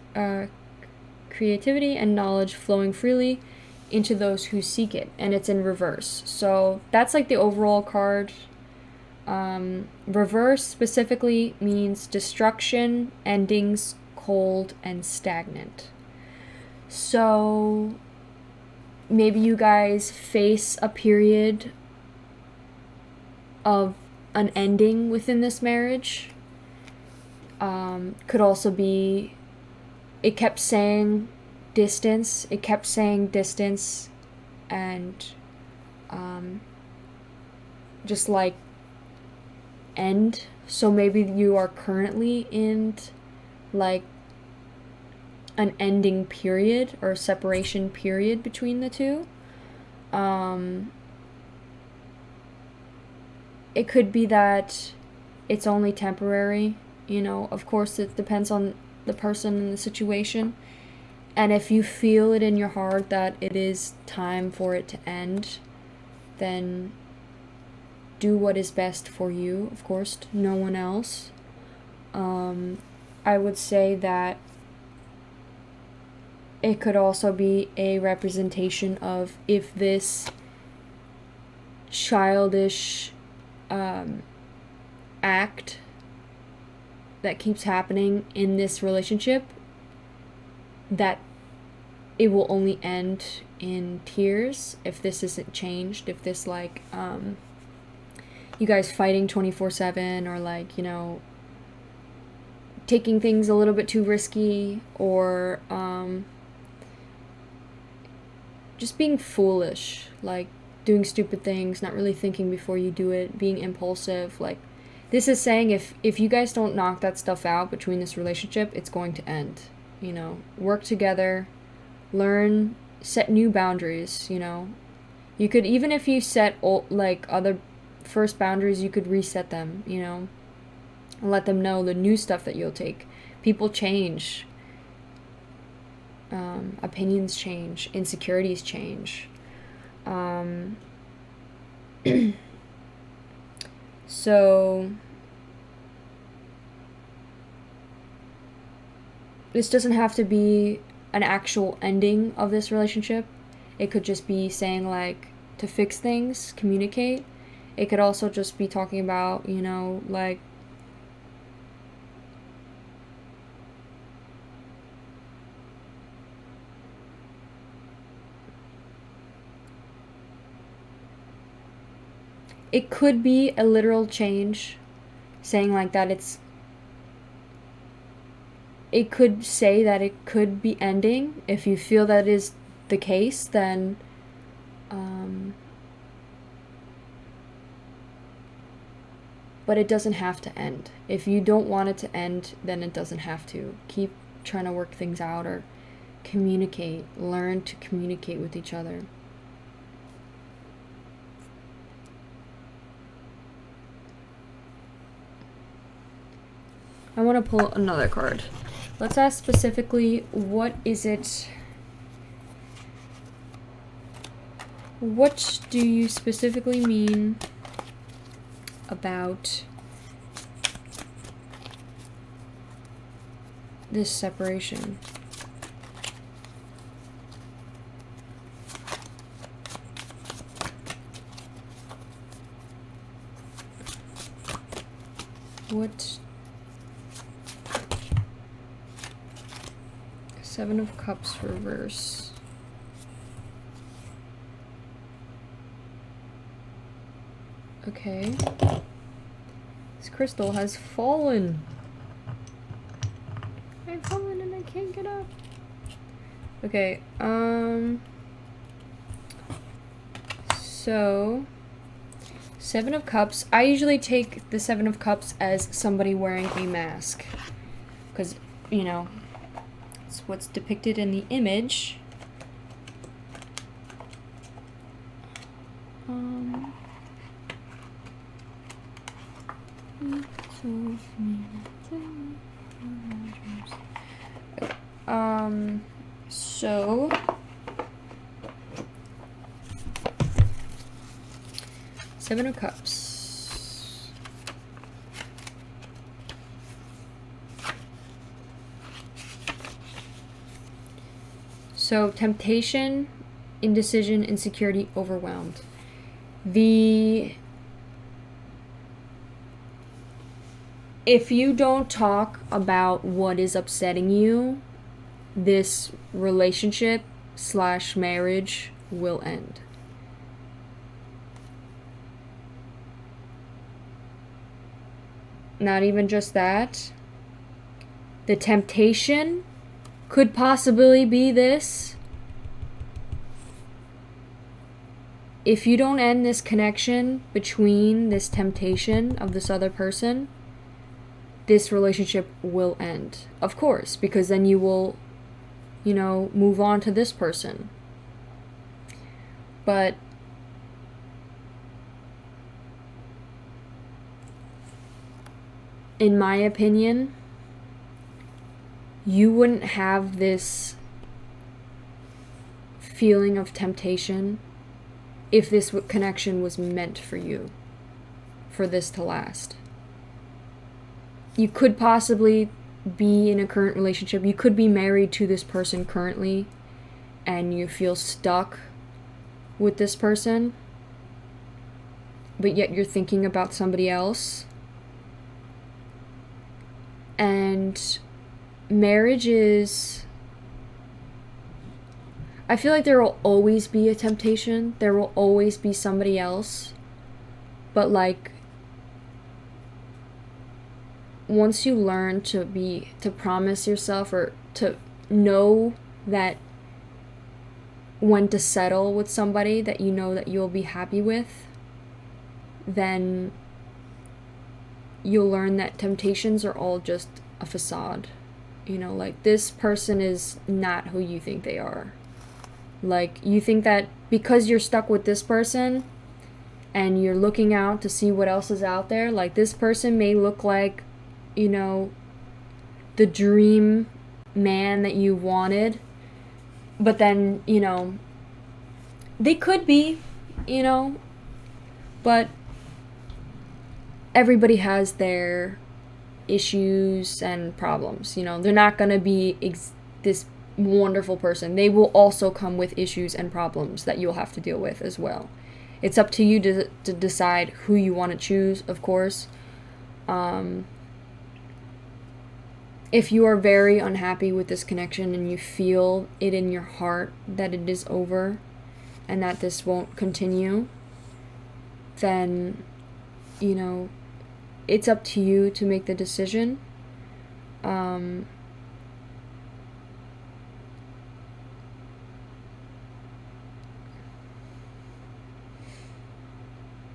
creativity and knowledge flowing freely into those who seek it, and it's in reverse. So that's like the overall card. Reverse specifically means destruction, endings, cold, and stagnant. So maybe you guys face a period of an ending within this marriage. Could also be, it kept saying distance, and just like end. So maybe you are currently in like an ending period or separation period between the two. It could be that it's only temporary, you know. Of course, it depends on the person and the situation. And if you feel it in your heart that it is time for it to end, then do what is best for you, of course, no one else. I would say that it could also be a representation of if this childish act that keeps happening in this relationship, that it will only end in tears if this isn't changed, if this like you guys fighting 24/7, or like, you know, taking things a little bit too risky, or just being foolish, like doing stupid things, not really thinking before you do it, being impulsive. Like, this is saying if you guys don't knock that stuff out between this relationship, it's going to end. You know, work together, learn, set new boundaries, you know. You could, even if you set old, like other first boundaries, you could reset them, you know, and let them know the new stuff that you'll take. People change. Opinions change. Insecurities change. So this doesn't have to be an actual ending of this relationship. It could just be saying like to fix things, communicate. It could also just be talking about, you know, like it could be a literal change, saying like that it could say that it could be ending. If you feel that is the case, then but it doesn't have to end. If you don't want it to end, then it doesn't have to. Keep trying to work things out, or communicate. Learn to communicate with each other. I want to pull another card. Let's ask specifically, what is it? What do you specifically mean about this separation? What? Seven of Cups reverse. Okay. This crystal has fallen. coming and I can't get up. Okay, so 7 of Cups. I usually take the 7 of Cups as somebody wearing a mask, because, you know, it's what's depicted in the image. So Seven of Cups. So temptation, indecision, insecurity, overwhelmed. If you don't talk about what is upsetting you, this relationship / marriage will end. Not even just that. The temptation could possibly be this. If you don't end this connection between this temptation of this other person, this relationship will end. Of course, because then you will, move on to this person. But in my opinion, you wouldn't have this feeling of temptation if this connection was meant for you, for this to last. You could possibly be in a current relationship. You could be married to this person currently, and you feel stuck with this person, but yet you're thinking about somebody else. And marriage is... I feel like there will always be a temptation. There will always be somebody else. But once you learn to promise yourself or to know that when to settle with somebody that you know that you'll be happy with, then you'll learn that temptations are all just a facade. This person is not who you think they are. You think that because you're stuck with this person and you're looking out to see what else is out there, this person may look like, the dream man that you wanted, but then, they could be, but everybody has their issues and problems. They're not gonna be this wonderful person. They will also come with issues and problems that you'll have to deal with as well. It's up to you to decide who you want to choose, of course. If you are very unhappy with this connection and you feel it in your heart that it is over and that this won't continue, then, it's up to you to make the decision.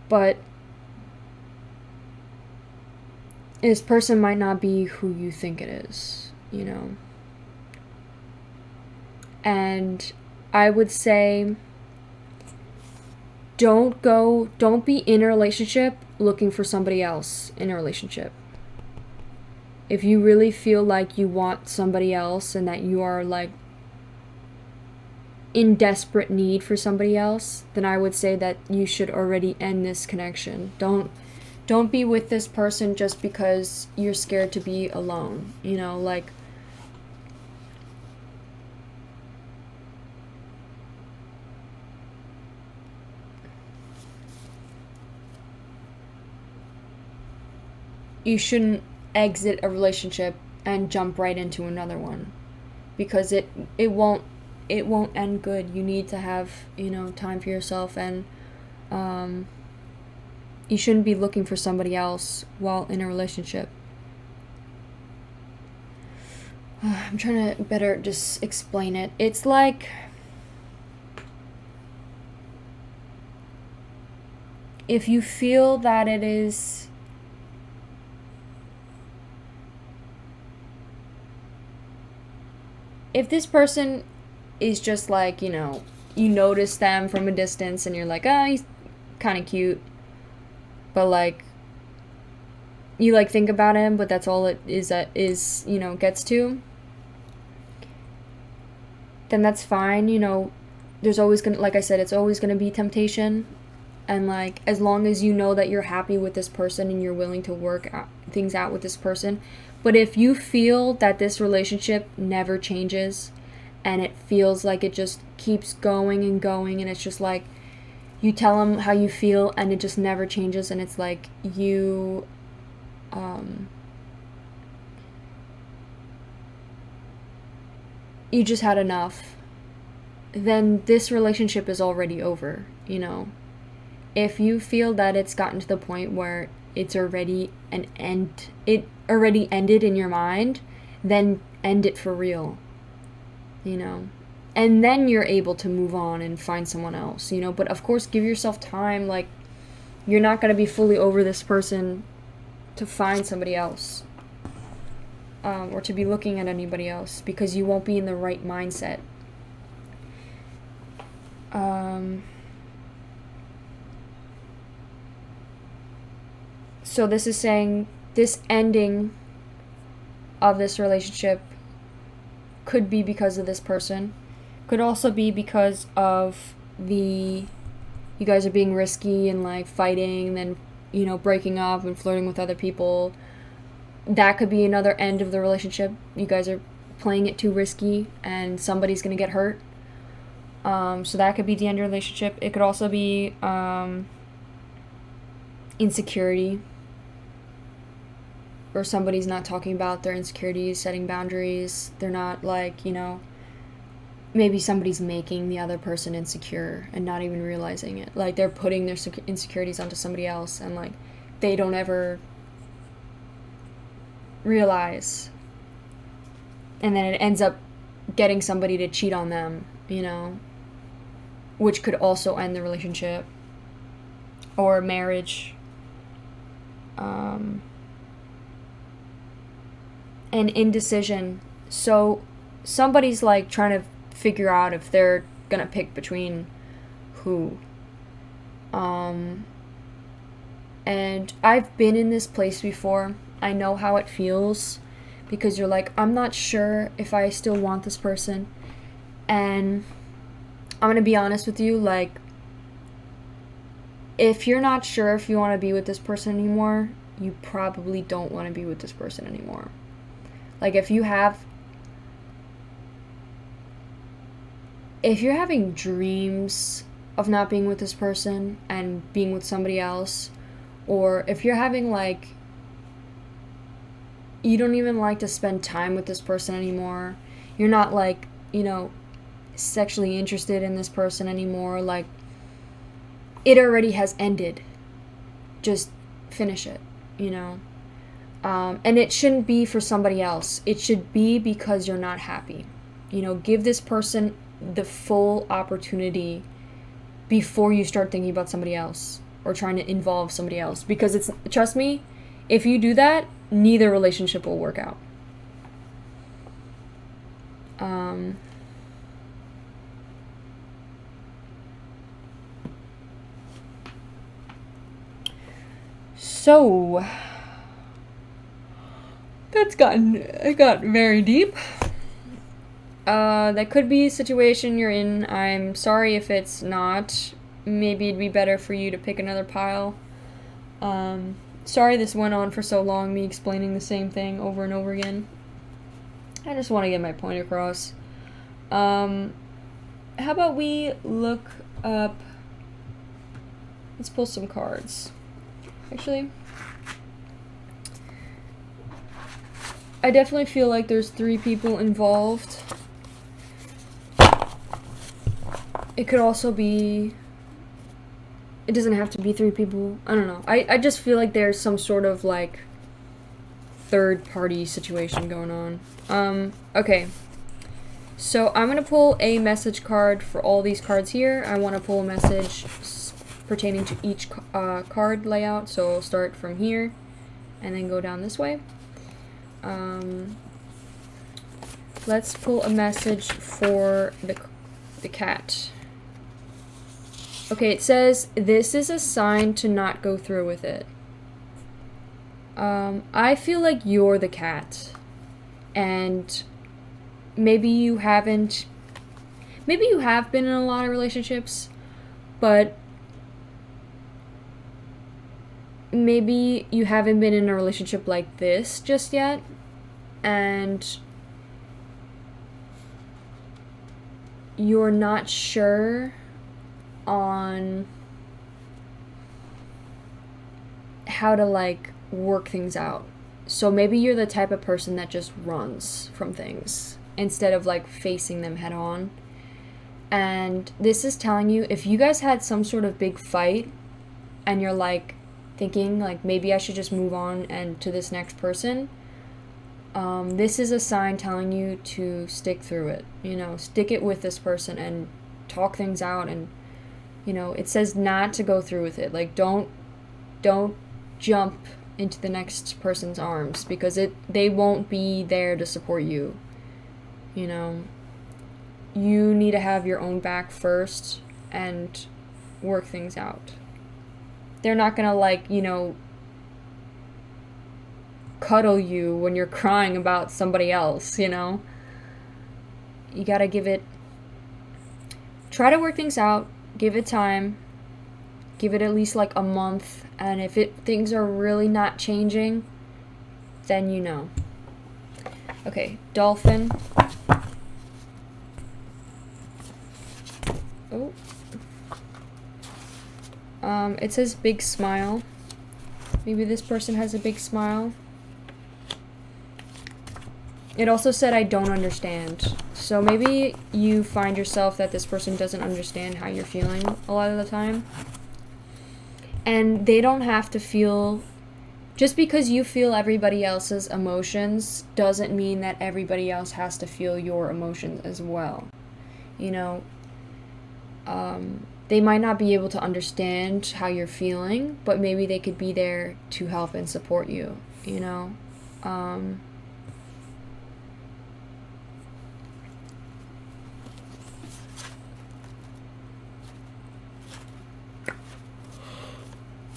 But this person might not be who you think it is, And I would say don't be in a relationship looking for somebody else in a relationship. If you really feel like you want somebody else and that you are in desperate need for somebody else, then I would say that you should already end this connection. Don't be with this person just because you're scared to be alone, you shouldn't exit a relationship and jump right into another one, because it won't end good. You need to have, time for yourself, and you shouldn't be looking for somebody else while in a relationship. I'm trying to better just explain it. It's like if you feel that it is if this person is just like, you notice them from a distance and you're like, oh, he's kind of cute, but like you like think about him, but that's all it is, gets to, then that's fine. There's always gonna, like I said, it's always gonna be temptation. And like, as long as you know that you're happy with this person and you're willing to work things out with this person. But if you feel that this relationship never changes and it feels like it just keeps going and going, and it's just like you tell them how you feel and it just never changes, and it's like you just had enough, then this relationship is already over. If you feel that it's gotten to the point where it's already it already ended in your mind, then end it for real, and then you're able to move on and find someone else, but of course give yourself time. Like, you're not going to be fully over this person to find somebody else, or to be looking at anybody else, because you won't be in the right mindset. So this is saying this ending of this relationship could be because of this person. Could also be because of you guys are being risky and like fighting, and then, breaking up and flirting with other people. That could be another end of the relationship. You guys are playing it too risky and somebody's going to get hurt. So that could be the end of the relationship. It could also be insecurity, or somebody's not talking about their insecurities, setting boundaries. They're not like, maybe somebody's making the other person insecure and not even realizing it. Like, they're putting their insecurities onto somebody else, and like they don't ever realize, and then it ends up getting somebody to cheat on them, which could also end the relationship or marriage. And indecision. So somebody's like trying to figure out if they're gonna pick between who. And I've been in this place before. I know how it feels, because you're like, I'm not sure if I still want this person. And I'm gonna be honest with you, like, if you're not sure if you want to be with this person anymore, you probably don't want to be with this person anymore. Like, if you're having dreams of not being with this person and being with somebody else, or if you're having like, you don't even like to spend time with this person anymore, you're not like, sexually interested in this person anymore, like, it already has ended. Just finish it, and it shouldn't be for somebody else. It should be because you're not happy. Give this person the full opportunity before you start thinking about somebody else or trying to involve somebody else. Because trust me, if you do that, neither relationship will work out. So it got very deep. That could be a situation you're in. I'm sorry if it's not. Maybe it'd be better for you to pick another pile. Sorry this went on for so long, me explaining the same thing over and over again. I just want to get my point across. How about we look up... Let's pull some cards. Actually, I definitely feel like there's 3 people involved. It could also be... It doesn't have to be 3 people. I don't know. I just feel like there's some sort of, like, third party situation going on. Okay. So I'm going to pull a message card for all these cards here. I want to pull a message pertaining to each card layout. So I'll start from here and then go down this way. Let's pull a message for the cat. Okay, it says, this is a sign to not go through with it. I feel like you're the cat. And maybe you have been in a lot of relationships, but maybe you haven't been in a relationship like this just yet. And you're not sure on how to like work things out. So maybe you're the type of person that just runs from things instead of like facing them head on. And this is telling you, if you guys had some sort of big fight and you're like thinking like maybe I should just move on and to this next person, this is a sign telling you to stick through it. You know, stick it with this person and talk things out. And you know, it says not to go through with it. Like don't jump into the next person's arms, because they won't be there to support you. You know, you need to have your own back first and work things out. They're not gonna like, you know, cuddle you when you're crying about somebody else, you know. You gotta try to work things out, give it time, give it at least like a month, and if things are really not changing, then you know. Okay, dolphin. Oh. It says big smile. Maybe this person has a big smile. It also said I don't understand. So maybe you find yourself that this person doesn't understand how you're feeling a lot of the time. And they don't have to feel, just because you feel everybody else's emotions doesn't mean that everybody else has to feel your emotions as well. You know, they might not be able to understand how you're feeling, but maybe they could be there to help and support you, you know?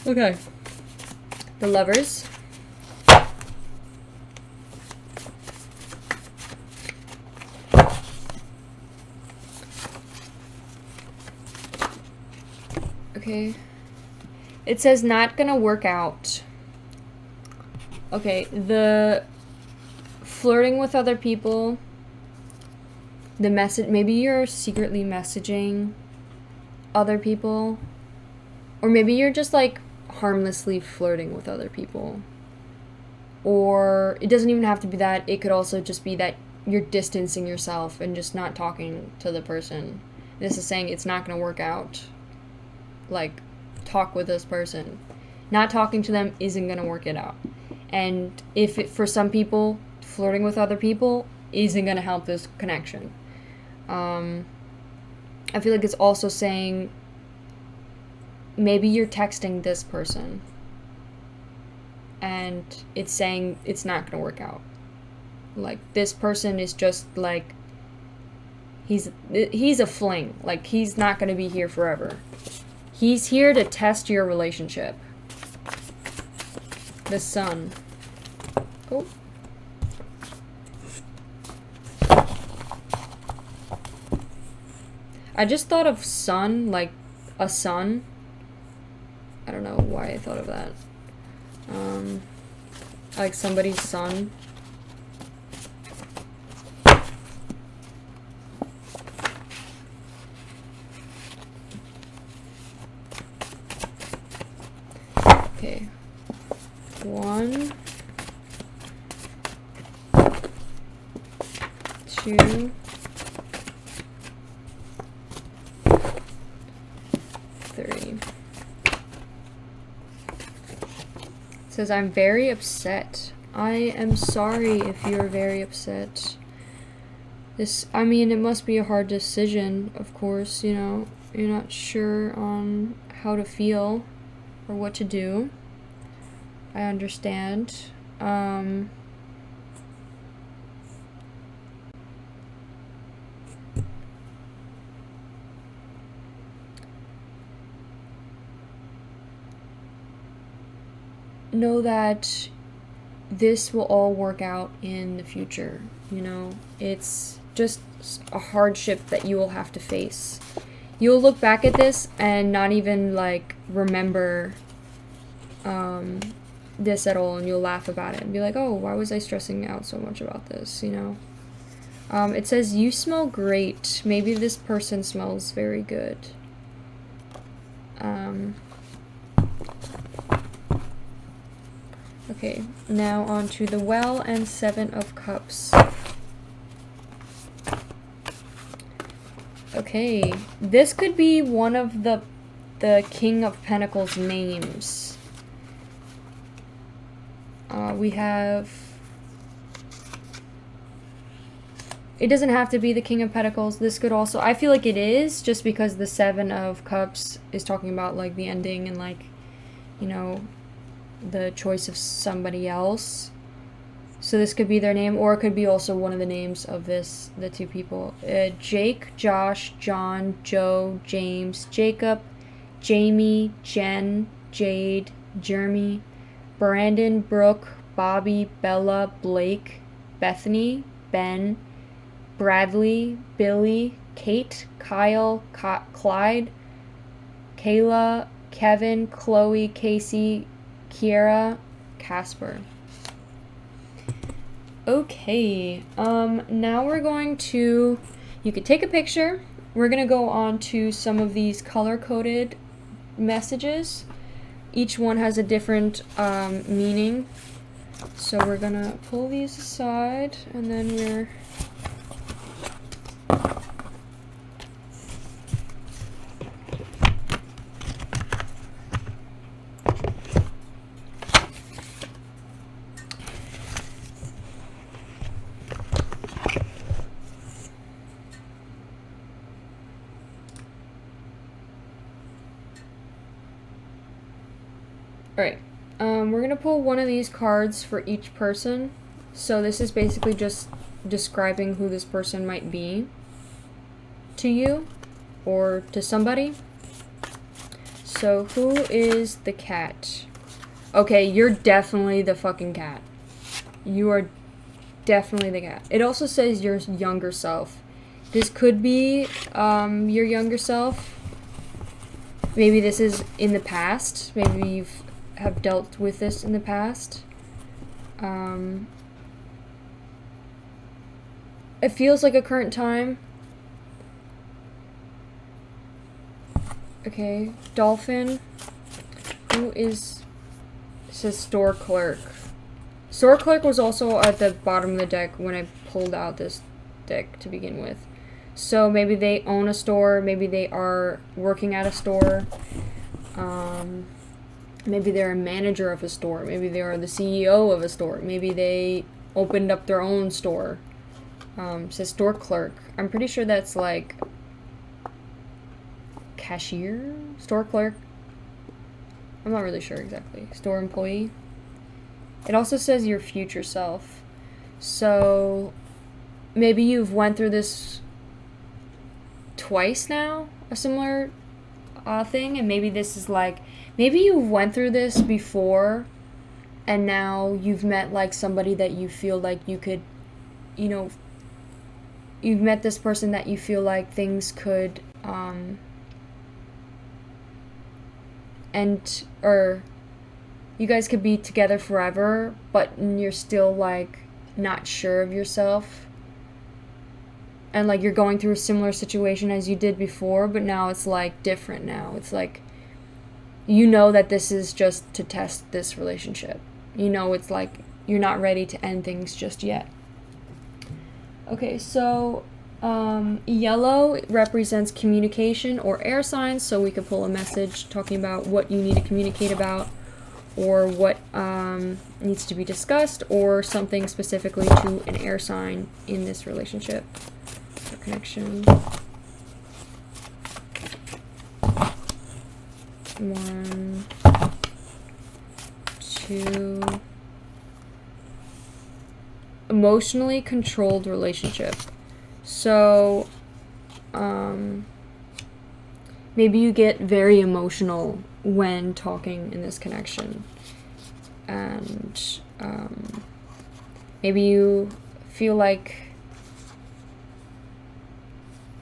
Okay. The Lovers. Okay. It says not gonna work out. Okay, the flirting with other people, the message, maybe you're secretly messaging other people, or maybe you're just like harmlessly flirting with other people. Or it doesn't even have to be that. It could also just be that you're distancing yourself and just not talking to the person. This is saying it's not going to work out. Like, talk with this person. Not talking to them isn't going to work it out. And for some people, flirting with other people isn't going to help this connection. I feel like it's also saying maybe you're texting this person and it's saying it's not going to work out. Like, this person is just like, he's a fling. Like, he's not going to be here forever. He's here to test your relationship. The Sun. Oh. I just thought of sun, like a sun. I don't know why I thought of that. Like somebody's son. Okay. 1, 2, 3. It says, I'm very upset. I am sorry if you're very upset. I mean, it must be a hard decision, of course, you know. You're not sure on how to feel or what to do. I understand. Know that this will all work out in the future, you know. It's just a hardship that you will have to face. You'll look back at this and not even like remember this at all, and you'll laugh about it and be like, oh, why was I stressing out so much about this, you know. It says you smell great. Maybe this person smells very good. Okay, now on to the Well and Seven of Cups. Okay, this could be one of the King of Pentacles names. We have... It doesn't have to be the King of Pentacles. This could also... I feel like it is, just because the Seven of Cups is talking about, like, the ending and, like, you know, the choice of somebody else. So this could be their name, or it could be also one of the names of the two people. Jake, Josh, John, Joe, James, Jacob, Jamie, Jen, Jade, Jeremy, Brandon, Brooke, Bobby, Bella, Blake, Bethany, Ben, Bradley, Billy, Kate, Kyle, Clyde, Kayla, Kevin, Chloe, Casey, Kiera, Casper. Okay, now we're going to, you could take a picture. We're going to go on to some of these color-coded messages. Each one has a different meaning. So we're going to pull these aside, and then we're... Alright, we're gonna pull one of these cards for each person. So this is basically just describing who this person might be to you or to somebody. So who is the cat? Okay, you're definitely the fucking cat. You are definitely the cat. It also says your younger self. This could be your younger self. Maybe this is in the past. Maybe you've have dealt with this in the past. It feels like a current time. Okay, Dolphin. Who is... It says store clerk. Store clerk was also at the bottom of the deck when I pulled out this deck to begin with. So maybe they own a store, maybe they are working at a store. Maybe they're a manager of a store. Maybe they are the CEO of a store. Maybe they opened up their own store. It says store clerk. I'm pretty sure that's like cashier? Store clerk? I'm not really sure exactly. Store employee. It also says your future self. So maybe you've went through this twice now, a similar thing, and maybe this is like, maybe you went through this before and now you've met like somebody that you feel like you could, you know, you've met this person that you feel like things could end, or you guys could be together forever, but you're still like not sure of yourself. And like you're going through a similar situation as you did before, but now it's like different now. It's like, you know that this is just to test this relationship. You know, it's like you're not ready to end things just yet. Okay, so yellow represents communication or air signs, so we could pull a message talking about what you need to communicate about or what needs to be discussed, or something specifically to an air sign in this relationship or connection. 1, 2. Emotionally controlled relationship. So, maybe you get very emotional when talking in this connection. And maybe you feel like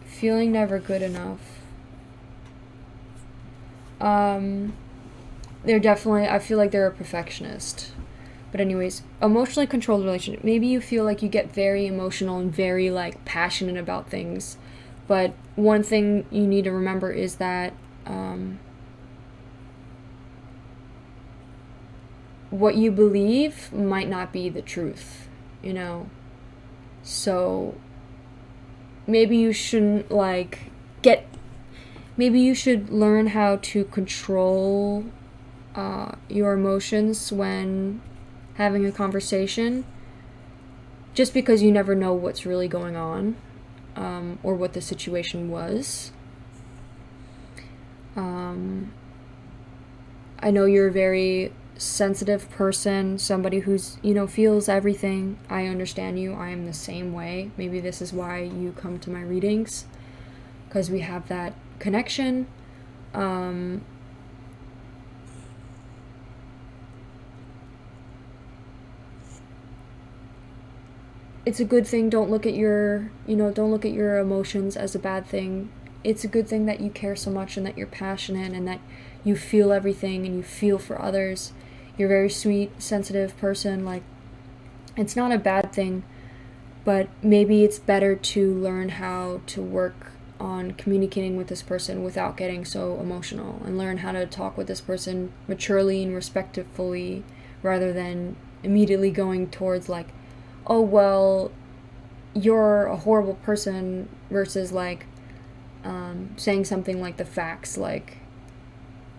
feeling never good enough. They're definitely, I feel like they're a perfectionist. But anyways, emotionally controlled relationship. Maybe you feel like you get very emotional and very like passionate about things. But one thing you need to remember is that what you believe might not be the truth, you know? So maybe you shouldn't maybe you should learn how to control your emotions when having a conversation, just because you never know what's really going on, or what the situation was. I know you're a very sensitive person, somebody who's, feels everything. I understand you. I am the same way. Maybe this is why you come to my readings, because we have that connection. It's a good thing. Don't look at your emotions as a bad thing. It's a good thing that you care so much and that you're passionate and that you feel everything and you feel for others. You're a very sweet, sensitive person. Like, it's not a bad thing, but maybe it's better to learn how to work on communicating with this person without getting so emotional, and learn how to talk with this person maturely and respectfully, rather than immediately going towards like, oh, well, you're a horrible person, versus like saying something like the facts. Like,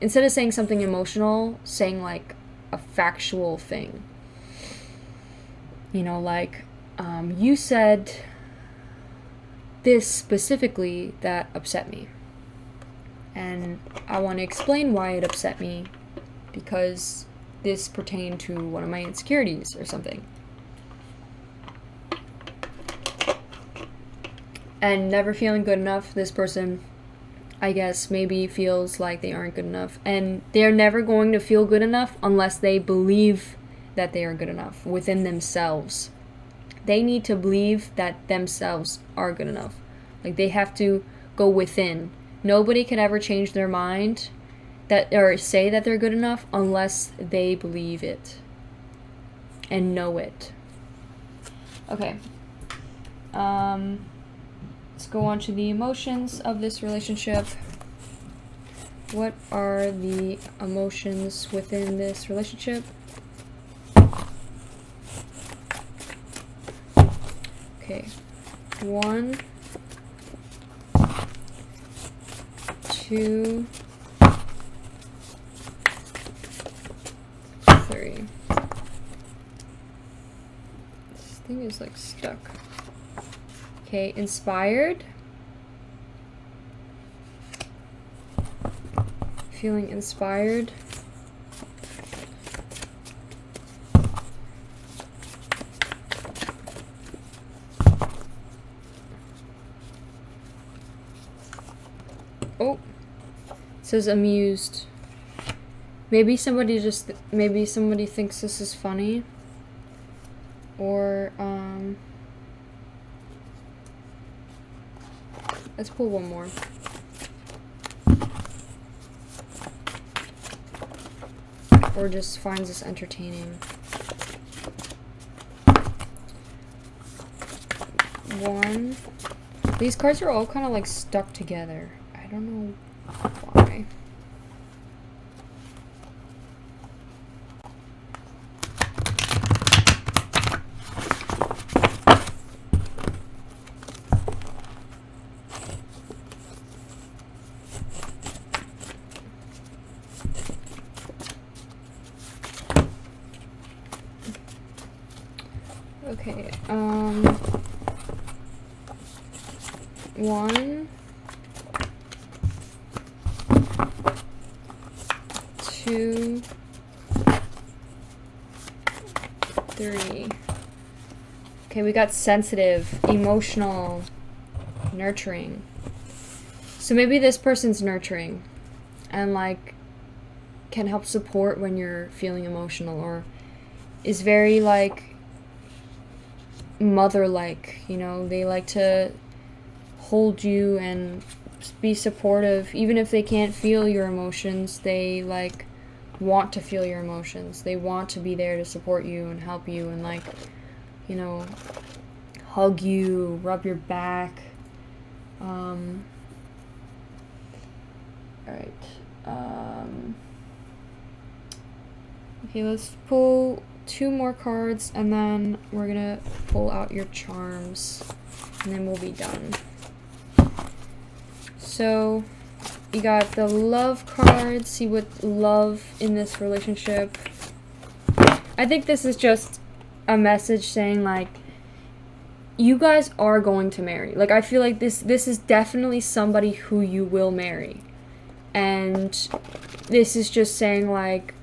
instead of saying something emotional, saying like a factual thing. Like, you said this specifically that upset me, and I want to explain why it upset me, because this pertained to one of my insecurities or something. And never feeling good enough, this person, I guess, maybe feels like they aren't good enough. And they're never going to feel good enough unless they believe that they are good enough within themselves. They need to believe that themselves are good enough. Like, they have to go within. Nobody can ever change their mind or say that they're good enough unless they believe it and know it. Okay. Let's go on to the emotions of this relationship. What are the emotions within this relationship? Okay. 1, 2, 3. This thing is like stuck. Okay, inspired. Feeling inspired. Oh, it says amused. Maybe somebody thinks this is funny, or let's pull one more. Or just finds this entertaining. 1. These cards are all kind of like stuck together. I don't know why. Okay, 1, 2, 3. Okay, we got sensitive, emotional, nurturing. So maybe this person's nurturing and like can help support when you're feeling emotional, or is very like mother-like, you know, they like to hold you and be supportive even if they can't feel your emotions. They like want to feel your emotions. They want to be there to support you and help you and like, you know, hug you, rub your back. All right. Okay, let's pull 2 more cards and then we're gonna pull out your charms and then we'll be done. So you got the love card. See what love in this relationship. I think this is just a message saying like you guys are going to marry. Like I feel like this is definitely somebody who you will marry. And this is just saying like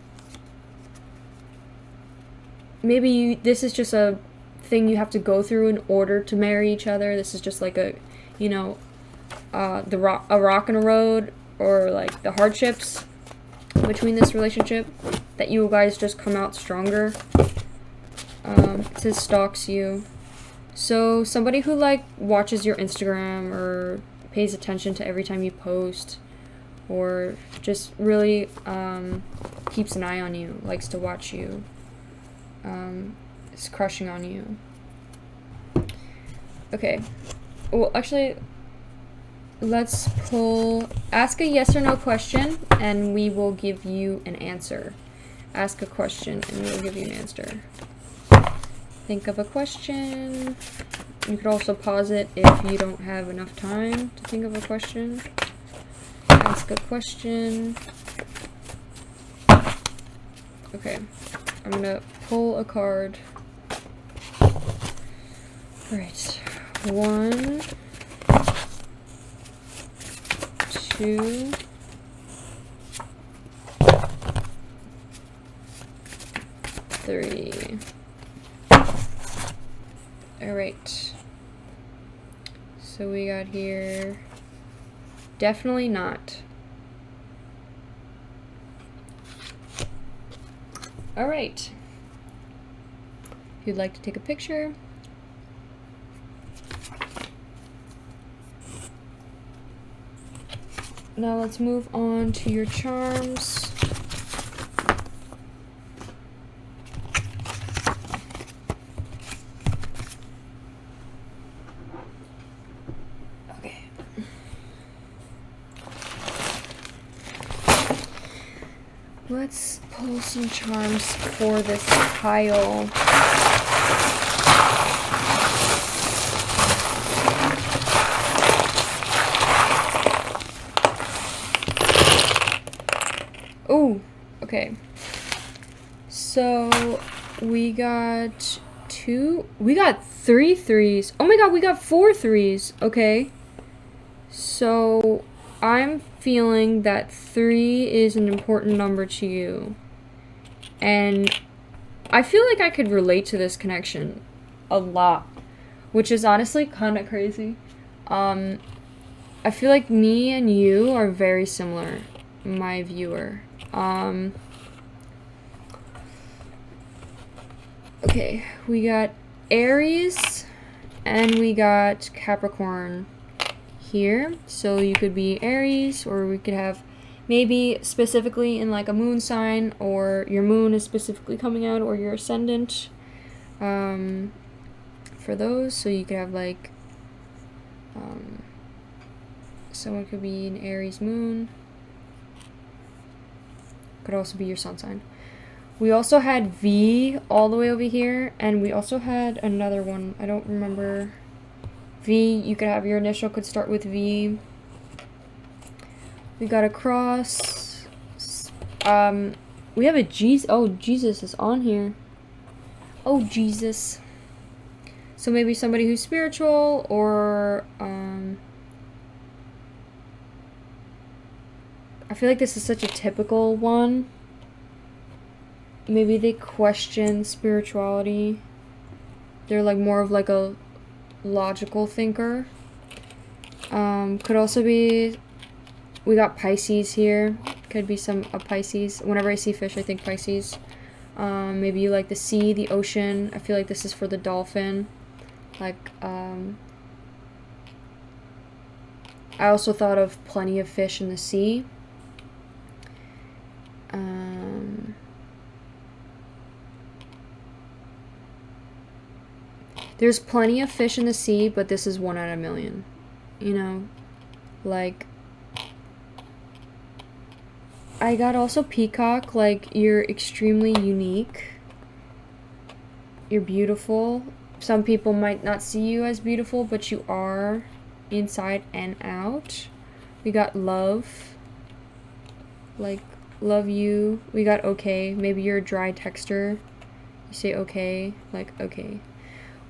maybe this is just a thing you have to go through in order to marry each other. This is just like a, you know, a rock in a road, or like the hardships between this relationship that you guys just come out stronger. It says stalks you. So somebody who like watches your Instagram or pays attention to every time you post, or just really keeps an eye on you, likes to watch you, is crushing on you. Okay. Well, actually, let's ask a yes or no question, and we will give you an answer. Ask a question, and we will give you an answer. Think of a question. You could also pause it if you don't have enough time to think of a question. Ask a question. Okay, I'm gonna pull a card. Alright, 1, 2, 3. Alright. So we got here. Definitely not. Alright. If you'd like to take a picture. Now let's move on to your charms. Okay. Let's pull some charms for this pile. Oh, okay. So we got 3 threes. Oh my god, we got 4 threes. Okay. So I'm feeling that 3 is an important number to you. And I feel like I could relate to this connection a lot, which is honestly kind of crazy. I feel like me and you are very similar, my viewer. Okay, we got Aries and we got Capricorn here. So you could be Aries, or we could have maybe specifically in like a moon sign, or your moon is specifically coming out, or your ascendant, for those. So you could have like someone could be an Aries moon, could also be your sun sign. We also had V all the way over here, and we also had another one, I don't remember. V, you could have your initial could start with V. We got a cross. We have a Jesus. Oh, Jesus is on here. Oh, Jesus. So maybe somebody who's spiritual, or I feel like this is such a typical one. Maybe they question spirituality. They're like more of like a logical thinker. Could also be, we got Pisces here. Could be a Pisces. Whenever I see fish, I think Pisces. Maybe you like the sea, the ocean. I feel like this is for the dolphin. Like, I also thought of plenty of fish in the sea. There's plenty of fish in the sea, but this is 1 out of a million. You know? Like, I got also peacock. Like, you're extremely unique. You're beautiful. Some people might not see you as beautiful, but you are inside and out. We got love. Like, love you. We got okay. Maybe you're a dry texter. You say okay. Like, okay.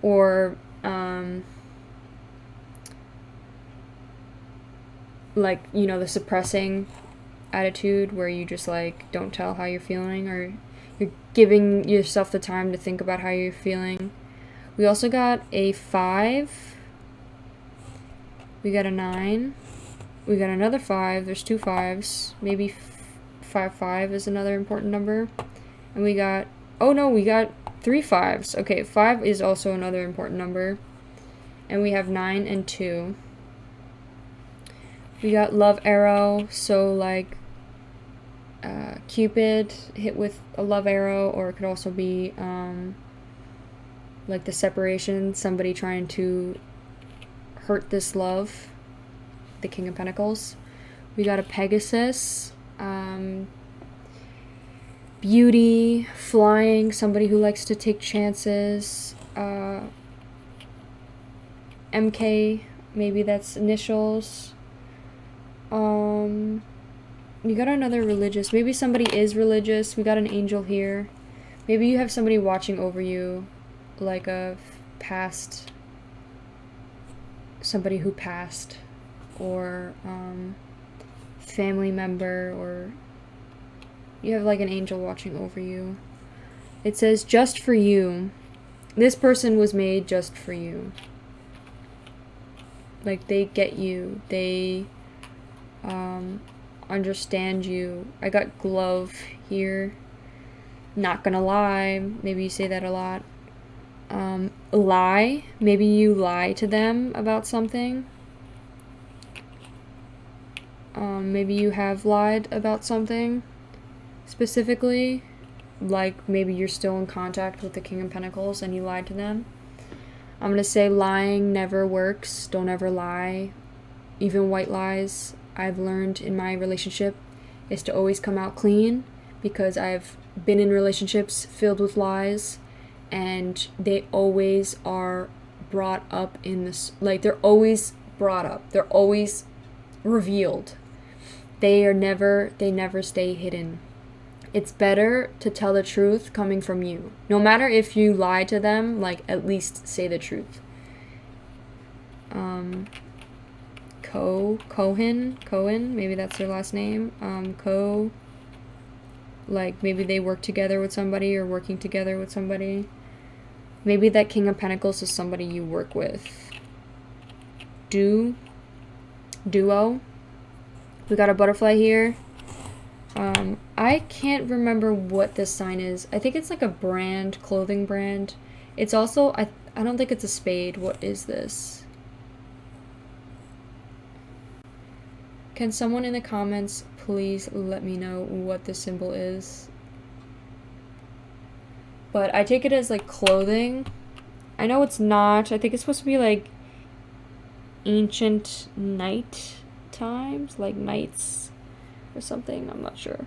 Or, like, you know, the suppressing attitude where you just, like, don't tell how you're feeling, or you're giving yourself the time to think about how you're feeling. We also got a 5. We got a 9. We got another 5. There's 2 5s. Maybe 5 is another important number. And we got, oh no, we got 3 5s. Okay, 5 is also another important number. And we have 9 and 2. We got love arrow, so like Cupid hit with a love arrow, or it could also be like the separation, somebody trying to hurt this love, the King of Pentacles. We got a Pegasus, beauty, flying, somebody who likes to take chances, MK, maybe that's initials. We got another religious. Maybe somebody is religious. We got an angel here. Maybe you have somebody watching over you, like a past, somebody who passed, or family member, or you have like an angel watching over you. It says just for you. This person was made just for you. Like, they get you. They understand you. I got glove here. Not gonna lie. Maybe you say that a lot. Lie. Maybe you lie to them about something. Maybe you have lied about something specifically. Like, maybe you're still in contact with the King of Pentacles and you lied to them. I'm gonna say lying never works. Don't ever lie. Even white lies, I've learned in my relationship, is to always come out clean, because I've been in relationships filled with lies, and they always are brought up in this, like, they're always brought up. They're always revealed. They never stay hidden. It's better to tell the truth coming from you. No matter if you lie to them, like, at least say the truth. Cohen, maybe that's their last name. Like, maybe they work together with somebody, or working together with somebody. Maybe that King of Pentacles is somebody you work with. Duo. We got a butterfly here. I can't remember what this sign is. I think it's like a brand, clothing brand. It's also, I don't think it's a spade. What is this? Can someone in the comments please let me know what this symbol is? But I take it as like clothing. I know it's not. I think it's supposed to be like ancient knight times, like knights or something. I'm not sure.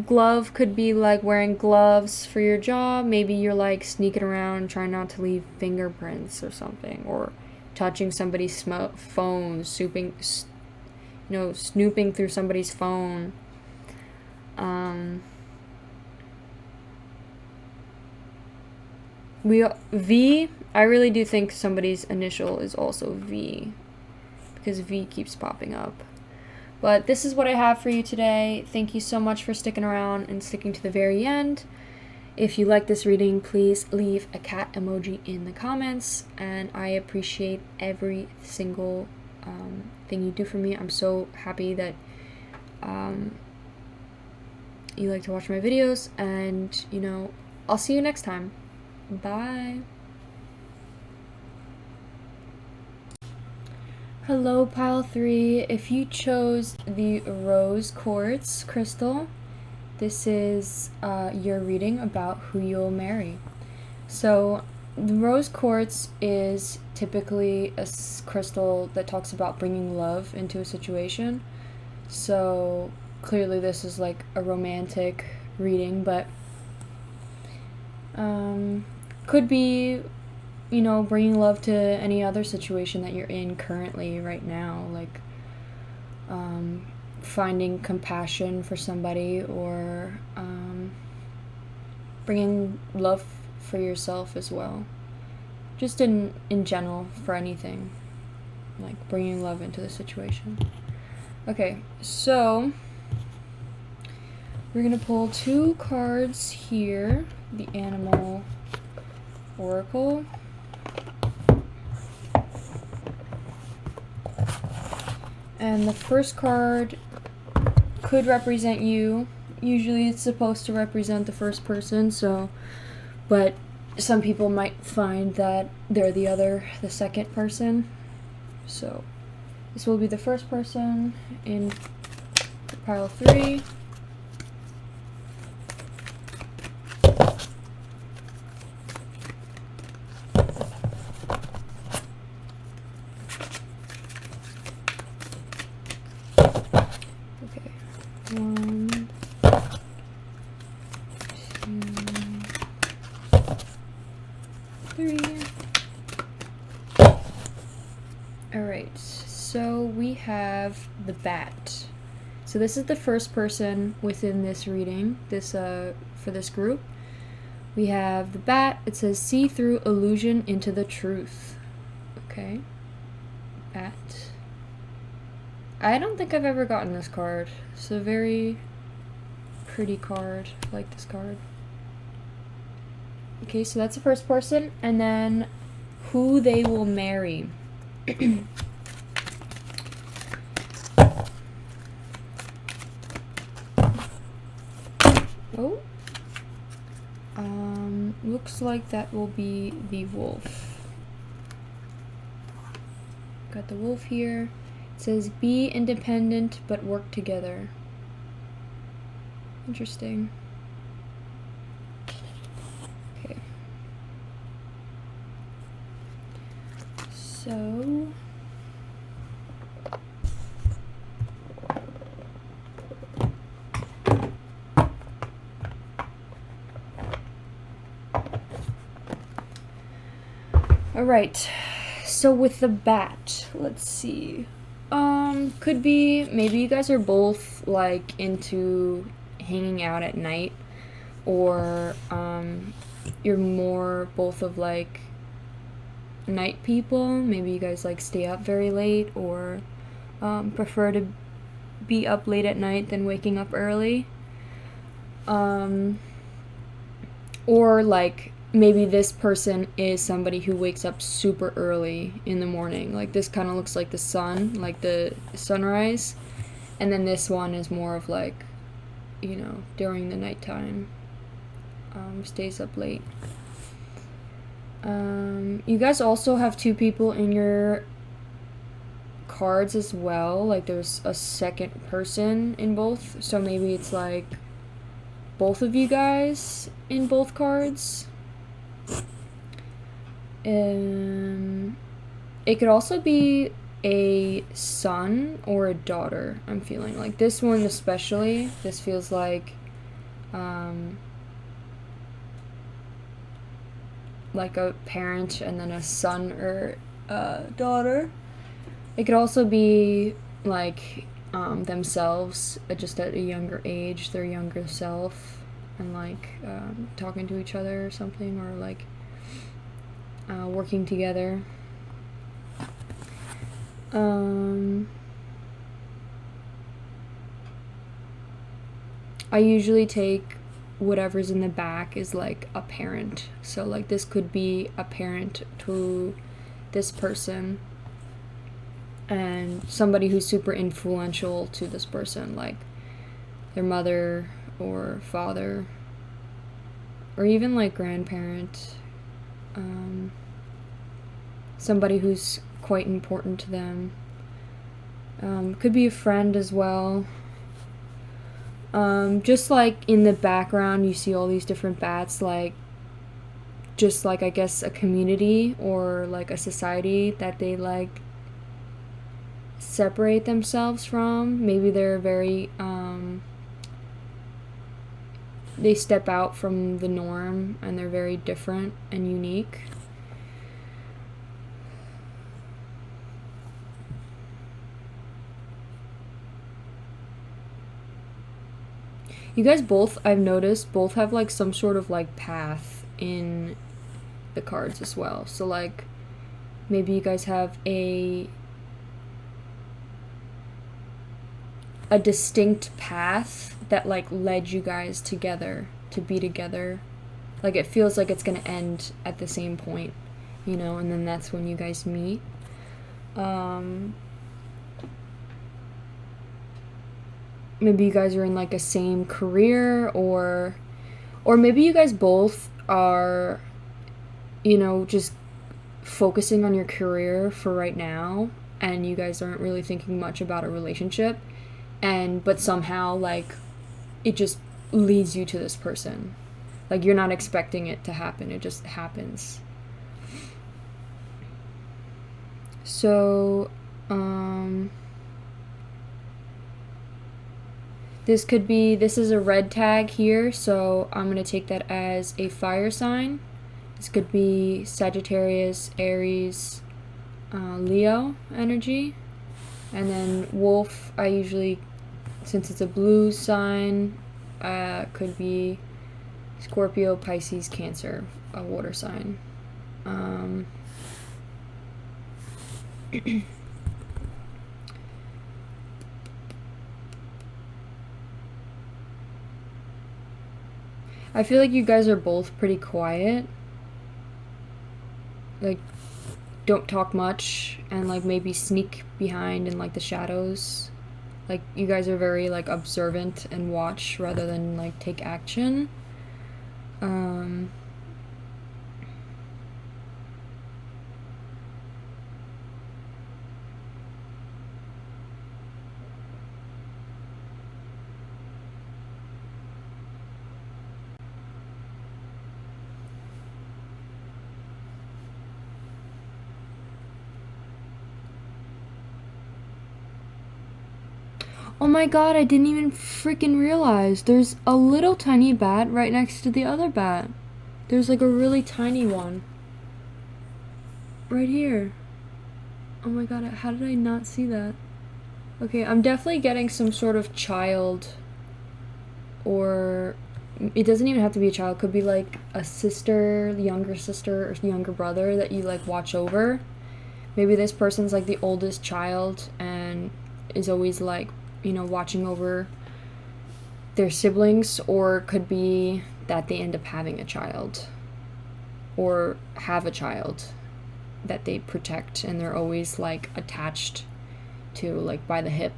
Glove could be like wearing gloves for your job. Maybe you're like sneaking around trying not to leave fingerprints or something, or touching somebody's phone, snooping through somebody's phone. V, I really do think somebody's initial is also V, because V keeps popping up. But this is what I have for you today. Thank you so much for sticking around and sticking to the very end. If you like this reading, please leave a cat emoji in the comments, and I appreciate every single thing you do for me. I'm so happy that you like to watch my videos, and I'll see you next time. Bye. Hello, pile 3. If you chose the rose quartz crystal, this is your reading about who you'll marry. So the rose quartz is typically a crystal that talks about bringing love into a situation. So clearly this is like a romantic reading, but could be, bringing love to any other situation that you're in currently right now, like finding compassion for somebody, or bringing love for yourself as well. Just in general, for anything, like bringing love into the situation. Okay, so we're gonna pull 2 cards here. The Animal Oracle. And the first card could represent you. Usually it's supposed to represent the first person, but some people might find that they're the second person. So this will be the first person in pile 3. Okay, 1, 2, 3. Alright, so we have the Bat. So this is the first person within this reading, for this group. We have the Bat. It says, see through illusion into the truth. Okay. Bat. I don't think I've ever gotten this card. It's a very pretty card. I like this card. Okay, so that's the first person. And then who they will marry. Oh. Looks like that will be the wolf. Got the wolf here. It says, be independent but work together. Interesting. Okay. So alright, so with the Bat, let's see. Could be, maybe you guys are both, like, into hanging out at night, or, you're more both of, like, night people. Maybe you guys, like, stay up very late, or, prefer to be up late at night than waking up early. Or, like, maybe this person is somebody who wakes up super early in the morning. Like, this kind of looks like the sun, like the sunrise. And then this one is more of, like, during the nighttime. Stays up late. You guys also have 2 people in your cards as well. Like, there's a second person in both. So maybe it's, like, both of you guys in both cards. It could also be a son or a daughter, I'm feeling. Like, this one especially, this feels like a parent and then a son or a daughter. It could also be, like, themselves, just at a younger age, their younger self, and, like, talking to each other or something, or, like, working together. I usually take whatever's in the back is like a parent. So like this could be a parent to this person and somebody who's super influential to this person, like their mother or father or even like grandparent. Somebody who's quite important to them. Could be a friend as well. Just like in the background you see all these different bats, like just like I guess a community or like a society that they like separate themselves from. Maybe they're very they step out from the norm and they're very different and unique. You guys both, I've noticed, both have like some sort of like path in the cards as well. So like maybe you guys have a distinct path that like led you guys together to be together. Like it feels like it's gonna end at the same point, you know, and then that's when you guys meet. Maybe you guys are in like a same career, or maybe you guys both are, you know, just focusing on your career for right now and you guys aren't really thinking much about a relationship, but somehow like it just leads you to this person. Like you're not expecting it to happen, it just happens. So this is a red tag here, so I'm going to take that as a fire sign. This could be Sagittarius, Aries, Leo energy. And then wolf, I usually, since it's a blue sign, could be Scorpio, Pisces, Cancer, a water sign. I feel like you guys are both pretty quiet. Like, don't talk much and like maybe sneak behind in like the shadows. Like you guys are very like observant and watch rather than like take action. Oh my god, I didn't even freaking realize. There's a little tiny bat right next to the other bat. There's like a really tiny one. Right here. Oh my god, how did I not see that? Okay, I'm definitely getting some sort of child, or it doesn't even have to be a child. It could be like a sister, younger sister, or younger brother that you like watch over. Maybe this person's like the oldest child and is always like, you know, watching over their siblings, or it could be that they end up having a child or have a child that they protect and they're always like attached to, like by the hip.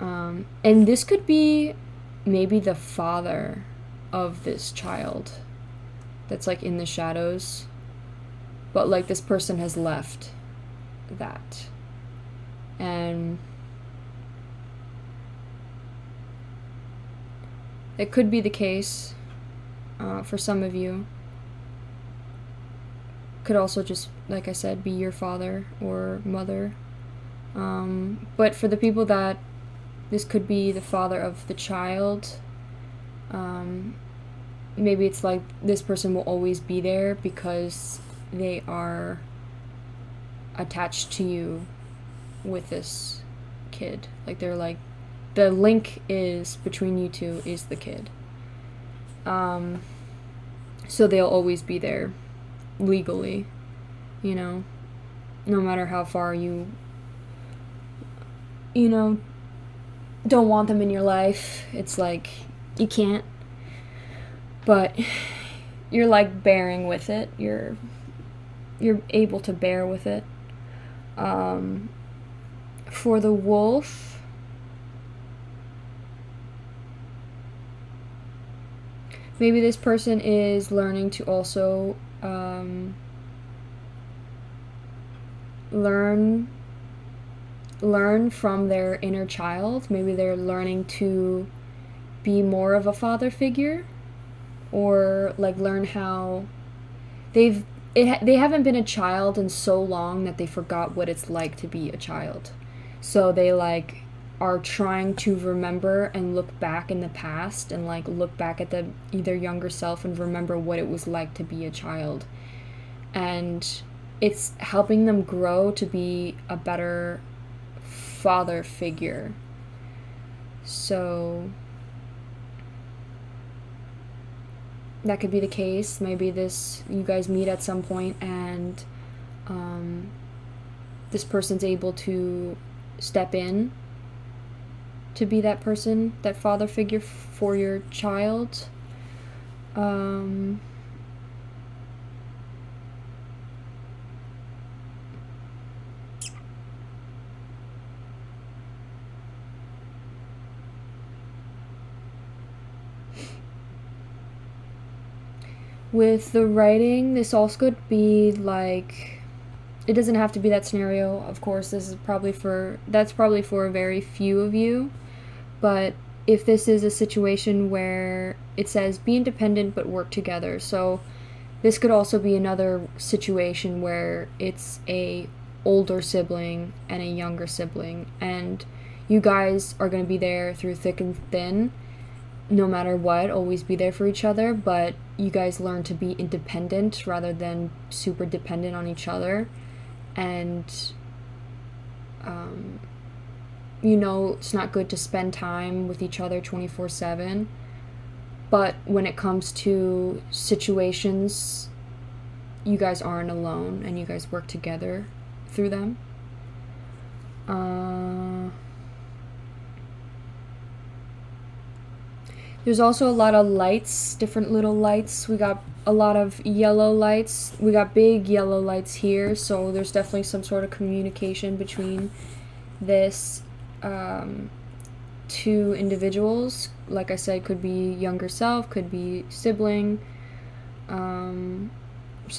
And this could be maybe the father of this child that's like in the shadows, but like this person has left that. And it could be the case for some of you. Could also just, like I said, be your father or mother. But for the people that this could be the father of the child, maybe it's like this person will always be there because they are attached to you with this kid. Like they're like, the link is between you two is the kid. So they'll always be there legally, you know, no matter how far you know, don't want them in your life. It's like, you can't. But you're like bearing with it. You're able to bear with it. For the wolf, maybe this person is learning to also learn from their inner child. Maybe they're learning to be more of a father figure, or like learn how they haven't been a child in so long that they forgot what it's like to be a child. So they like are trying to remember and look back in the past, and like look back at their younger self and remember what it was like to be a child. And it's helping them grow to be a better father figure. So that could be the case. Maybe you guys meet at some point, and this person's able to step in to be that person, that father figure for your child. With the writing, this also could be like, it doesn't have to be that scenario, of course. That's probably for a very few of you. But if this is a situation where it says be independent but work together, so this could also be another situation where it's a older sibling and a younger sibling, and you guys are going to be there through thick and thin, no matter what, always be there for each other, but you guys learn to be independent rather than super dependent on each other. And it's not good to spend time with each other 24/7, but when it comes to situations, you guys aren't alone and you guys work together through them. There's also a lot of lights, different little lights. We got a lot of yellow lights. We got big yellow lights here, so there's definitely some sort of communication between this two individuals. Like I said, could be younger self, could be sibling. So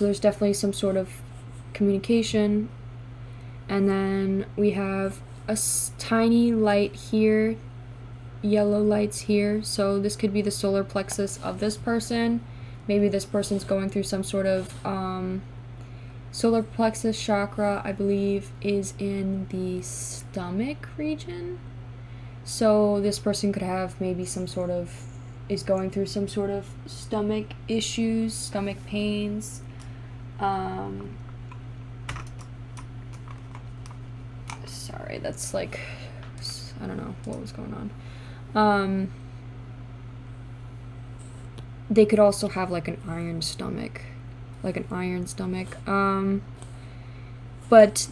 there's definitely some sort of communication. And then we have a tiny light here, yellow lights here. So this could be the solar plexus of this person. Maybe this person's going through some sort of solar plexus chakra, I believe, is in the stomach region. So this person could have maybe is going through some sort of stomach issues, stomach pains. Sorry, that's like, I don't know what was going on. They could also have like an iron stomach. But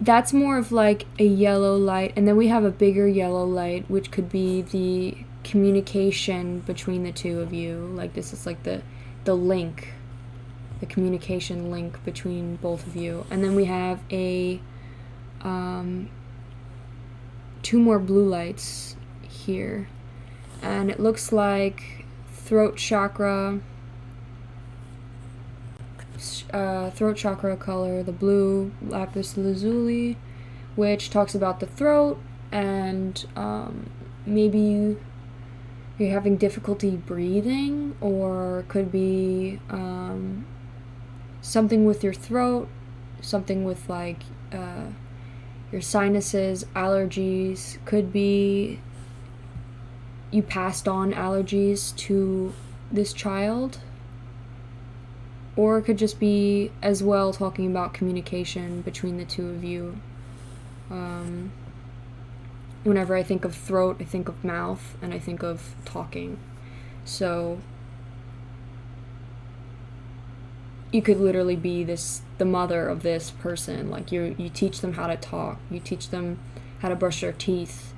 that's more of like a yellow light. And then we have a bigger yellow light, which could be the communication between the two of you. Like this is like the link, the communication link between both of you. And then we have two more blue lights here. And it looks like throat chakra color, the blue lapis lazuli, which talks about the throat, and maybe you're having difficulty breathing, or could be something with your throat, something with like your sinuses, allergies. Could be you passed on allergies to this child, or it could just be as well talking about communication between the two of you. Whenever I think of throat, I think of mouth, and I think of talking. So you could literally be the mother of this person. Like you teach them how to talk, you teach them how to brush their teeth,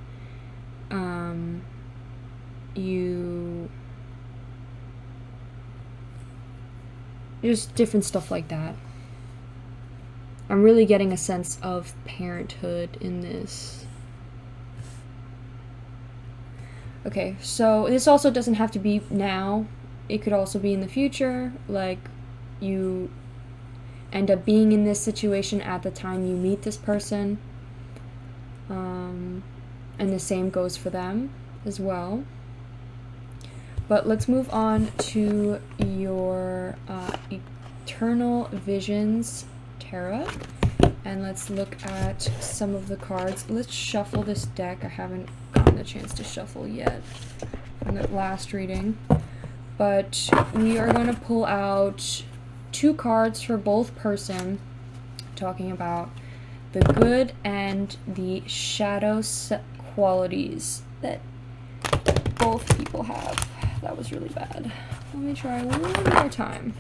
you just different stuff like that. I'm really getting a sense of parenthood in this. Okay, so this also doesn't have to be now. It could also be in the future. Like, you end up being in this situation at the time you meet this person. And the same goes for them as well. But let's move on to your Eternal Visions Tarot, and let's look at some of the cards. Let's shuffle this deck. I haven't gotten a chance to shuffle yet from the last reading, but we are going to pull out 2 cards for both person, talking about the good and the shadow qualities that both people have. That was really bad. Let me try one more time.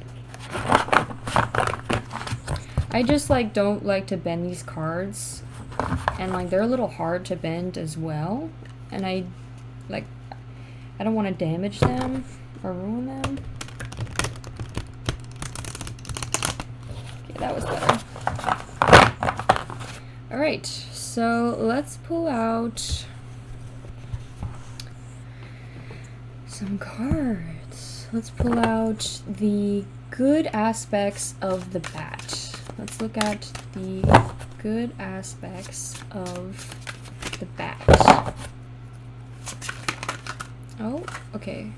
I just don't like to bend these cards, and they're a little hard to bend as well, and I don't want to damage them or ruin them. Okay, that was better. Alright, so let's pull out some cards. Let's pull out the good aspects of the bat. Let's look at the good aspects of the bat. Oh, okay.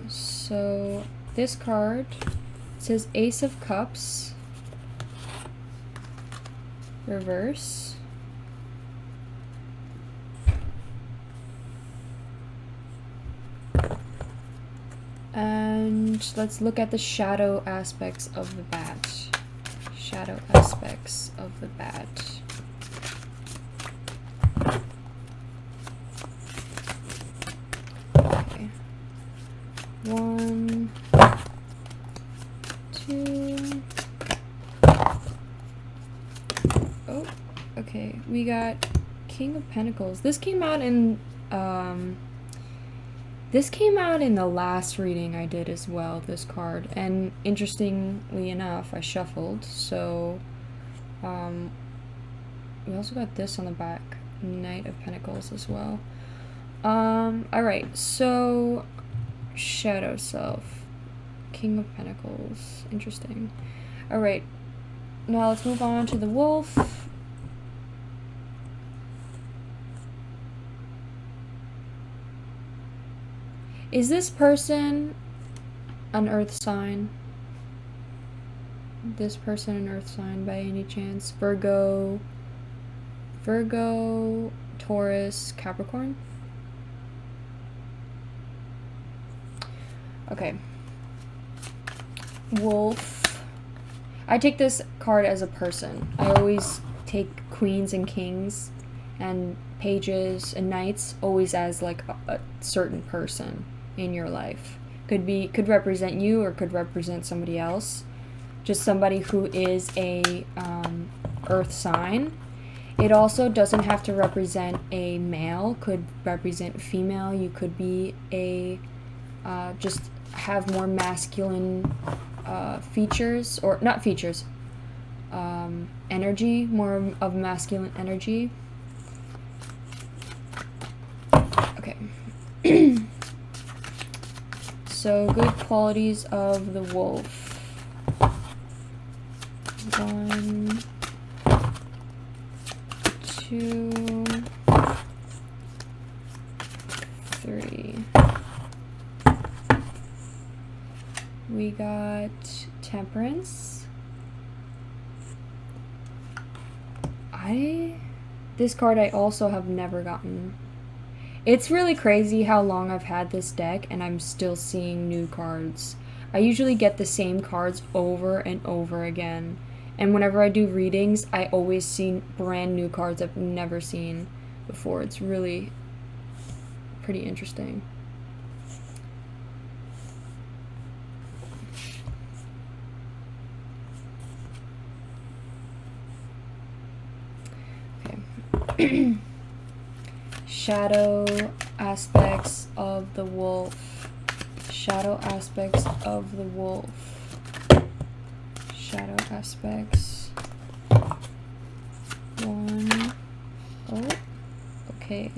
So this card says Ace of Cups, reverse. And let's look at the shadow aspects of the bat. Shadow aspects of the bat. Okay. 1, 2. Oh, okay. We got King of Pentacles. This came out in the last reading I did as well, this card, and interestingly enough, I shuffled, so, we also got this on the back, Knight of Pentacles as well. Alright, so, Shadow Self, King of Pentacles, interesting. Alright, now let's move on to the Wolf. Is this person an earth sign? This person an earth sign by any chance? Virgo, Taurus, Capricorn? Okay. Wolf. I take this card as a person. I always take queens and kings and pages and knights always as a certain person in your life. Could represent you or could represent somebody else. Just somebody who is a earth sign. It also doesn't have to represent a male, could represent female. You could be a just have more masculine features, or not features, energy, more of masculine energy. Okay. So, good qualities of the wolf. 1, 2, 3. We got temperance. This card I also have never gotten. It's really crazy how long I've had this deck and I'm still seeing new cards. I usually get the same cards over and over again. And whenever I do readings, I always see brand new cards I've never seen before. It's really pretty interesting. Shadow aspects of the wolf. Shadow aspects of the wolf. Shadow aspects. 1. Oh, okay.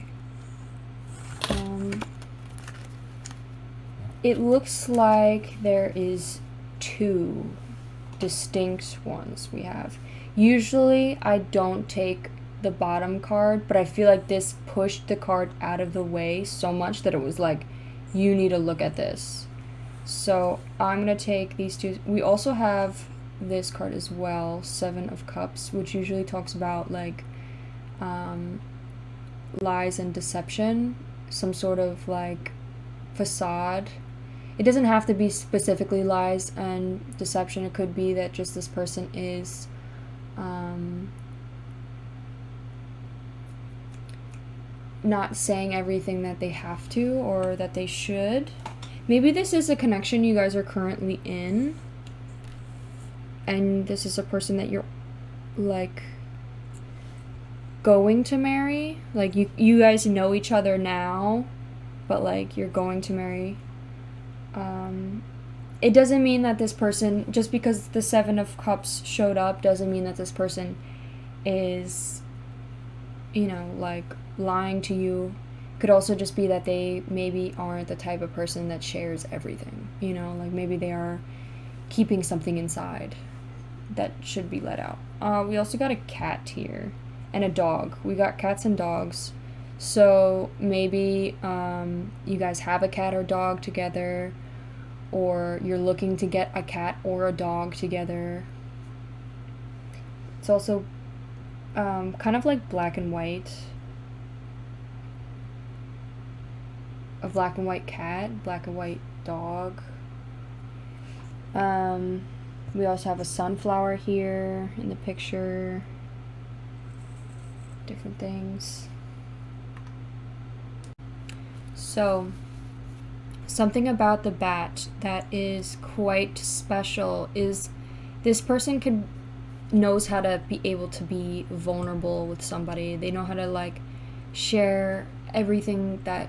It looks like there is 2 distinct ones we have. Usually I don't take the bottom card, but I feel like this pushed the card out of the way so much that it was like, you need to look at this. So I'm gonna take these 2. We also have this card as well, 7 of Cups, which usually talks about like lies and deception, some sort of like facade. It doesn't have to be specifically lies and deception. It could be that just this person is not saying everything that they have to or that they should. Maybe this is a connection you guys are currently in, and this is a person that you're like going to marry. Like you guys know each other now, but like you're going to marry. It doesn't mean that this person, just because the 7 of Cups showed up, doesn't mean that this person is, you know, like lying to you. Could also just be that they maybe aren't the type of person that shares everything, you know, like maybe they are keeping something inside that should be let out. We also got a cat here and a dog. We got cats and dogs. So maybe you guys have a cat or dog together, or you're looking to get a cat or a dog together. It's also kind of like black and white. A black and white cat, black and white dog. We also have a sunflower here in the picture. Different things. So, something about the bat that is quite special is this person knows how to be able to be vulnerable with somebody. They know how to like share everything that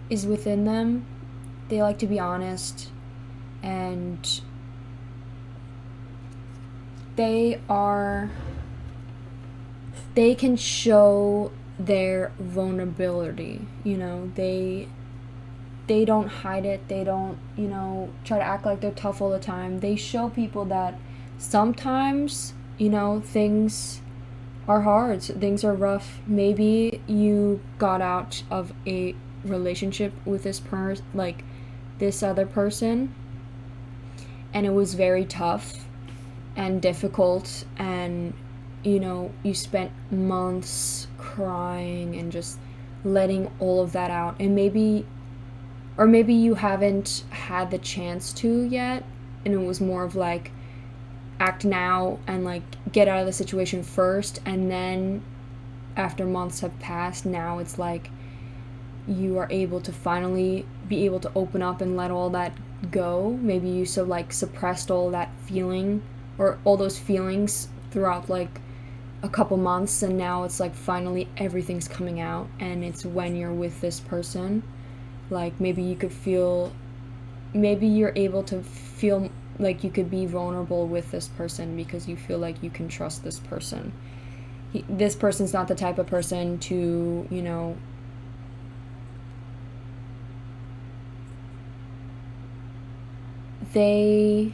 is within them. They like to be honest, and they can show their vulnerability, you know. They don't hide it. They don't, you know, try to act like they're tough all the time. They show people that sometimes, you know, things are hard, things are rough. Maybe you got out of a relationship with this other person, and it was very tough and difficult, and you know, you spent months crying and just letting all of that out, and maybe you haven't had the chance to yet, and it was more of like, act now and like get out of the situation first, and then after months have passed, now it's like you are able to finally be able to open up and let all that go. Maybe you suppressed all that feeling or all those feelings throughout like a couple months, and now it's like finally everything's coming out, and it's when you're with this person. Like maybe you're able to feel like you could be vulnerable with this person because you feel like you can trust this person. This person's not the type of person to, you know, they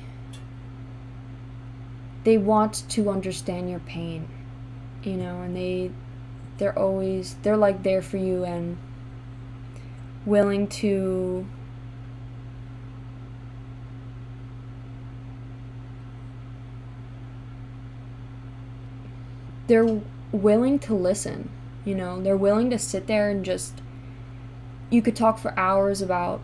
want to understand your pain, you know, and they're like there for you and willing to listen, you know. They're willing to sit there and just, you could talk for hours about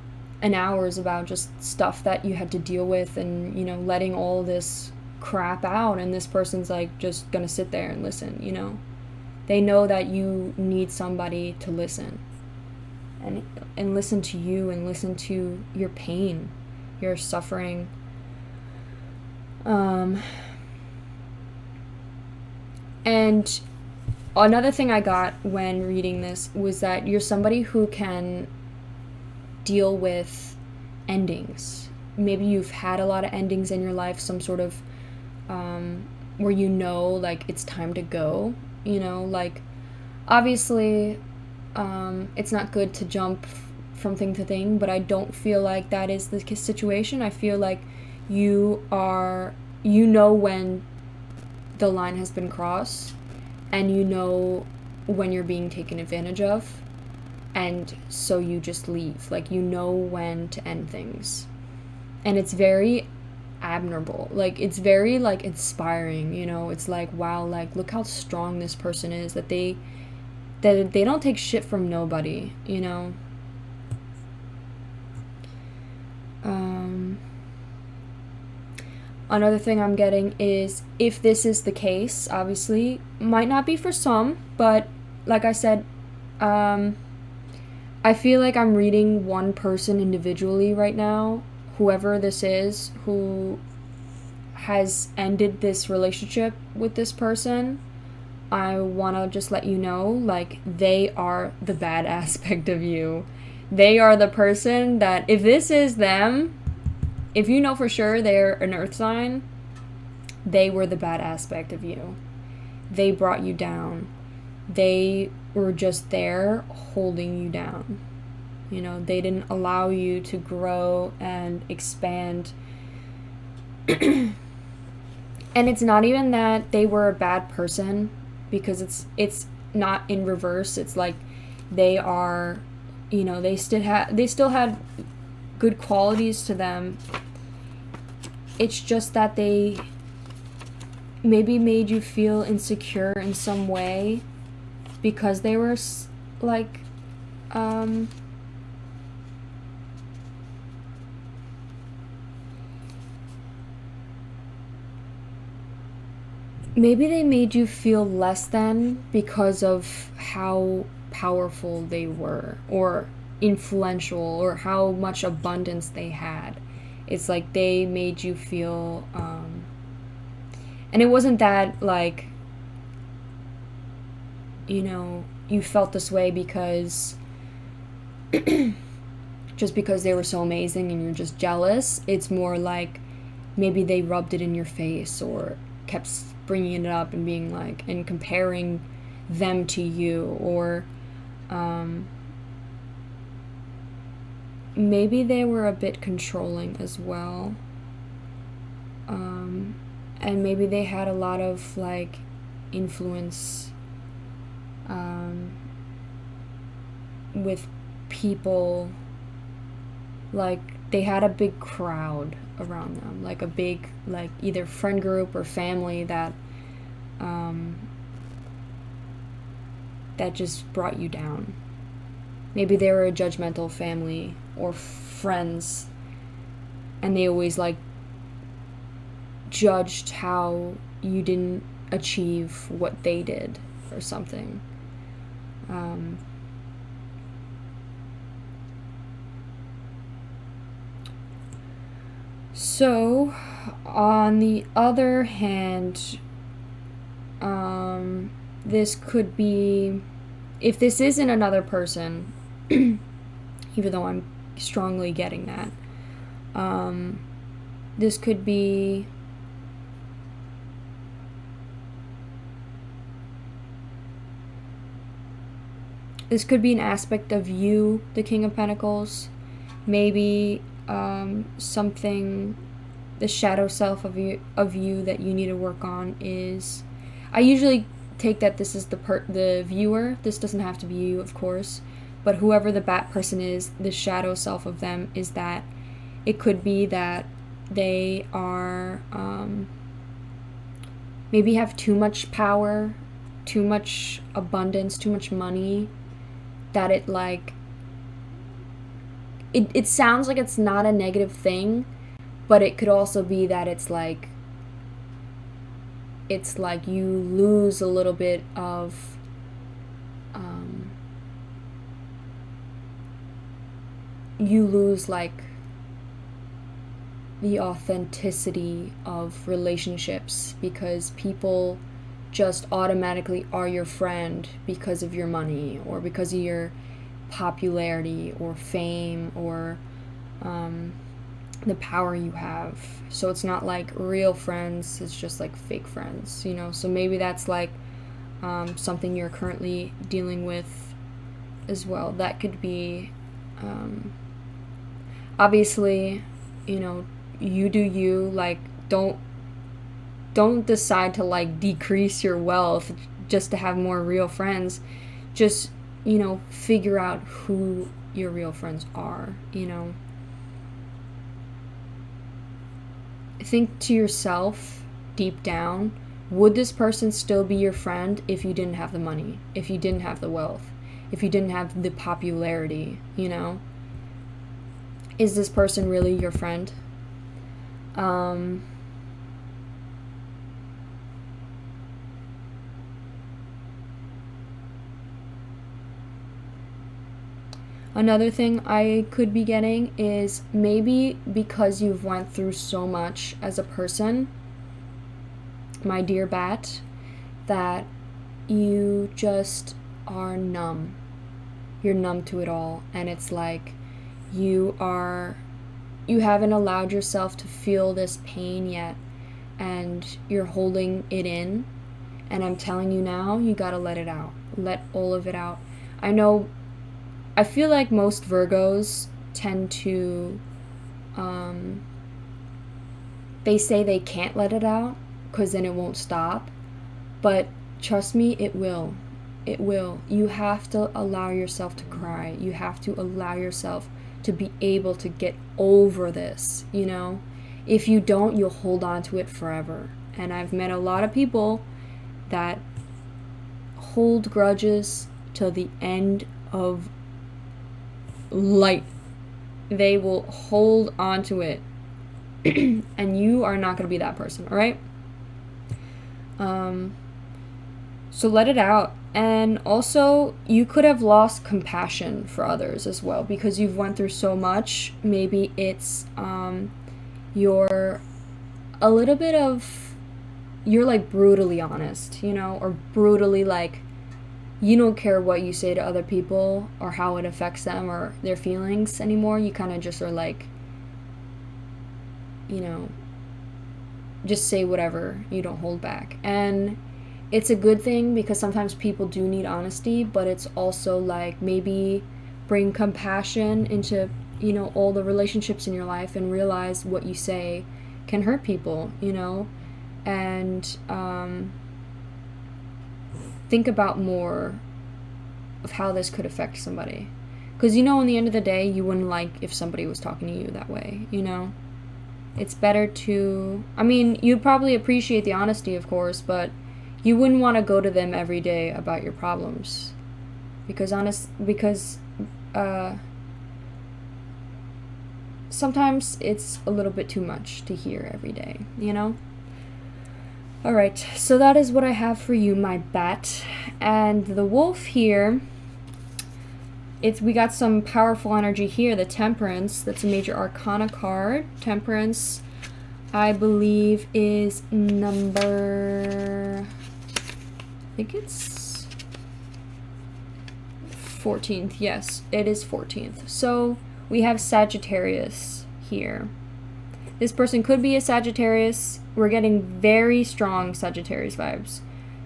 just stuff that you had to deal with, and you know, letting all this crap out, and this person's like just gonna sit there and listen, you know. They know that you need somebody to listen and listen to you and listen to your pain, your suffering. And Another thing I got when reading this was that you're somebody who can deal with endings. Maybe you've had a lot of endings in your life, some sort of where you know, like, it's time to go. You know, like, obviously, it's not good to jump from thing to thing, but I don't feel like that is the situation. I feel like you know when the line has been crossed, and you know when you're being taken advantage of, and so you just leave. Like, you know when to end things. And it's very admirable. Like, it's very, like, inspiring, you know? It's like, wow, like, look how strong this person is, that they don't take shit from nobody, you know? Another thing I'm getting is, if this is the case, obviously, might not be for some, but like I said, I feel like I'm reading one person individually right now, whoever this is, who has ended this relationship with this person. I want to just let you know, like, they are the bad aspect of you. They are the person that, if this is them, if you know for sure they're an earth sign, they were the bad aspect of you. They brought you down. They were just there holding you down. You know, they didn't allow you to grow and expand. And it's not even that they were a bad person, because it's not in reverse. It's like they are, you know, they still had good qualities to them. It's just that they maybe made you feel insecure in some way, because they were like maybe they made you feel less than because of how powerful they were, or influential, or how much abundance they had. It's like they made you feel and it wasn't that, like, you know, you felt this way because just because they were so amazing and you're just jealous. It's more like maybe they rubbed it in your face, or kept bringing it up and being like, and comparing them to you, or maybe they were a bit controlling as well, and maybe they had a lot of, like, influence with people. Like, they had a big crowd around them, like a big, like, either friend group or family that that just brought you down. Maybe they were a judgmental family or friends, and they always, like, judged how you didn't achieve what they did or something. So, on the other hand, this could be, if this isn't another person, even though I'm strongly getting that, this could be an aspect of you, the King of Pentacles. Maybe something, the shadow self of you that you need to work on is, I usually take that this is the viewer. This doesn't have to be you, of course, but whoever the bat person is, the shadow self of them is that it could be that they are maybe have too much power, too much abundance, too much money, that it, like, it sounds like it's not a negative thing, but it could also be that it's like you lose a little bit of you lose, like, the authenticity of relationships, because people just automatically are your friend because of your money or because of your popularity or fame or the power you have. So it's not like real friends, it's just like fake friends, you know? So maybe that's like something you're currently dealing with as well. That could be, obviously, you know, you do you, like, don't decide to like decrease your wealth just to have more real friends. Just, you know, figure out who your real friends are, you know. Think to yourself deep down, would this person still be your friend if you didn't have the money, if you didn't have the wealth, if you didn't have the popularity, you know? Is this person really your friend? Another thing I could be getting is maybe because you've went through so much as a person, my dear bat, that you just are numb. You're numb to it all, and it's like you haven't allowed yourself to feel this pain yet, and you're holding it in. And I'm telling you now, you gotta let it out. Let all of it out. I feel like most Virgos tend to, they say they can't let it out because then it won't stop. But trust me, it will. It will. You have to allow yourself to cry. You have to allow yourself to be able to get over this, you know? If you don't, you'll hold on to it forever. And I've met a lot of people that hold grudges till the end of light. They will hold on to it. And you are not going to be that person, all right? So let it out. And also, you could have lost compassion for others as well because you've went through so much. Maybe it's you're a little bit of, you're like brutally honest, you know, or brutally like, you don't care what you say to other people or how it affects them or their feelings anymore. You kind of just are like, you know, just say whatever. You don't hold back. And it's a good thing because sometimes people do need honesty, but it's also like maybe bring compassion into, you know, all the relationships in your life and realize what you say can hurt people, you know, and think about more of how this could affect somebody. Because, you know, in the end of the day, you wouldn't like if somebody was talking to you that way, you know? It's better to, I mean, you'd probably appreciate the honesty, of course, but you wouldn't want to go to them every day about your problems. Because sometimes it's a little bit too much to hear every day, you know? Alright, so that is what I have for you, my bat. And the wolf here, we got some powerful energy here. The Temperance, that's a major arcana card. Temperance, I believe, is number, I think it's 14th. Yes, it is 14th. So we have Sagittarius here. This person could be a Sagittarius. We're getting very strong Sagittarius vibes.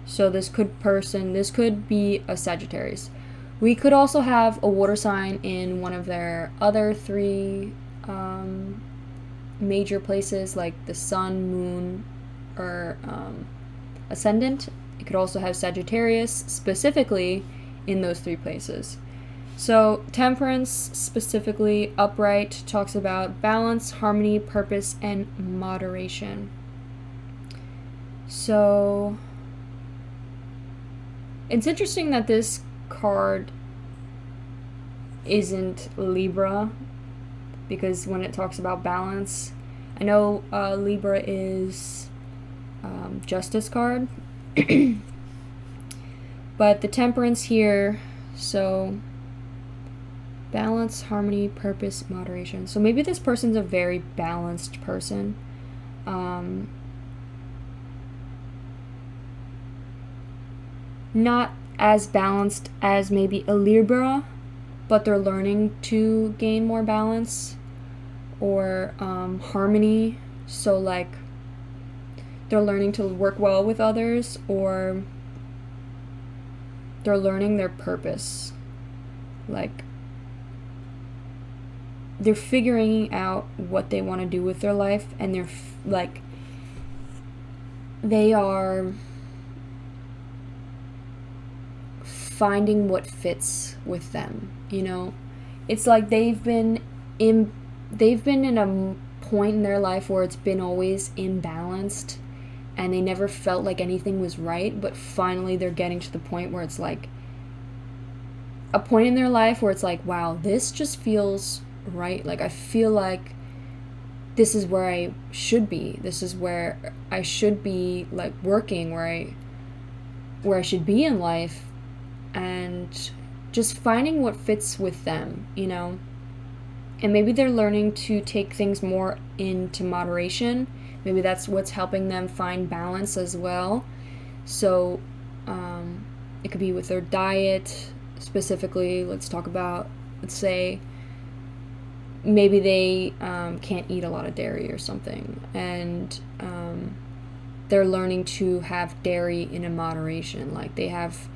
So this could be a Sagittarius. We could also have a water sign in one of their other three major places, like the sun, moon, or ascendant. It could also have Sagittarius specifically in those three places. So Temperance, specifically upright, talks about balance, harmony, purpose, and moderation. So it's interesting that this card isn't Libra, because when it talks about balance, I know Libra is Justice card, but the Temperance here, so balance, harmony, purpose, moderation. So maybe this person's a very balanced person. not as balanced as maybe a Libra, but they're learning to gain more balance or harmony. So like they're learning to work well with others, or they're learning their purpose. Like they're figuring out what they want to do with their life, and they're like they are finding what fits with them, you know? It's like they've been in a point in their life where it's been always imbalanced and they never felt like anything was right, but finally they're getting to the point where it's like a point in their life where it's like, wow, this just feels right. Like I feel like this is where I should be. This is where I should be, like working, where I should be in life, and just finding what fits with them, you know? And maybe they're learning to take things more into moderation. Maybe that's what's helping them find balance as well. So it could be with their diet specifically. Let's say maybe they can't eat a lot of dairy or something, and they're learning to have dairy in a moderation. Like they have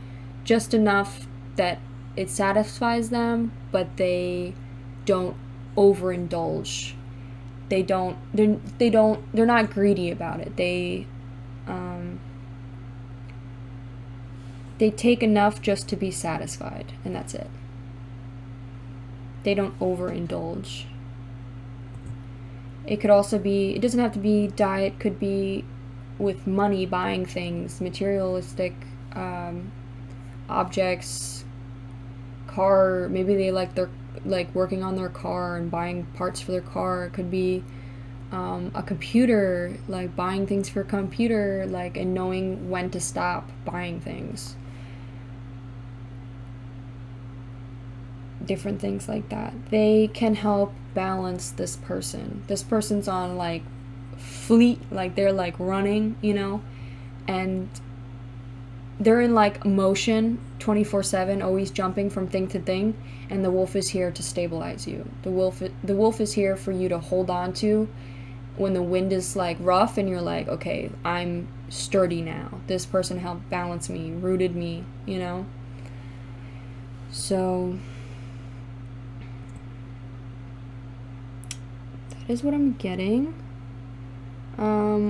just enough that it satisfies them, but they don't overindulge. They're not greedy about it. They take enough just to be satisfied, and that's it. They don't overindulge. It could also be, it doesn't have to be diet, could be with money, buying things, materialistic objects, car. Maybe they like working on their car and buying parts for their car. It could be a computer, like buying things for a computer, like, and knowing when to stop buying things. Different things like that. They can help balance this person. This person's on like fleet, like they're like running, you know, and they're in like motion 24/7, always jumping from thing to thing, and the wolf is here to stabilize you. The wolf is here for you to hold on to when the wind is like rough and you're like, okay, I'm sturdy now. This person helped balance me, rooted me, you know. So that is what I'm getting.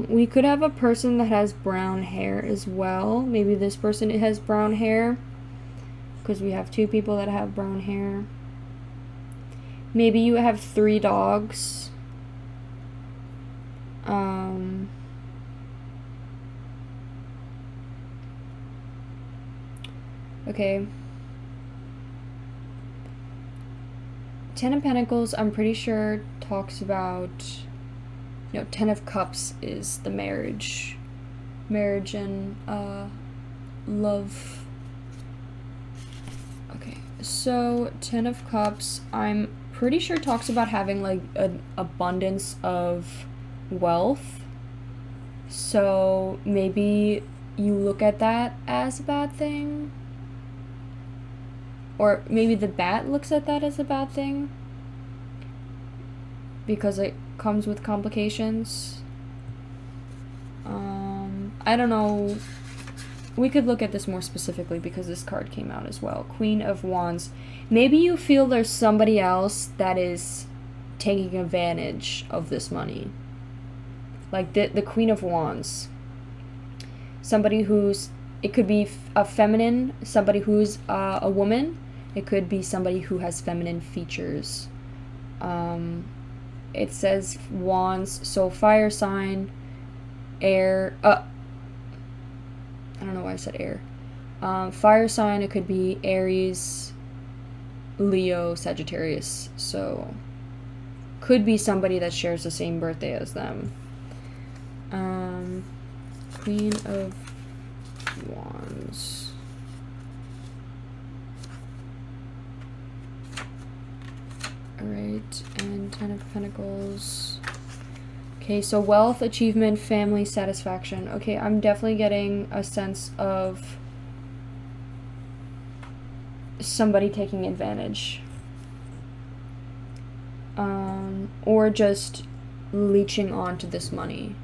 We could have a person that has brown hair as well. Maybe this person has brown hair, because we have two people that have brown hair. Maybe you have 3 dogs. Okay. 10 of Pentacles, I'm pretty sure, talks about... No, 10 of Cups is the marriage and love. Okay, so 10 of Cups, I'm pretty sure talks about having like an abundance of wealth. So maybe you look at that as a bad thing. Or maybe the bat looks at that as a bad thing, because it comes with complications. I don't know. We could look at this more specifically because this card came out as well. Queen of Wands. Maybe you feel there's somebody else that is taking advantage of this money. Like the Queen of Wands. Somebody who's... It could be a feminine, somebody who's a woman. It could be somebody who has feminine features. It says Wands, so fire sign, air, I don't know why I said air. Fire sign, it could be Aries, Leo, Sagittarius. So, could be somebody that shares the same birthday as them. Queen of Wands. Alright, and 10 of Pentacles. Okay, so wealth, achievement, family, satisfaction. Okay, I'm definitely getting a sense of somebody taking advantage. Or just leeching onto this money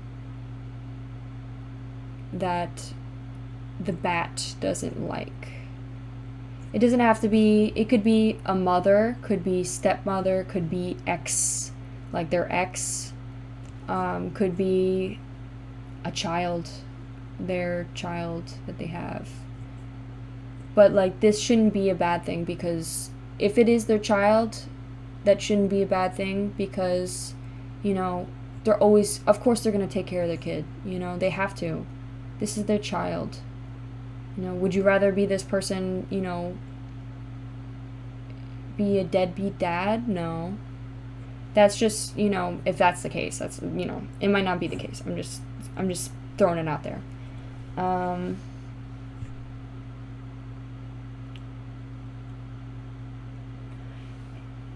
that the bat doesn't like. It doesn't have to be, it could be a mother, could be stepmother, could be ex, like their ex, could be a child, their child that they have. But like, this shouldn't be a bad thing, because if it is their child, that shouldn't be a bad thing, because, you know, they're always, of course they're going to take care of their kid, you know, they have to. This is their child. You know, would you rather be this person, you know, be a deadbeat dad? No. That's just, you know, if that's the case, that's, you know, it might not be the case. I'm just throwing it out there.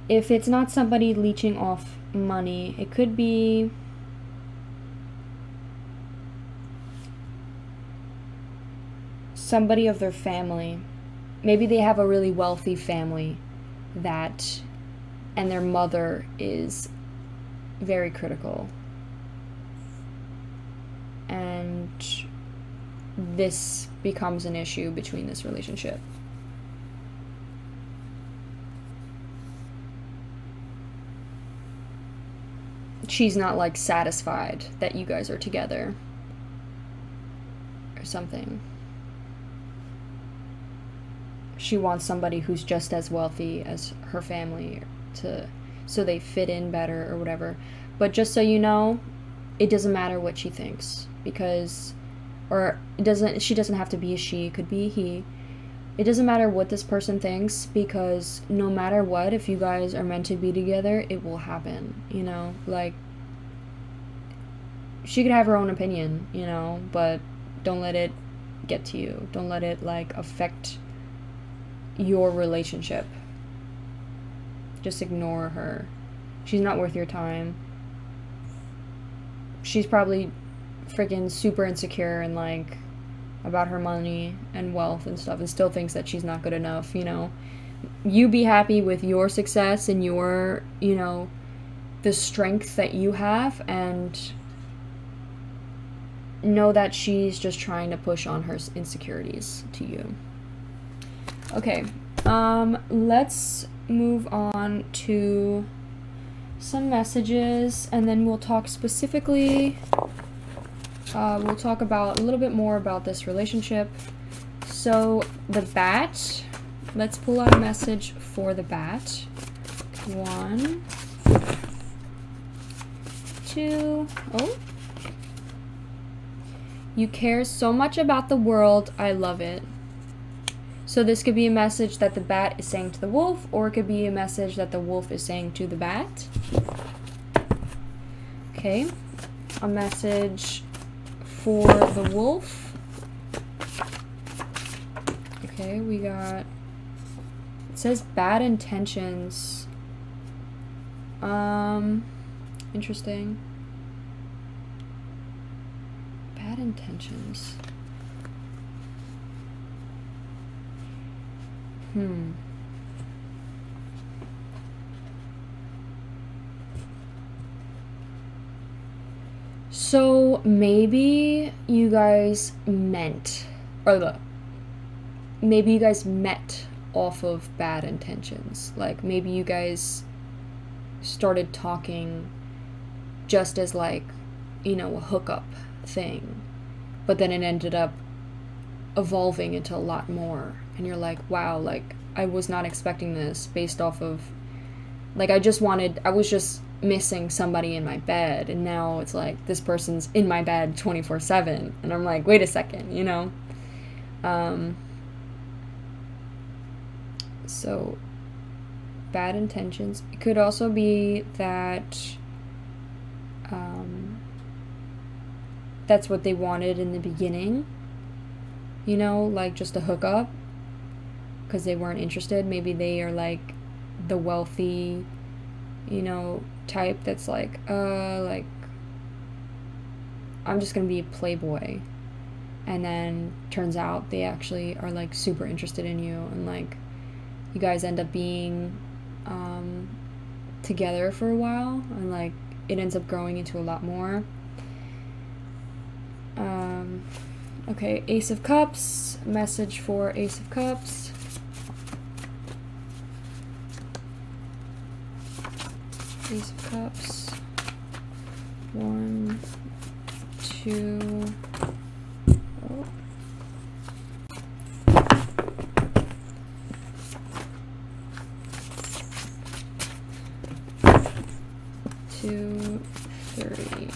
If it's not somebody leeching off money, it could be somebody of their family. Maybe they have a really wealthy family that, and their mother is very critical. And this becomes an issue between this relationship. She's not like satisfied that you guys are together or something. She wants somebody who's just as wealthy as her family so they fit in better or whatever. But just so you know, it doesn't matter what she thinks, because, or she doesn't have to be a she, it could be a he. It doesn't matter what this person thinks, because no matter what, if you guys are meant to be together, it will happen, you know? Like, she could have her own opinion, you know, but don't let it get to you. Don't let it, like, affect your relationship. Just ignore her. She's not worth your time. She's probably freaking super insecure and, like, about her money and wealth and stuff, and still thinks that she's not good enough, you know. You be happy with your success and your, you know, the strength that you have, and know that she's just trying to push on her insecurities to you. Okay, let's move on to some messages, and then we'll talk specifically, we'll talk about a little bit more about this relationship. So, the bat, let's pull out a message for the bat. 1, 2, oh. You care so much about the world, I love it. So this could be a message that the bat is saying to the wolf, or it could be a message that the wolf is saying to the bat. Okay, a message for the wolf. Okay, we got, it says bad intentions. Interesting. Bad intentions. So maybe you guys met off of bad intentions. Like, maybe you guys started talking just as, like, you know, a hookup thing, but then it ended up evolving into a lot more, and you're like, wow, like, I was not expecting this, based off of, like, I was just missing somebody in my bed, and now it's like this person's in my bed 24/7, and I'm like, wait a second, you know. So bad intentions. It could also be that that's what they wanted in the beginning, you know, like just a hookup, because they weren't interested. Maybe they are like the wealthy, you know, type that's like I'm just gonna be a playboy, and then turns out they actually are like super interested in you, and like you guys end up being together for a while, and like it ends up growing into a lot more. Okay, Ace of Cups, message for Ace of Cups. Ace of Cups. 1, 2. Oh. 2, 3.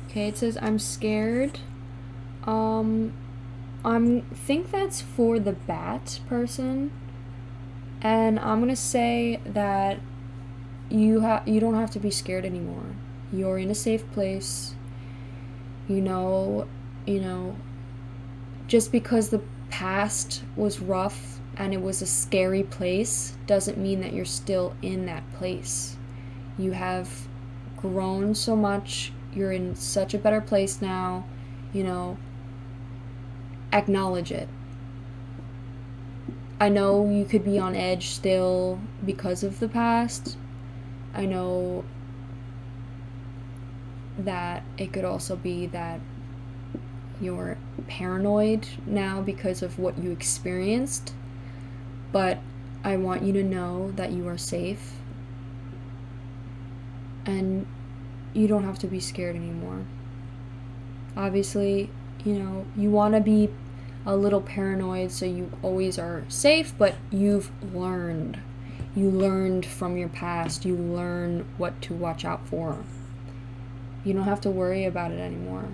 Okay, it says I'm scared. I think that's for the bat person, and I'm gonna say that you don't have to be scared anymore. You're in a safe place. You know, just because the past was rough and it was a scary place doesn't mean that you're still in that place. You have grown so much. You're in such a better place now. Acknowledge it. I know you could be on edge still because of the past. I know that it could also be that you're paranoid now because of what you experienced, but I want you to know that you are safe and you don't have to be scared anymore. Obviously, you want to be a little paranoid so you always are safe, but you've learned. You learned from your past. You learn what to watch out for. You don't have to worry about it anymore.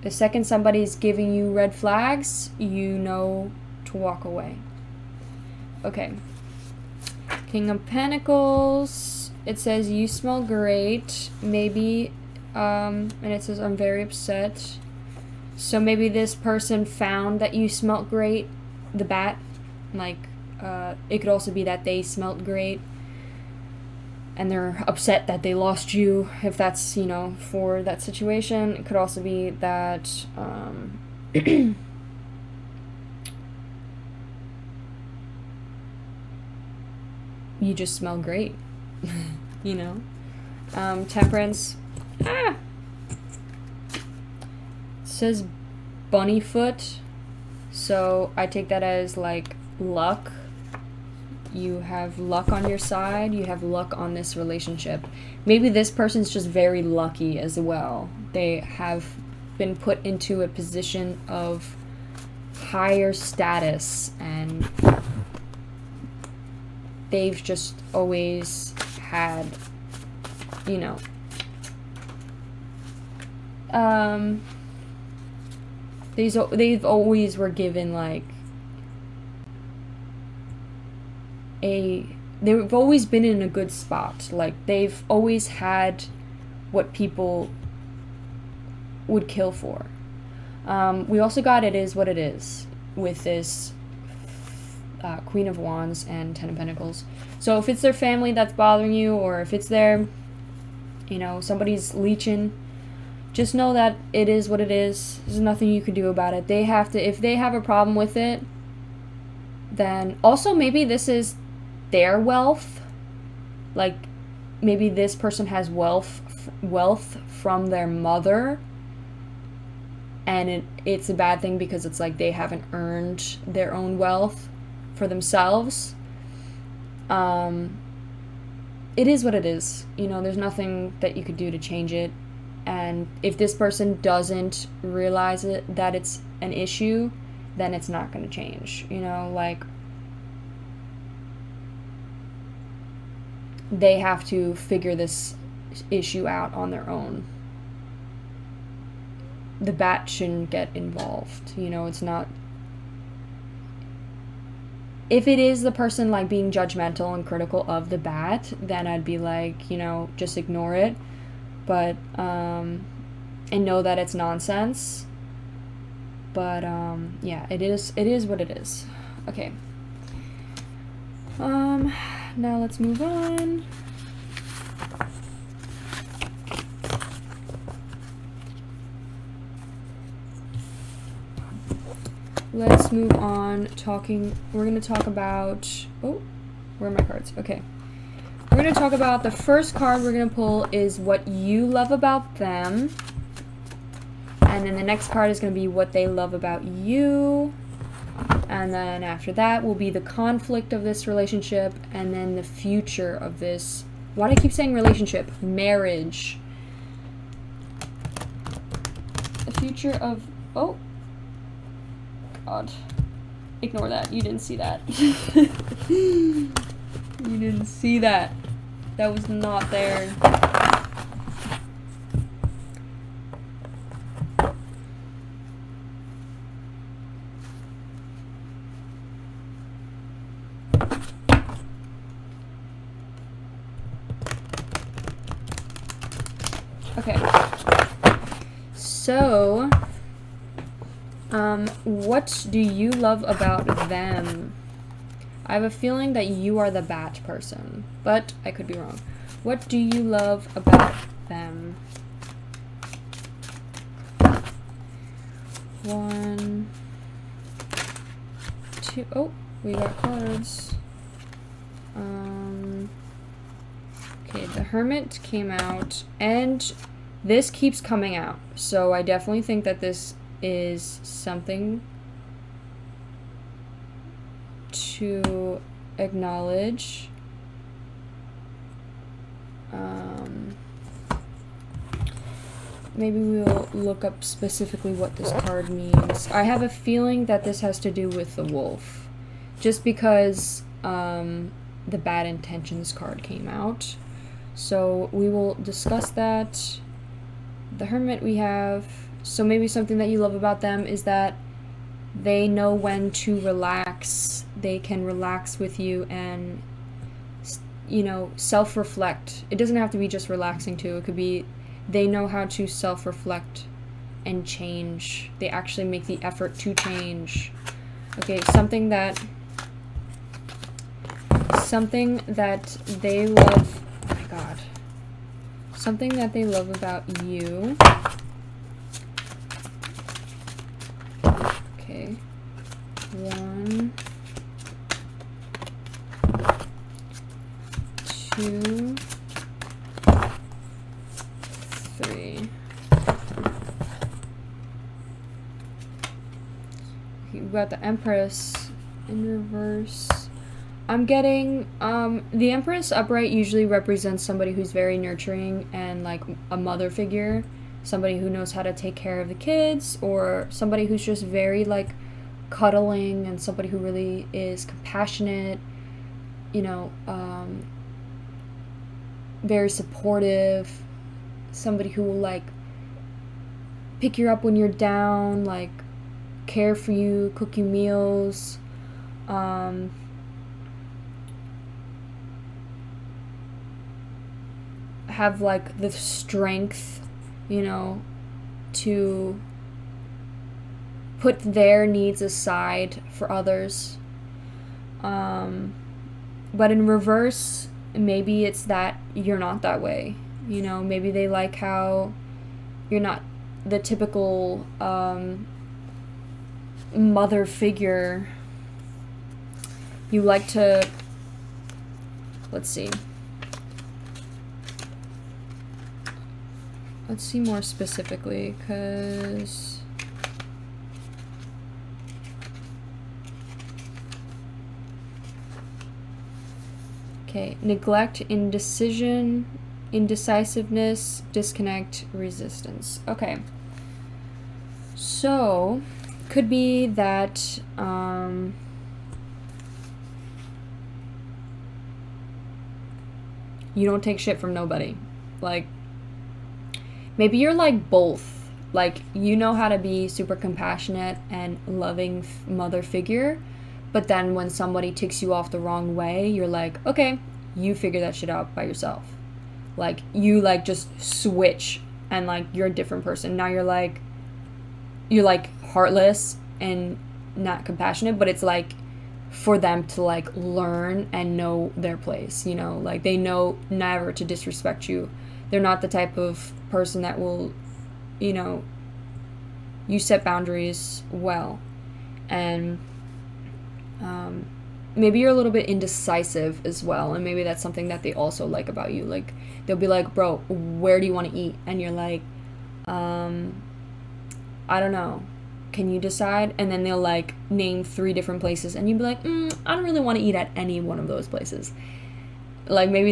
The second somebody's giving you red flags, you know to walk away. Okay. King of Pentacles. It says you smell great. Maybe, and it says I'm very upset. So maybe this person found that you smelt great. The bat. Like, it could also be that they smelt great and they're upset that they lost you, if that's, for that situation. It could also be that, you just smell great, Temperance. It says bunny foot, so I take that as, like, luck. You have luck on your side. You have luck on this relationship. Maybe this person's just very lucky as well. They have been put into a position of higher status and they've just always had, they've always were given, like, they've always been in a good spot. Like, they've always had what people would kill for. We also got It Is What It Is with this Queen of Wands and Ten of Pentacles. So if it's their family that's bothering you, or if it's their, somebody's leeching, just know that it is what it is. There's nothing you can do about it. If they have a problem with it, then also maybe this is their wealth. Like, maybe this person has wealth from their mother, and it's a bad thing because it's like they haven't earned their own wealth for themselves. It is what it is. There's nothing that you could do to change it. And if this person doesn't realize that it's an issue, then it's not going to change. Like, they have to figure this issue out on their own. The bat shouldn't get involved. It's not. If it is the person, like, being judgmental and critical of the bat, then I'd be like, just ignore it. But, and know that it's nonsense. But, yeah, it is what it is. Okay. Now let's move on. let's move on. We're going to talk about, oh, where are my cards? Okay. We're going to talk about the first card we're going to pull is what you love about them. And then the next card is going to be what they love about you. And then after that will be the conflict of this relationship. And then the future of this. Why do I keep saying relationship? Marriage. The future of... Oh. God. Ignore that. You didn't see that. You didn't see that. That was not there. Okay. So, what do you love about them? I have a feeling that you are the bat person, but I could be wrong. What do you love about them? 1, 2, oh, we got cards. Okay, the Hermit came out, and this keeps coming out, so I definitely think that this is something to acknowledge. Maybe we'll look up specifically what this card means. I have a feeling that this has to do with the wolf, just because the bad intentions card came out. So we will discuss that. The Hermit we have, so maybe something that you love about them is that they know when to relax. They can relax with you and, you know, self-reflect. It doesn't have to be just relaxing too. It could be they know how to self-reflect and change. They actually make the effort to change. Okay, something that they love. Oh my God. Something that they love about you. Okay. 1, 2, 3. Okay, we got the Empress in reverse. I'm getting, the Empress upright usually represents somebody who's very nurturing and like a mother figure, somebody who knows how to take care of the kids, or somebody who's just very like cuddling, and somebody who really is compassionate, you know, very supportive, somebody who will like pick you up when you're down, like care for you, cook you meals, have like the strength, you know, to put their needs aside for others. But in reverse, maybe it's that you're not that way. You know, maybe they like how you're not the typical mother figure. You like to, let's see more specifically, because okay, neglect, indecision, indecisiveness, disconnect, resistance. Okay, so could be that you don't take shit from nobody. Like, maybe you're like both. Like, you know how to be super compassionate and loving mother figure, but then when somebody takes you off the wrong way, you're like, okay, you figure that shit out by yourself. Like, you like just switch and like you're a different person. Now you're like heartless and not compassionate, but it's like for them to like learn and know their place, you know, like they know never to disrespect you. They're not the type of person that will, you know, you set boundaries well. And maybe you're a little bit indecisive as well, and maybe that's something that they also like about you. Like, they'll be like, bro, where do you want to eat? And you're like, I don't know, can you decide? And then they'll like name 3 different places, and you'd be like, I don't really want to eat at any one of those places. Like, maybe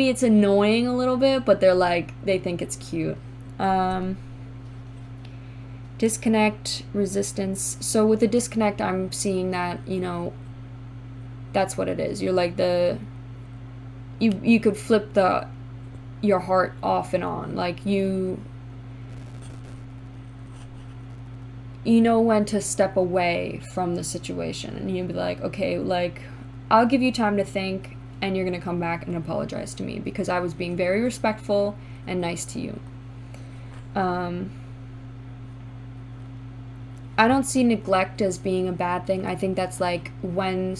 it's annoying a little bit, but they think it's cute. Disconnect, resistance. So with the disconnect, I'm seeing that, that's what it is. You're like you could flip your heart off and on. Like, you know when to step away from the situation, and you'd be like, okay, like, I'll give you time to think, and you're gonna come back and apologize to me because I was being very respectful and nice to you. I don't see neglect as being a bad thing. I think that's like when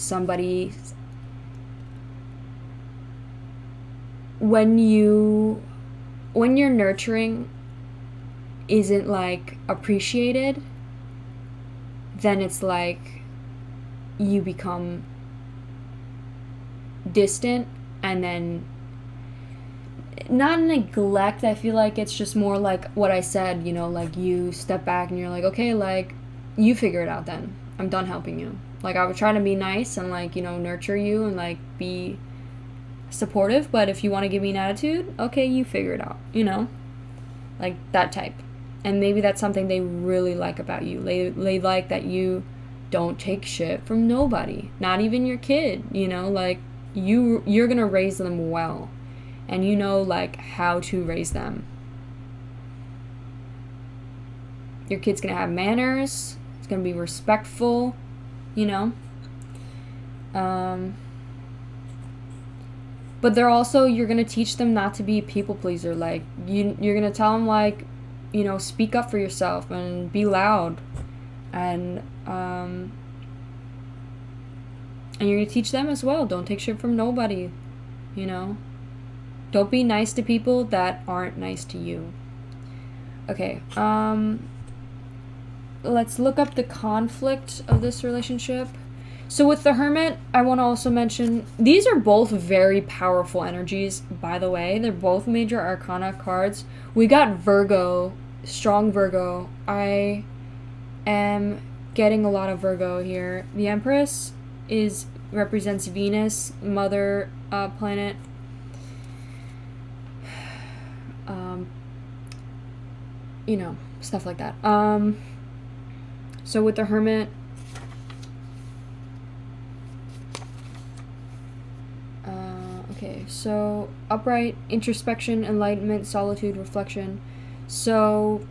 you're nurturing isn't like appreciated, then it's like you become distant. And then, not neglect, I feel like it's just more like what I said, like, you step back and you're like, okay, like, you figure it out then. I'm done helping you. Like, I would try to be nice and, like, nurture you and, like, be supportive, but if you want to give me an attitude, okay, you figure it out, like that type. And maybe that's something they really like about you. They like that you don't take shit from nobody, not even your kid, like, you're gonna raise them well, and like, how to raise them. Your kid's gonna have manners, it's gonna be respectful, but you're gonna teach them not to be a people pleaser. Like, you're gonna tell them, like, speak up for yourself and be loud, and you're gonna teach them as well, don't take shit from nobody, don't be nice to people that aren't nice to you. Okay, let's look up the conflict of this relationship. So with the Hermit, I want to also mention, these are both very powerful energies, by the way. They're both major arcana cards. We got Virgo, strong Virgo. I am getting a lot of Virgo here. The Empress represents Venus, mother planet. Stuff like that. So with the Hermit, okay, so upright, introspection, enlightenment, solitude, reflection. So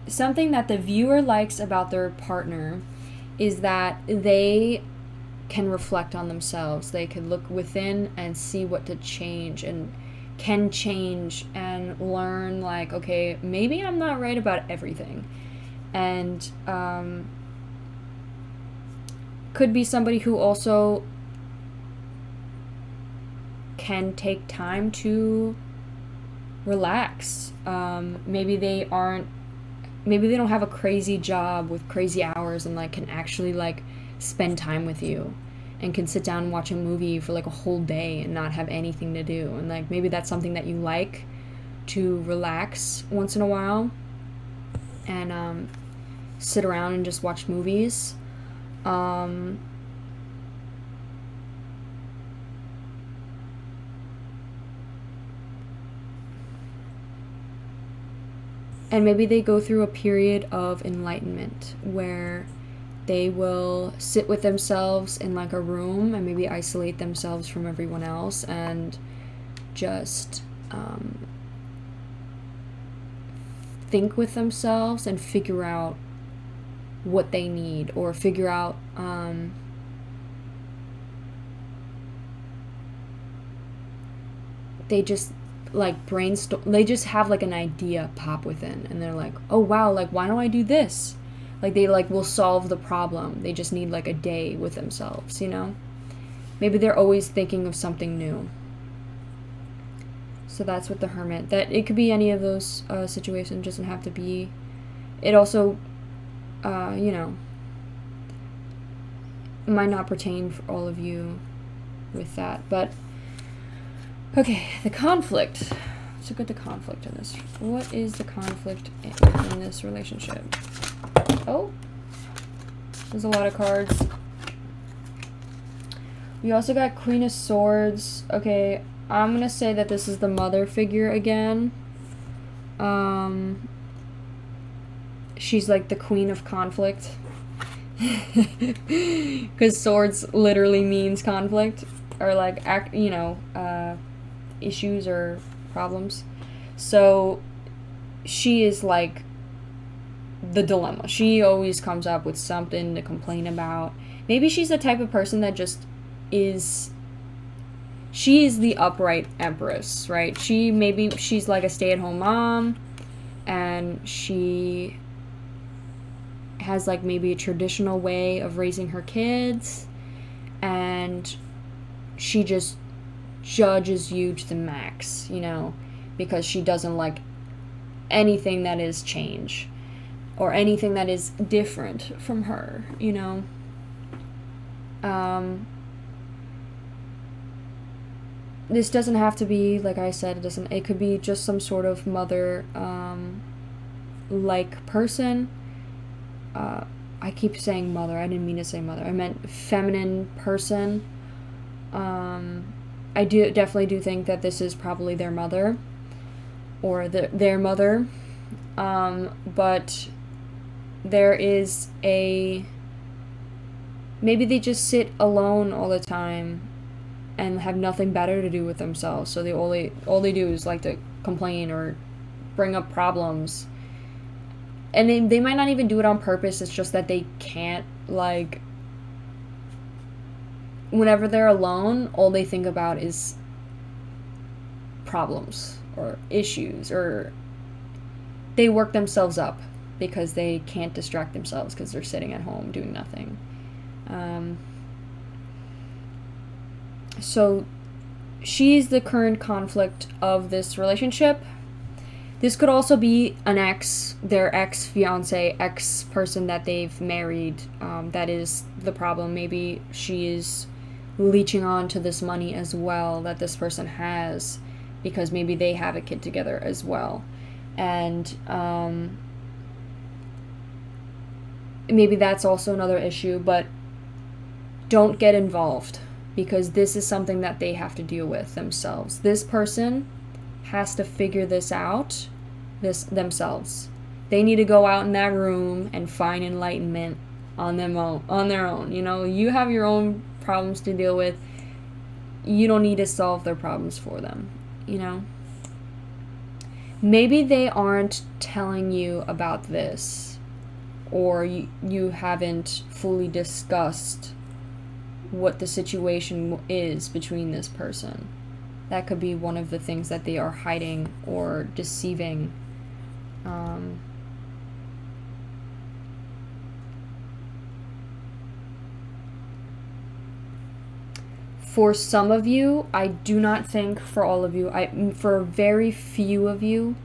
something that the viewer likes about their partner is that they can reflect on themselves. They can look within and see what to change, and can change and learn, like, okay, maybe I'm not right about everything. And could be somebody who also can take time to relax. Maybe they don't have a crazy job with crazy hours, and, like, can actually, like, spend time with you, and can sit down and watch a movie for, like, a whole day and not have anything to do. And, like, maybe that's something that you like, to relax once in a while and sit around and just watch movies. And maybe they go through a period of enlightenment where they will sit with themselves in, like, a room and maybe isolate themselves from everyone else and just think with themselves and figure out what they need, or figure out they just, like, brainstorm. They just have, like, an idea pop within, and they're like, oh wow, like, why don't I do this? Like, they, like, will solve the problem. They just need, like, a day with themselves, maybe they're always thinking of something new. So that's with the Hermit. That it could be any of those situations. Doesn't have to be. It also might not pertain for all of you with that. But okay, the conflict. Let's look at the conflict in this. What is the conflict in this relationship? Oh, there's a lot of cards. We also got Queen of Swords. Okay, I'm gonna say that this is the mother figure again. She's like the queen of conflict. Because swords literally means conflict. Or like, issues or problems. So she is like the dilemma. She always comes up with something to complain about. Maybe she's the type of person that just is... She is the upright empress, right? She's like a stay-at-home mom, and she has like maybe a traditional way of raising her kids, and she just judges you to the max, you know, because she doesn't like anything that is change or anything that is different from her, you know. This doesn't have to be, like I said, it could be just some sort of mother like person. I keep saying mother, I didn't mean to say mother, I meant feminine person. I definitely do think that this is probably their mother, or their mother, but there is maybe they just sit alone all the time and have nothing better to do with themselves, so all they do is like to complain or bring up problems, and they might not even do it on purpose. It's just that they can't, like, whenever they're alone, all they think about is problems or issues, or they work themselves up because they can't distract themselves because they're sitting at home doing nothing. So she's the current conflict of this relationship. This could also be an ex, their ex-fiance, ex-person that they've married, that is the problem. Maybe she is leeching on to this money as well that this person has, because maybe they have a kid together as well. And maybe that's also another issue, but don't get involved, because this is something that they have to deal with themselves. This person has to figure this out themselves. They need to go out in that room and find enlightenment on their own. You know, you have your own problems to deal with. You don't need to solve their problems for them, you know? Maybe they aren't telling you about this, or you haven't fully discussed what the situation is between this person. That could be one of the things that they are hiding or deceiving. For some of you, I do not think for all of you, for very few of you,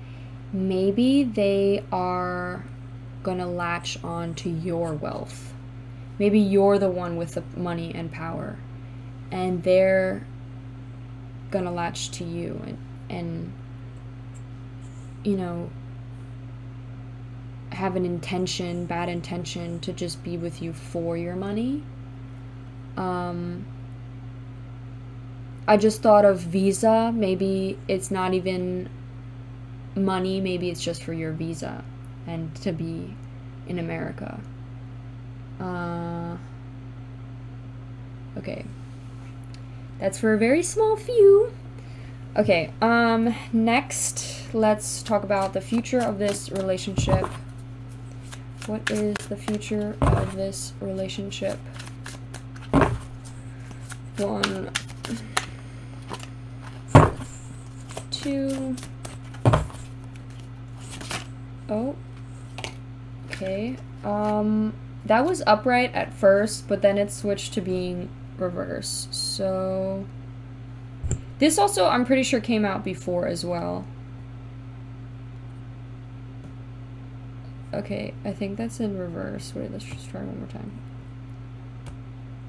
maybe they are gonna latch on to your wealth. Maybe you're the one with the money and power, and they're gonna latch to you and you know, have an bad intention to just be with you for your money. I just thought of visa. Maybe it's not even money. Maybe it's just for your visa and to be in America. Okay. That's for a very small few. Okay, next, let's talk about the future of this relationship. What is the future of this relationship? 1, 2. Oh. Okay. That was upright at first, but then it switched to being reverse. So this also, I'm pretty sure, came out before as well. Okay, I think that's in reverse. Wait, let's just try one more time.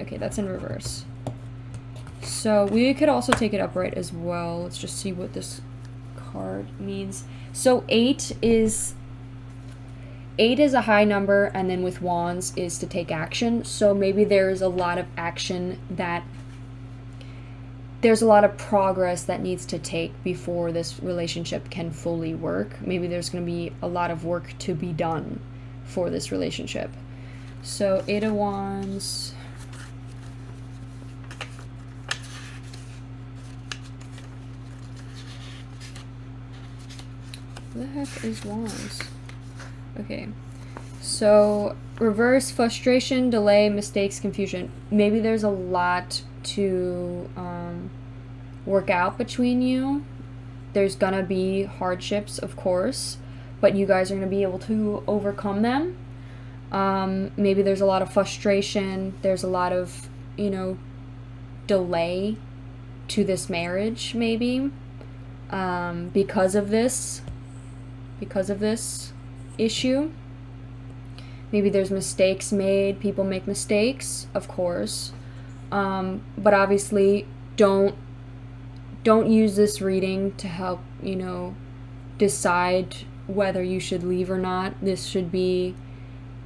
Okay, that's in reverse. So we could also take it upright as well. Let's just see what this card means. So 8 is a high number, and then with wands is to take action. So maybe there's a lot of action there's a lot of progress that needs to take before this relationship can fully work. Maybe there's going to be a lot of work to be done for this relationship. So 8 of Wands. What the heck is Wands? Okay. So reverse, frustration, delay, mistakes, confusion. Maybe there's a lot to work out between you. There's gonna be hardships, of course, but you guys are gonna be able to overcome them. Maybe there's a lot of frustration. There's a lot of, delay to this marriage, maybe, because of this issue. Maybe there's mistakes made. People make mistakes, of course. But obviously, don't use this reading to help, decide whether you should leave or not. This should be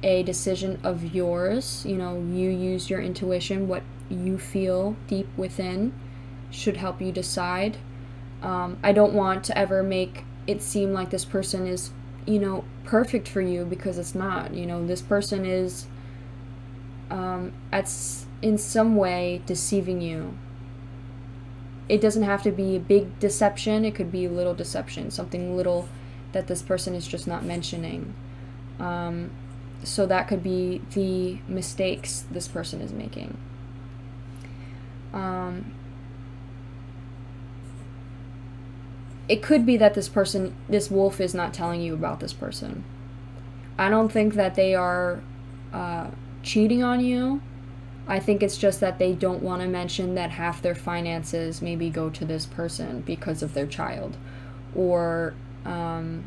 a decision of yours. You use your intuition. What you feel deep within should help you decide. I don't want to ever make it seem like this person is, perfect for you, because it's not. This person is in some way deceiving you. It doesn't have to be a big deception. It could be a little deception, something little that this person is just not mentioning. So that could be the mistakes this person is making. It could be that this wolf is not telling you about this person. I don't think that they are cheating on you. I think it's just that they don't want to mention that half their finances maybe go to this person because of their child, or that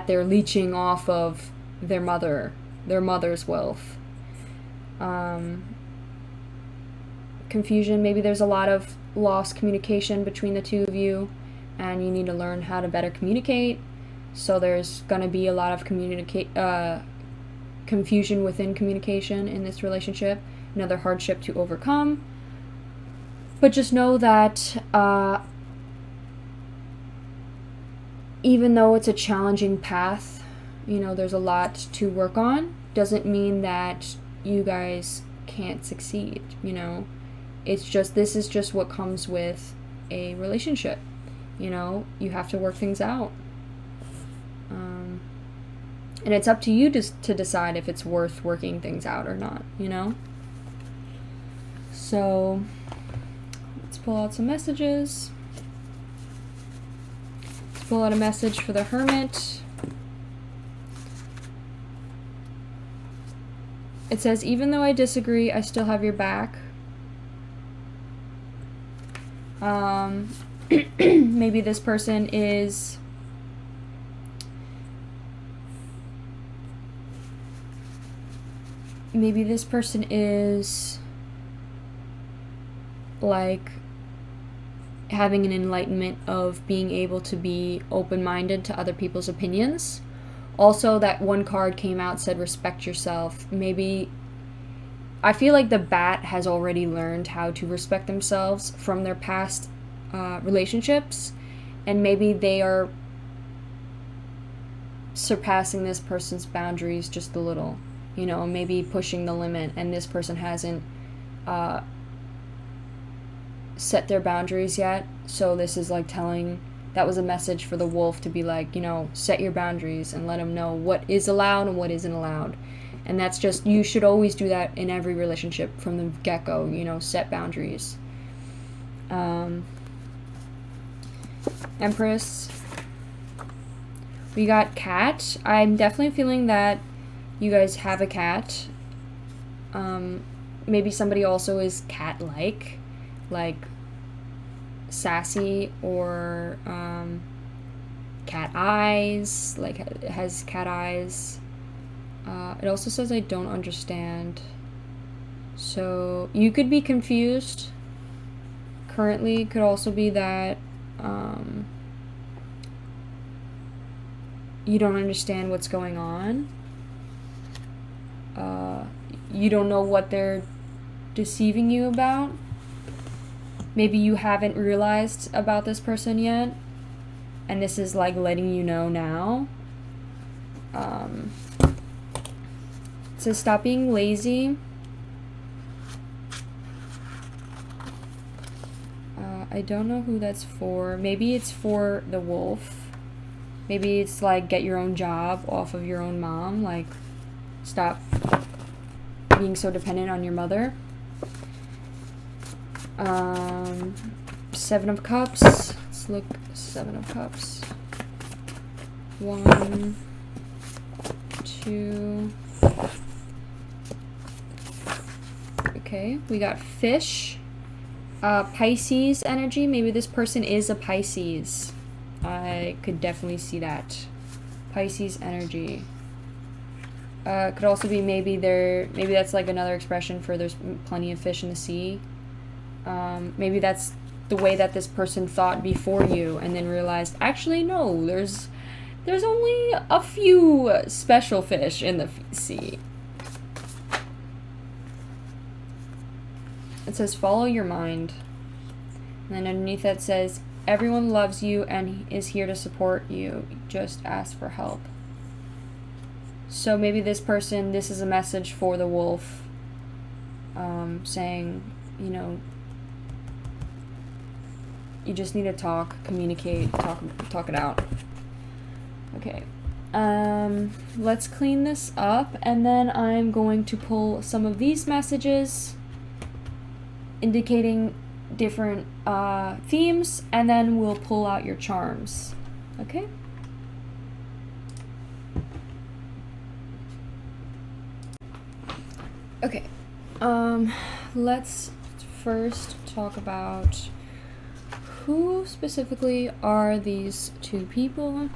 they're leeching off of their mother's wealth. Confusion, maybe there's a lot of lost communication between the two of you, and you need to learn how to better communicate. So there's going to be a lot of confusion within communication in this relationship, another hardship to overcome. But just know that even though it's a challenging path, there's a lot to work on, doesn't mean that you guys can't succeed. It's just, this is just what comes with a relationship. You have to work things out. And it's up to you to decide if it's worth working things out or not, So, let's pull out some messages. Let's pull out a message for the Hermit. It says, even though I disagree, I still have your back. Maybe this person is... Maybe this person is like having an enlightenment of being able to be open-minded to other people's opinions. Also, that one card came out, said respect yourself. Maybe I feel like the bat has already learned how to respect themselves from their past relationships, and maybe they are surpassing this person's boundaries just a little. Maybe pushing the limit, and this person hasn't set their boundaries yet. So this is like that was a message for the wolf to be like, set your boundaries and let them know what is allowed and what isn't allowed. And that's just, you should always do that in every relationship from the get-go, set boundaries. Empress. We got cat. I'm definitely feeling that you guys have a cat. Maybe somebody also is cat-like, like sassy, or cat eyes, like has cat eyes. It also says I don't understand. So you could be confused. Currently, could also be that you don't understand what's going on. You don't know what they're deceiving you about. Maybe you haven't realized about this person yet, and this is like letting you know now. It says stop being lazy. I don't know who that's for. Maybe it's for the wolf. Maybe it's like get your own job off of your own mom. Like stop being so dependent on your mother. 7 of Cups. Let's look. 7 of Cups. 1, 2. Okay, we got Fish. Pisces energy. Maybe this person is a Pisces. I could definitely see that. Pisces energy. Could also be maybe that's like another expression for there's plenty of fish in the sea. Maybe that's the way that this person thought before you, and then realized actually no, there's only a few special fish in the sea. It says follow your mind, and then underneath that says everyone loves you and is here to support you, just ask for help. So maybe this is a message for the wolf, saying, you know, you just need to talk, communicate, talk it out. Okay. Let's clean this up, and then I'm going to pull some of these messages indicating different themes, and then we'll pull out your charms. Okay? Okay. Let's first talk about who specifically are these two people.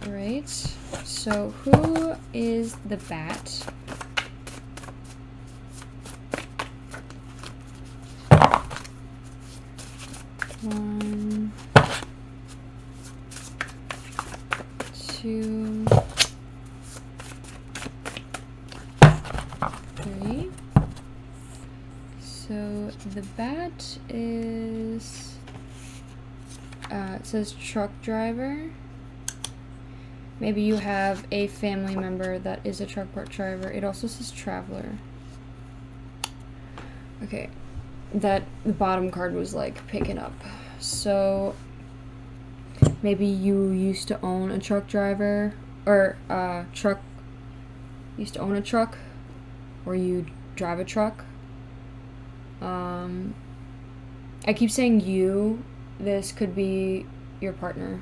Alright, so who is the bat? One, two, three. So the bat is, it says truck driver. Maybe you have a family member that is a truck driver. It also says traveler. Okay, that the bottom card was like picking up. So maybe you used to own a truck driver, or used to own a truck, or you drive a truck. I keep saying you. This could be your partner.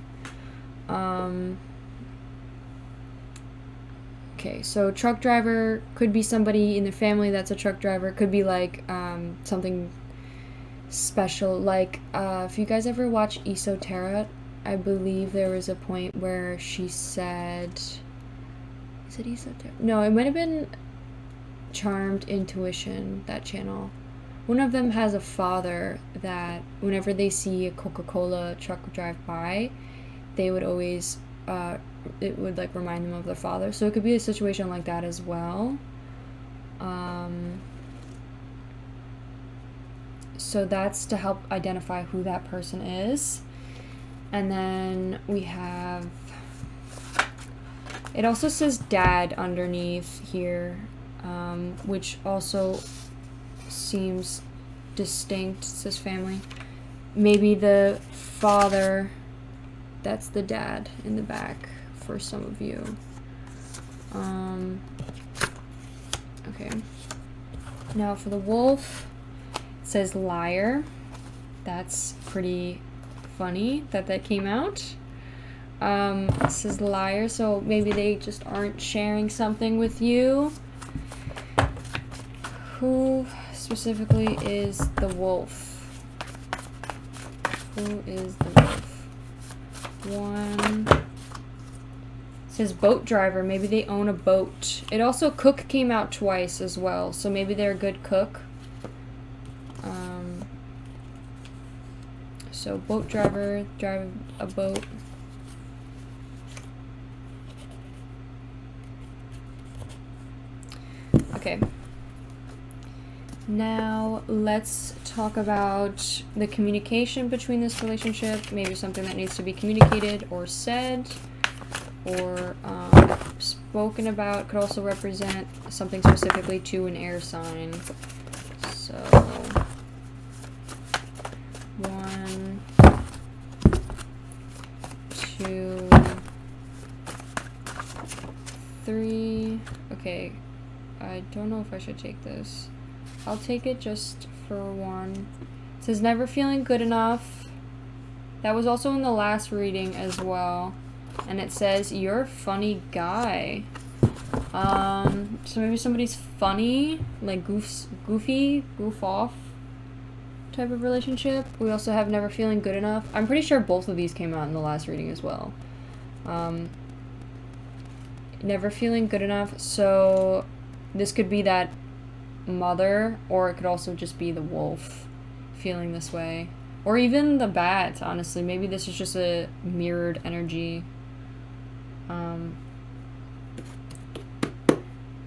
Okay, so truck driver could be somebody in the family that's a truck driver. Could be like something special. Like if you guys ever watch Esoterra, I believe there was a point where she said, is it Esoterra? No, it might have been Charmed Intuition, that channel. One of them has a father that whenever they see a Coca-Cola truck drive by, they would always it would like remind them of their father. So it could be a situation like that as well. So that's to help identify who that person is. And then we have, it also says dad underneath here, which also seems distinct. It says family. Maybe the father, that's the dad in the back for some of you. Okay. Now for the wolf, it says liar. That's pretty funny that came out. It says liar, so maybe they just aren't sharing something with you. Who specifically is the wolf? Who is the wolf? One. says boat driver. Maybe they own a boat. It also cook came out twice as well, so maybe they're a good cook. So boat driver, drive a boat. Okay. Now let's talk about the communication between this relationship. Maybe something that needs to be communicated or said or spoken about. Could also represent something specifically to an air sign. So 1, 2, 3. Okay, I don't know if I should take this. I'll take it just for 1. It says never feeling good enough. That was also in the last reading as well. And it says you're a funny guy. So maybe somebody's funny, like goofy, goof off type of relationship. We also have never feeling good enough. I'm pretty sure both of these came out in the last reading as well. Never feeling good enough. So this could be that mother, or it could also just be the wolf feeling this way, or even the bat. Honestly, maybe this is just a mirrored energy.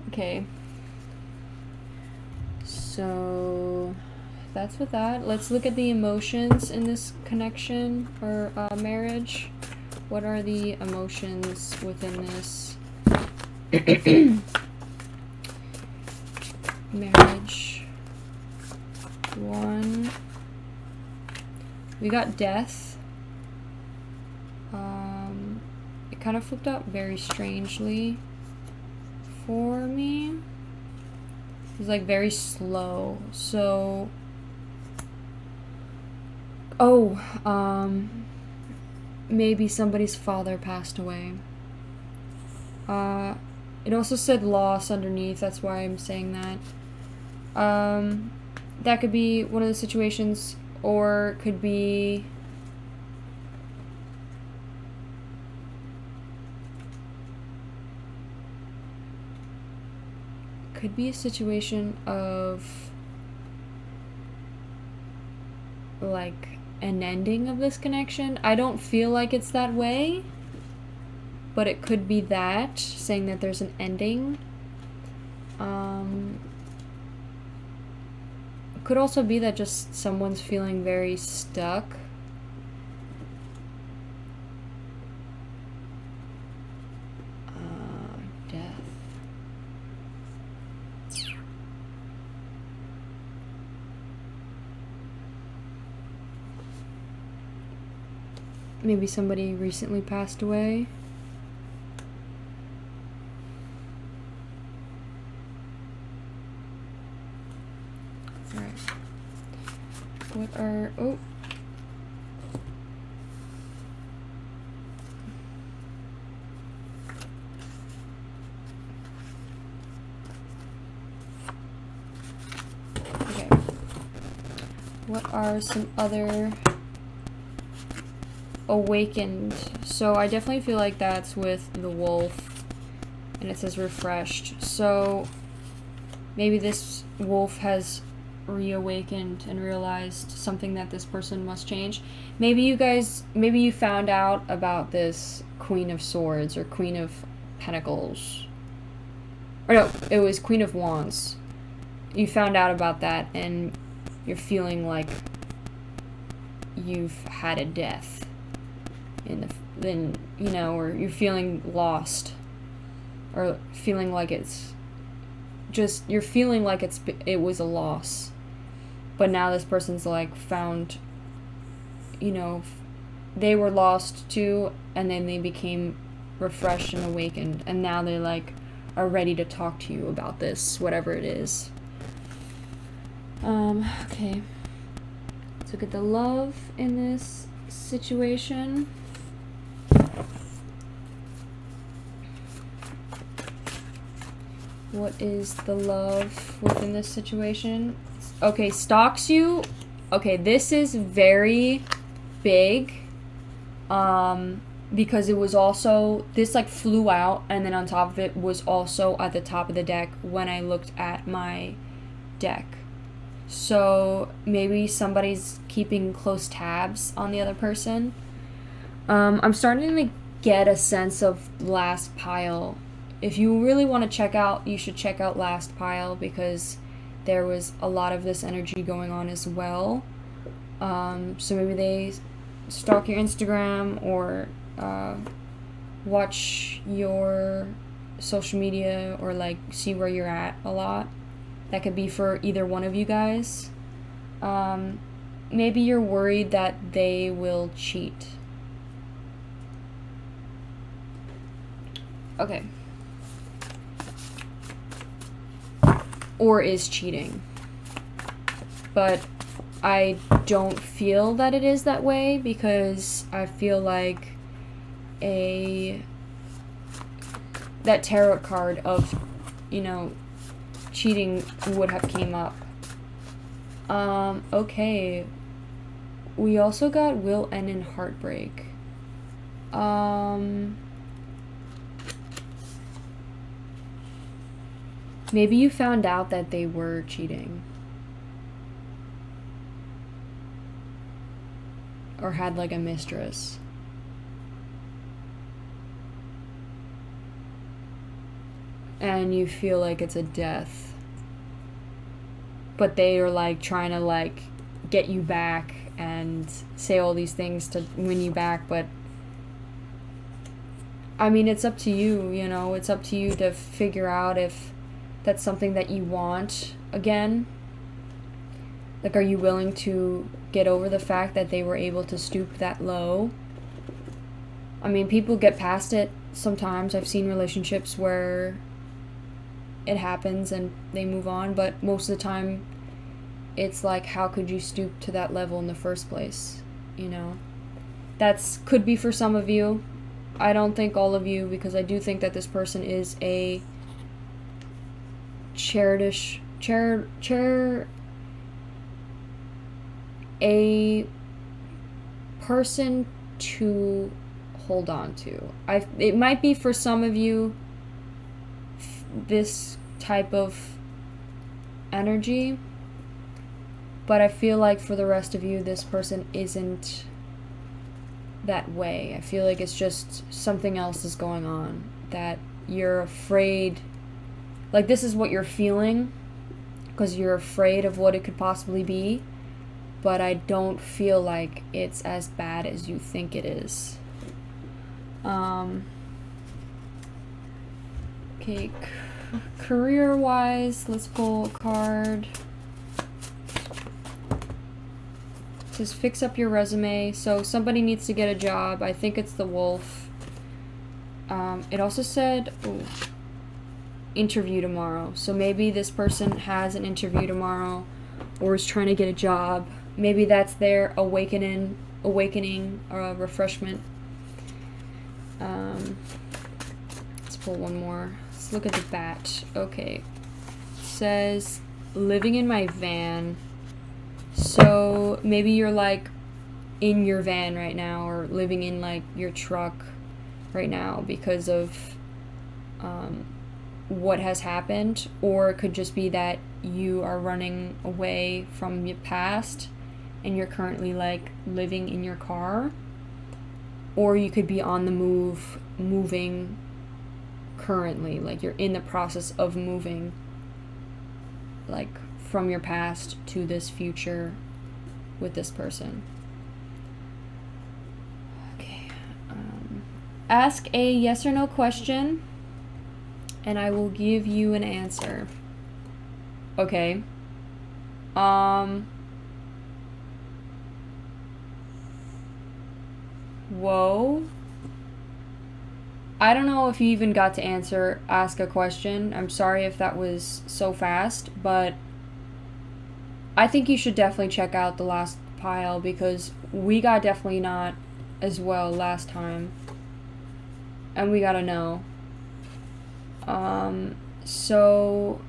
Okay, so that's with that. Let's look at the emotions in this connection or marriage. What are the emotions within this marriage? 1. We got death. It kind of flipped out very strangely for me. It's like very slow. So, maybe somebody's father passed away. It also said loss underneath. That's why I'm saying that. That could be one of the situations, or could be a situation of like an ending of this connection. I don't feel like it's that way, but it could be that, saying that there's an ending. It could also be that just someone's feeling very stuck. Death. Maybe somebody recently passed away. Alright. What are... Oh. Okay. What are some other... awakened? So I definitely feel like that's with the wolf, and it says refreshed. So maybe this wolf has reawakened and realized something, that this person must change. Maybe you found out about this Queen of Swords or Queen of Pentacles, or no, it was Queen of Wands. You found out about that and you're feeling like you've had a death then, you know, or you're feeling lost, or feeling like it's just, you're feeling like it was a loss, but now this person's like found, you know, they were lost too, and then they became refreshed and awakened, and now they like are ready to talk to you about this, whatever it is. Okay, let's look at the love in this situation. What is the love within this situation? Okay, stalks you. Okay, this is very big. because it was also, this like flew out, and then on top of it was also at the top of the deck when I looked at my deck. So maybe somebody's keeping close tabs on the other person. I'm starting to get a sense of last pile. If you really want to check out, you should check out last pile, because there was a lot of this energy going on as well. So maybe they stalk your Instagram, or watch your social media, or like see where you're at a lot. That could be for either one of you guys. Maybe you're worried that they will cheat. Okay. Or is cheating. But I don't feel that it is that way, because I feel like that tarot card of, cheating would have came up. Okay. We also got will end in heartbreak. Maybe you found out that they were cheating. Or had like a mistress. And you feel like it's a death. But they are like trying to like get you back and say all these things to win you back, but I mean, it's up to you, it's up to you to figure out if that's something that you want again. Like, are you willing to get over the fact that they were able to stoop that low? I mean, people get past it sometimes. I've seen relationships where it happens and they move on, but most of the time it's like, how could you stoop to that level in the first place? That's could be for some of you. I don't think all of you, because I do think that this person is a a person to hold on to. It might be for some of you this type of energy, but I feel like for the rest of you, this person isn't that way. I feel like it's just something else is going on, that you're afraid, like this is what you're feeling because you're afraid of what it could possibly be, but I don't feel like it's as bad as you think it is. Okay, career-wise, let's pull a card. It says fix up your resume. So somebody needs to get a job. I think it's the wolf. It also said interview tomorrow. So maybe this person has an interview tomorrow or is trying to get a job. Maybe that's their awakening or refreshment. Let's pull one more. Let's look at the bat. Okay. It says living in my van. So maybe you're like in your van right now, or living in like your truck right now because of what has happened, or it could just be that you are running away from your past and you're currently like living in your car, or you could be on the moving currently, like you're in the process of moving, like from your past to this future with this person. Okay. Ask a yes or no question and I will give you an answer. Okay. Whoa. I don't know if you even got to ask a question. I'm sorry if that was so fast, but I think you should definitely check out the last pile because we got definitely not as well last time. And we gotta know. So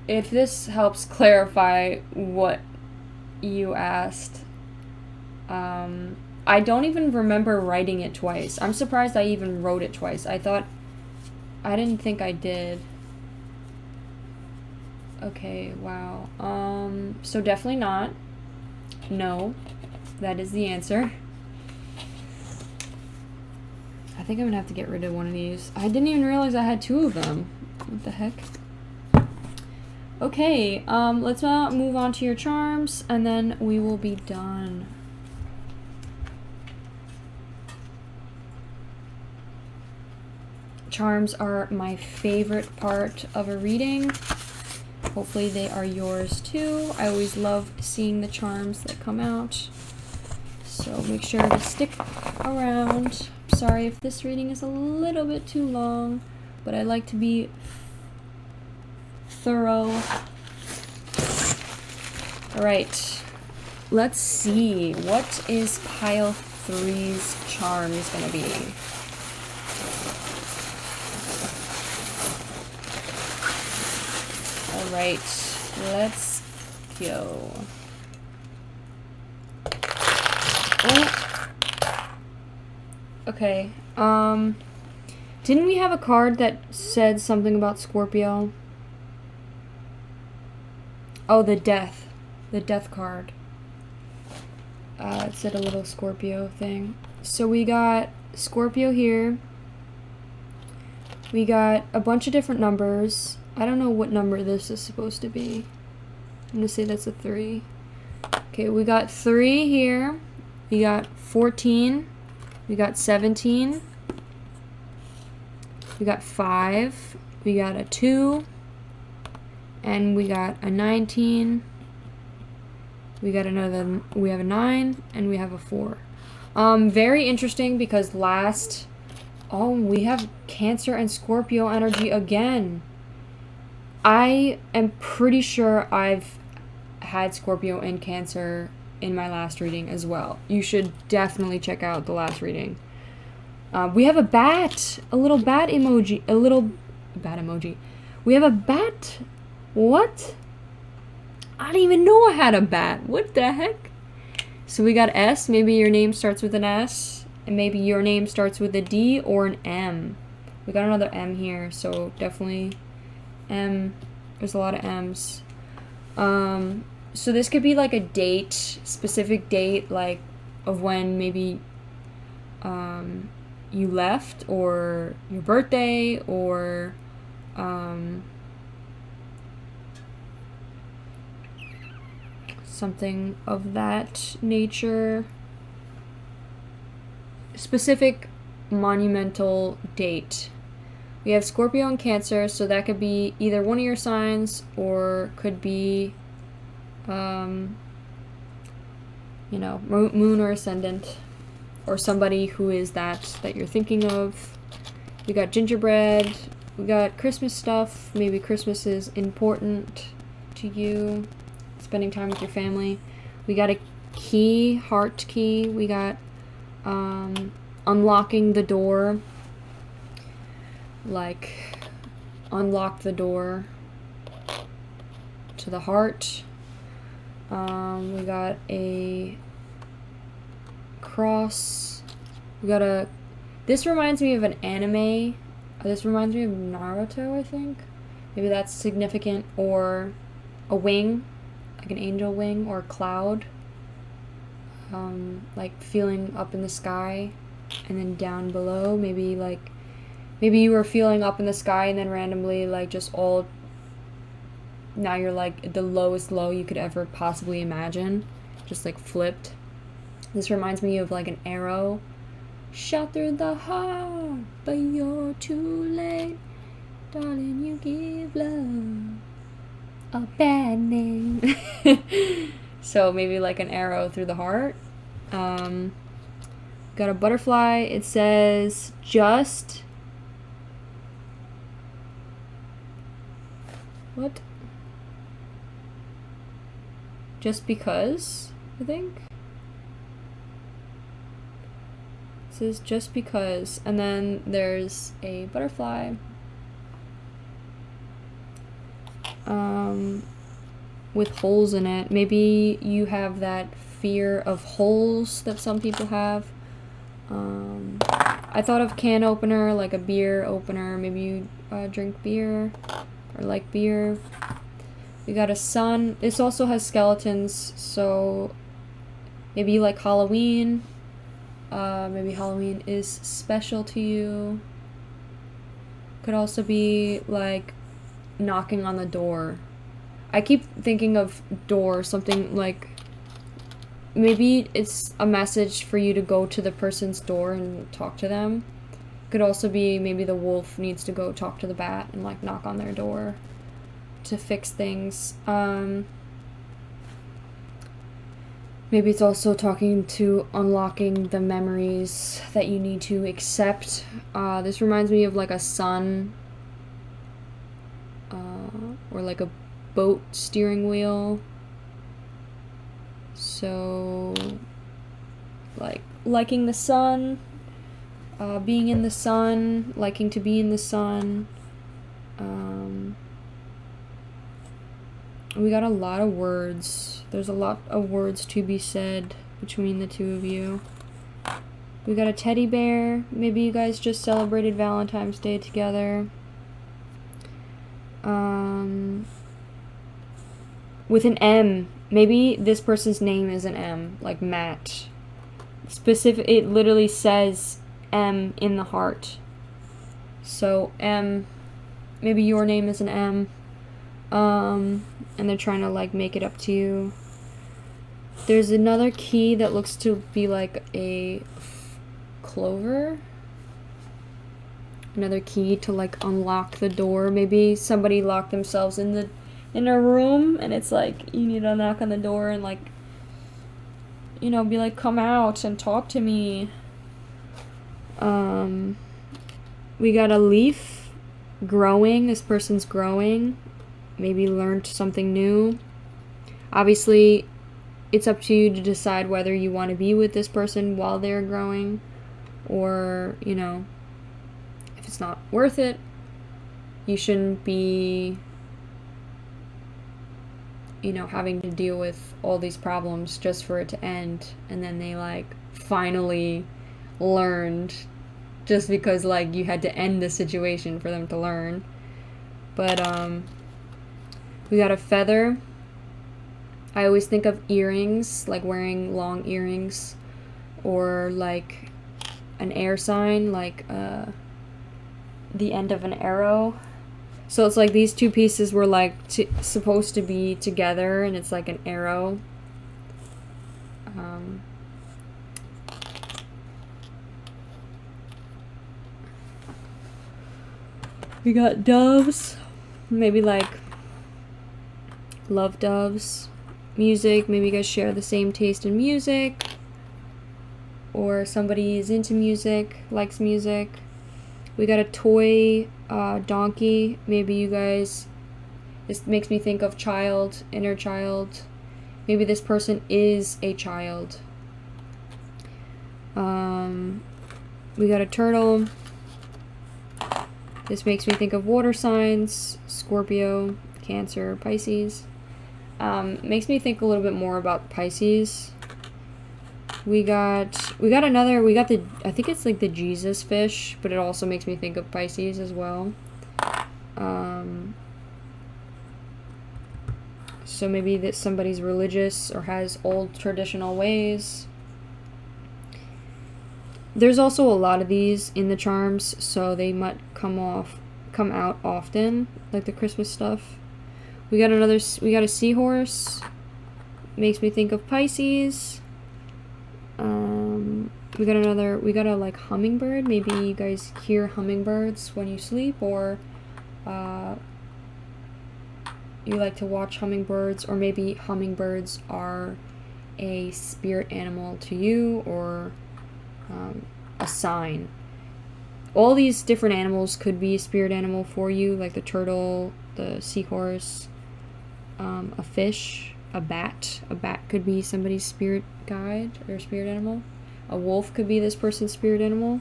if this helps clarify what you asked, I don't even remember writing it twice. I'm surprised I even wrote it twice. I didn't think I did. Okay, wow. So definitely not. No, that is the answer. I think I'm gonna have to get rid of one of these. I didn't even realize I had 2 of them. What the heck? Okay, let's move on to your charms, and then we will be done. Charms are my favorite part of a reading. Hopefully they are yours too. I always love seeing the charms that come out. So make sure to stick around. Sorry if this reading is a little bit too long, but I like to be thorough. Alright, let's see. What is pile 3's charms gonna be? Alright, let's go. Oh. Okay, didn't we have a card that said something about Scorpio? Oh, the death card. It said a little Scorpio thing. So we got Scorpio here. We got a bunch of different numbers. I don't know what number this is supposed to be. I'm gonna say that's a 3. Okay, we got 3 here. We got 14. We got 17. We got 5. We got a 2. And we got a 19. We got another, we have a 9, and we have a 4. Very interesting because we have Cancer and Scorpio energy again. I am pretty sure I've had Scorpio and Cancer in my last reading as well. You should definitely check out the last reading. We have a bat, a little bat emoji, a little bat emoji. We have a bat. What? I didn't even know I had a bat. What the heck? So we got S. Maybe your name starts with an S. And maybe your name starts with a D or an M. We got another M here. So definitely M. There's a lot of M's. So this could be like a date. Specific date. Like of when maybe you left. Or your birthday. Or something of that nature. Specific monumental date. We have Scorpio and Cancer, so that could be either one of your signs or could be you know, moon or ascendant, or somebody who is that you're thinking of. We got gingerbread. We got Christmas stuff. Maybe Christmas is important to you. Spending time with your family. We got a key, heart key. We got unlocking the door. Like unlock the door to the heart. We got a cross. We got a... This reminds me of an anime. This reminds me of Naruto, I think. Maybe that's significant. Or a wing. Like an angel wing or a cloud. Like feeling up in the sky. And then down below. Maybe you were feeling up in the sky and then randomly like just all... Now you're like at the lowest low you could ever possibly imagine. Just like flipped. This reminds me of like an arrow. Shot through the heart, but you're too late. Darling, you give love a bad name. So maybe like an arrow through the heart. Got a butterfly. It says just... What? Just because, I think. It says just because, and then there's a butterfly. With holes in it. Maybe you have that fear of holes that some people have. I thought of can opener, like a beer opener. Maybe you drink beer or like beer. We got a sun. This also has skeletons, so maybe you like Halloween. Maybe Halloween is special to you. Could also be like knocking on the door. I keep thinking of door, something like maybe it's a message for you to go to the person's door and talk to them. Could also be maybe the wolf needs to go talk to the bat and like knock on their door to fix things. Maybe it's also talking to unlocking the memories that you need to accept. This reminds me of like a sun or like a boat steering wheel. So, like liking the sun, being in the sun, liking to be in the sun. We got a lot of words. There's a lot of words to be said between the two of you. We got a teddy bear. Maybe you guys just celebrated Valentine's Day together. With an M. Maybe this person's name is an M, like Matt. It literally says M in the heart. So M, maybe your name is an M. And they're trying to like make it up to you. There's another key that looks to be like a clover. Another key to like unlock the door. Maybe somebody locked themselves in a room and it's like you need to knock on the door and like, you know, be like, come out and talk to me. We got a leaf growing. This person's growing. Maybe learned something new. Obviously, it's up to you to decide whether you want to be with this person while they're growing or, you know, if it's not worth it, you shouldn't be, you know, having to deal with all these problems just for it to end. And then they like finally learned just because like you had to end the situation for them to learn. But we got a feather. I always think of earrings, like wearing long earrings, or like an air sign, like the end of an arrow. So it's like these two pieces were like supposed to be together, and it's like an arrow. We got doves, maybe like love doves. Music, maybe you guys share the same taste in music, or somebody is into music, likes music. We got a toy donkey. Maybe you guys, this makes me think of child, inner child. Maybe this person is a child. We got a turtle. This makes me think of water signs, Scorpio, Cancer, Pisces. Makes me think a little bit more about Pisces. We got the, I think it's like the Jesus fish, but it also makes me think of Pisces as well. So maybe that somebody's religious or has old traditional ways. There's also a lot of these in the charms, so they might come out often, like the Christmas stuff. We got a seahorse. Makes me think of Pisces. We got a like hummingbird. Maybe you guys hear hummingbirds when you sleep, or you like to watch hummingbirds, or maybe hummingbirds are a spirit animal to you, or a sign. All these different animals could be a spirit animal for you, like the turtle, the seahorse, a fish, a bat. A bat could be somebody's spirit guide or spirit animal. A wolf could be this person's spirit animal.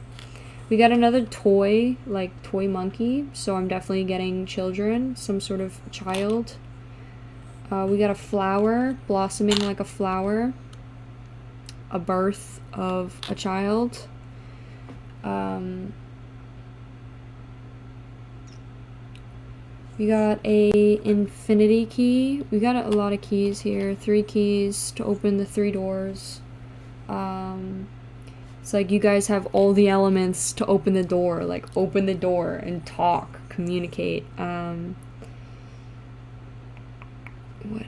We got another toy, like toy monkey, so I'm definitely getting children, some sort of child. We got a flower, blossoming like a flower. a birth of a child. We got a infinity key. We got a lot of keys here. 3 keys to open the 3 doors. It's like you guys have all the elements to open the door. Like, open the door and talk, communicate. What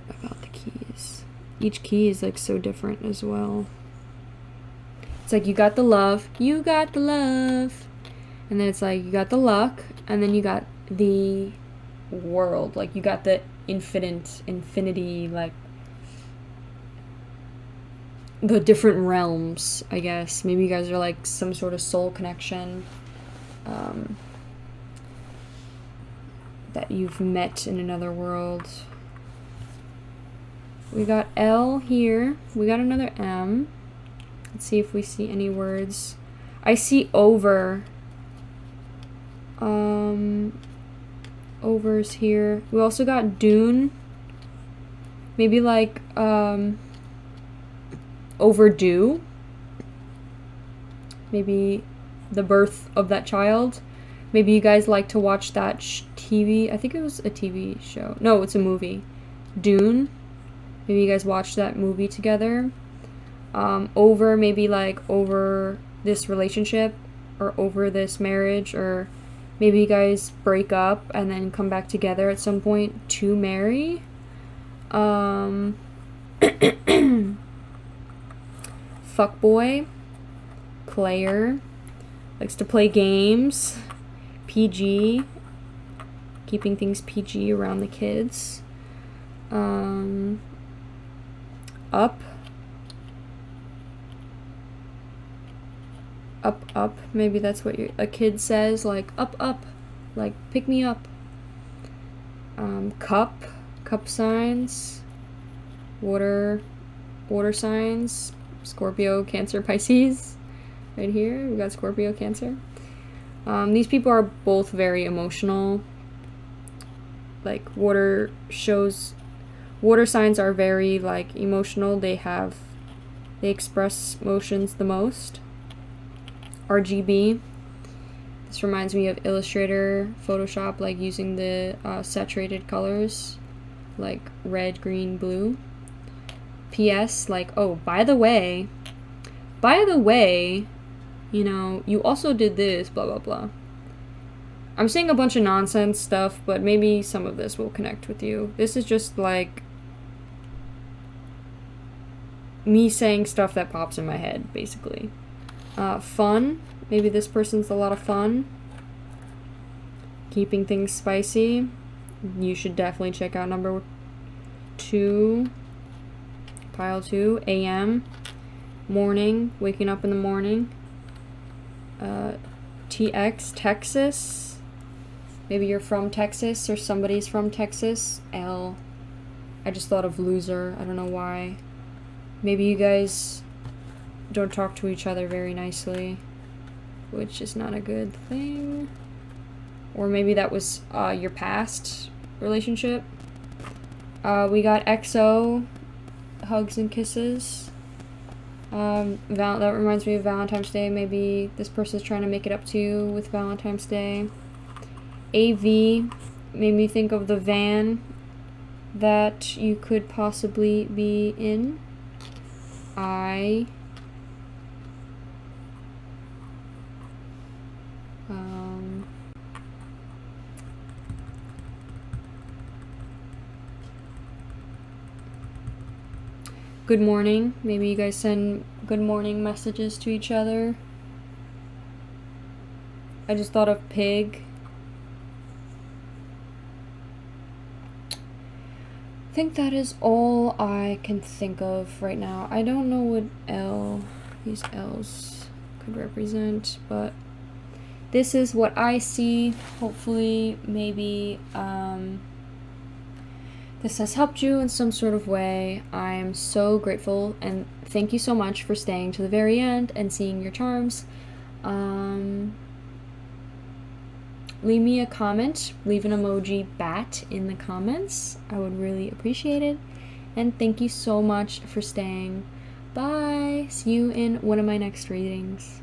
about the keys? Each key is like so different as well. It's like you got the love. You got the love. And then it's like you got the luck. And then you got the world. Like, you got the infinity, like the different realms, I guess. Maybe you guys are like some sort of soul connection that you've met in another world. We got L here. We got another M. Let's see if we see any words. I see over. Overs here. We also got Dune. Maybe like overdue. Maybe the birth of that child. Maybe you guys like to watch that TV. I think it was a TV show. No, it's a movie. Dune. Maybe you guys watched that movie together. Over, maybe like over this relationship or over this marriage, or maybe you guys break up and then come back together at some point to marry. Fuckboy. Player. Likes to play games. PG. Keeping things PG around the kids. Up. Up. Maybe that's what a kid says, like, up. Like, pick me up. Cup signs. Water signs. Scorpio, Cancer, Pisces. Right here, we got Scorpio, Cancer. These people are both very emotional. Like, water signs are very, like, emotional. They express emotions the most. RGB. This reminds me of Illustrator, Photoshop, like using the saturated colors, like red, green, blue. PS, like, oh, by the way, you know, you also did this, blah, blah, blah. I'm saying a bunch of nonsense stuff, but maybe some of this will connect with you. This is just, like, me saying stuff that pops in my head, basically. Fun. Maybe this person's a lot of fun. Keeping things spicy. You should definitely check out number 2. Pile 2. AM. Morning. Waking up in the morning. TX. Texas. Maybe you're from Texas or somebody's from Texas. L. I just thought of loser. I don't know why. Maybe you guys don't talk to each other very nicely, which is not a good thing. Or maybe that was your past relationship. We got XO, hugs and kisses. That reminds me of Valentine's Day. Maybe this person's trying to make it up to you with Valentine's Day. AV made me think of the van that you could possibly be in. Good morning. Maybe you guys send good morning messages to each other. I just thought of pig. I think that is all I can think of right now. I don't know what these L's could represent, but this is what I see. Hopefully, maybe this has helped you in some sort of way. I am so grateful, and thank you so much for staying to the very end and seeing your charms. Leave me a comment. Leave an emoji bat in the comments. I would really appreciate it. And thank you so much for staying. Bye. Bye. See you in one of my next readings.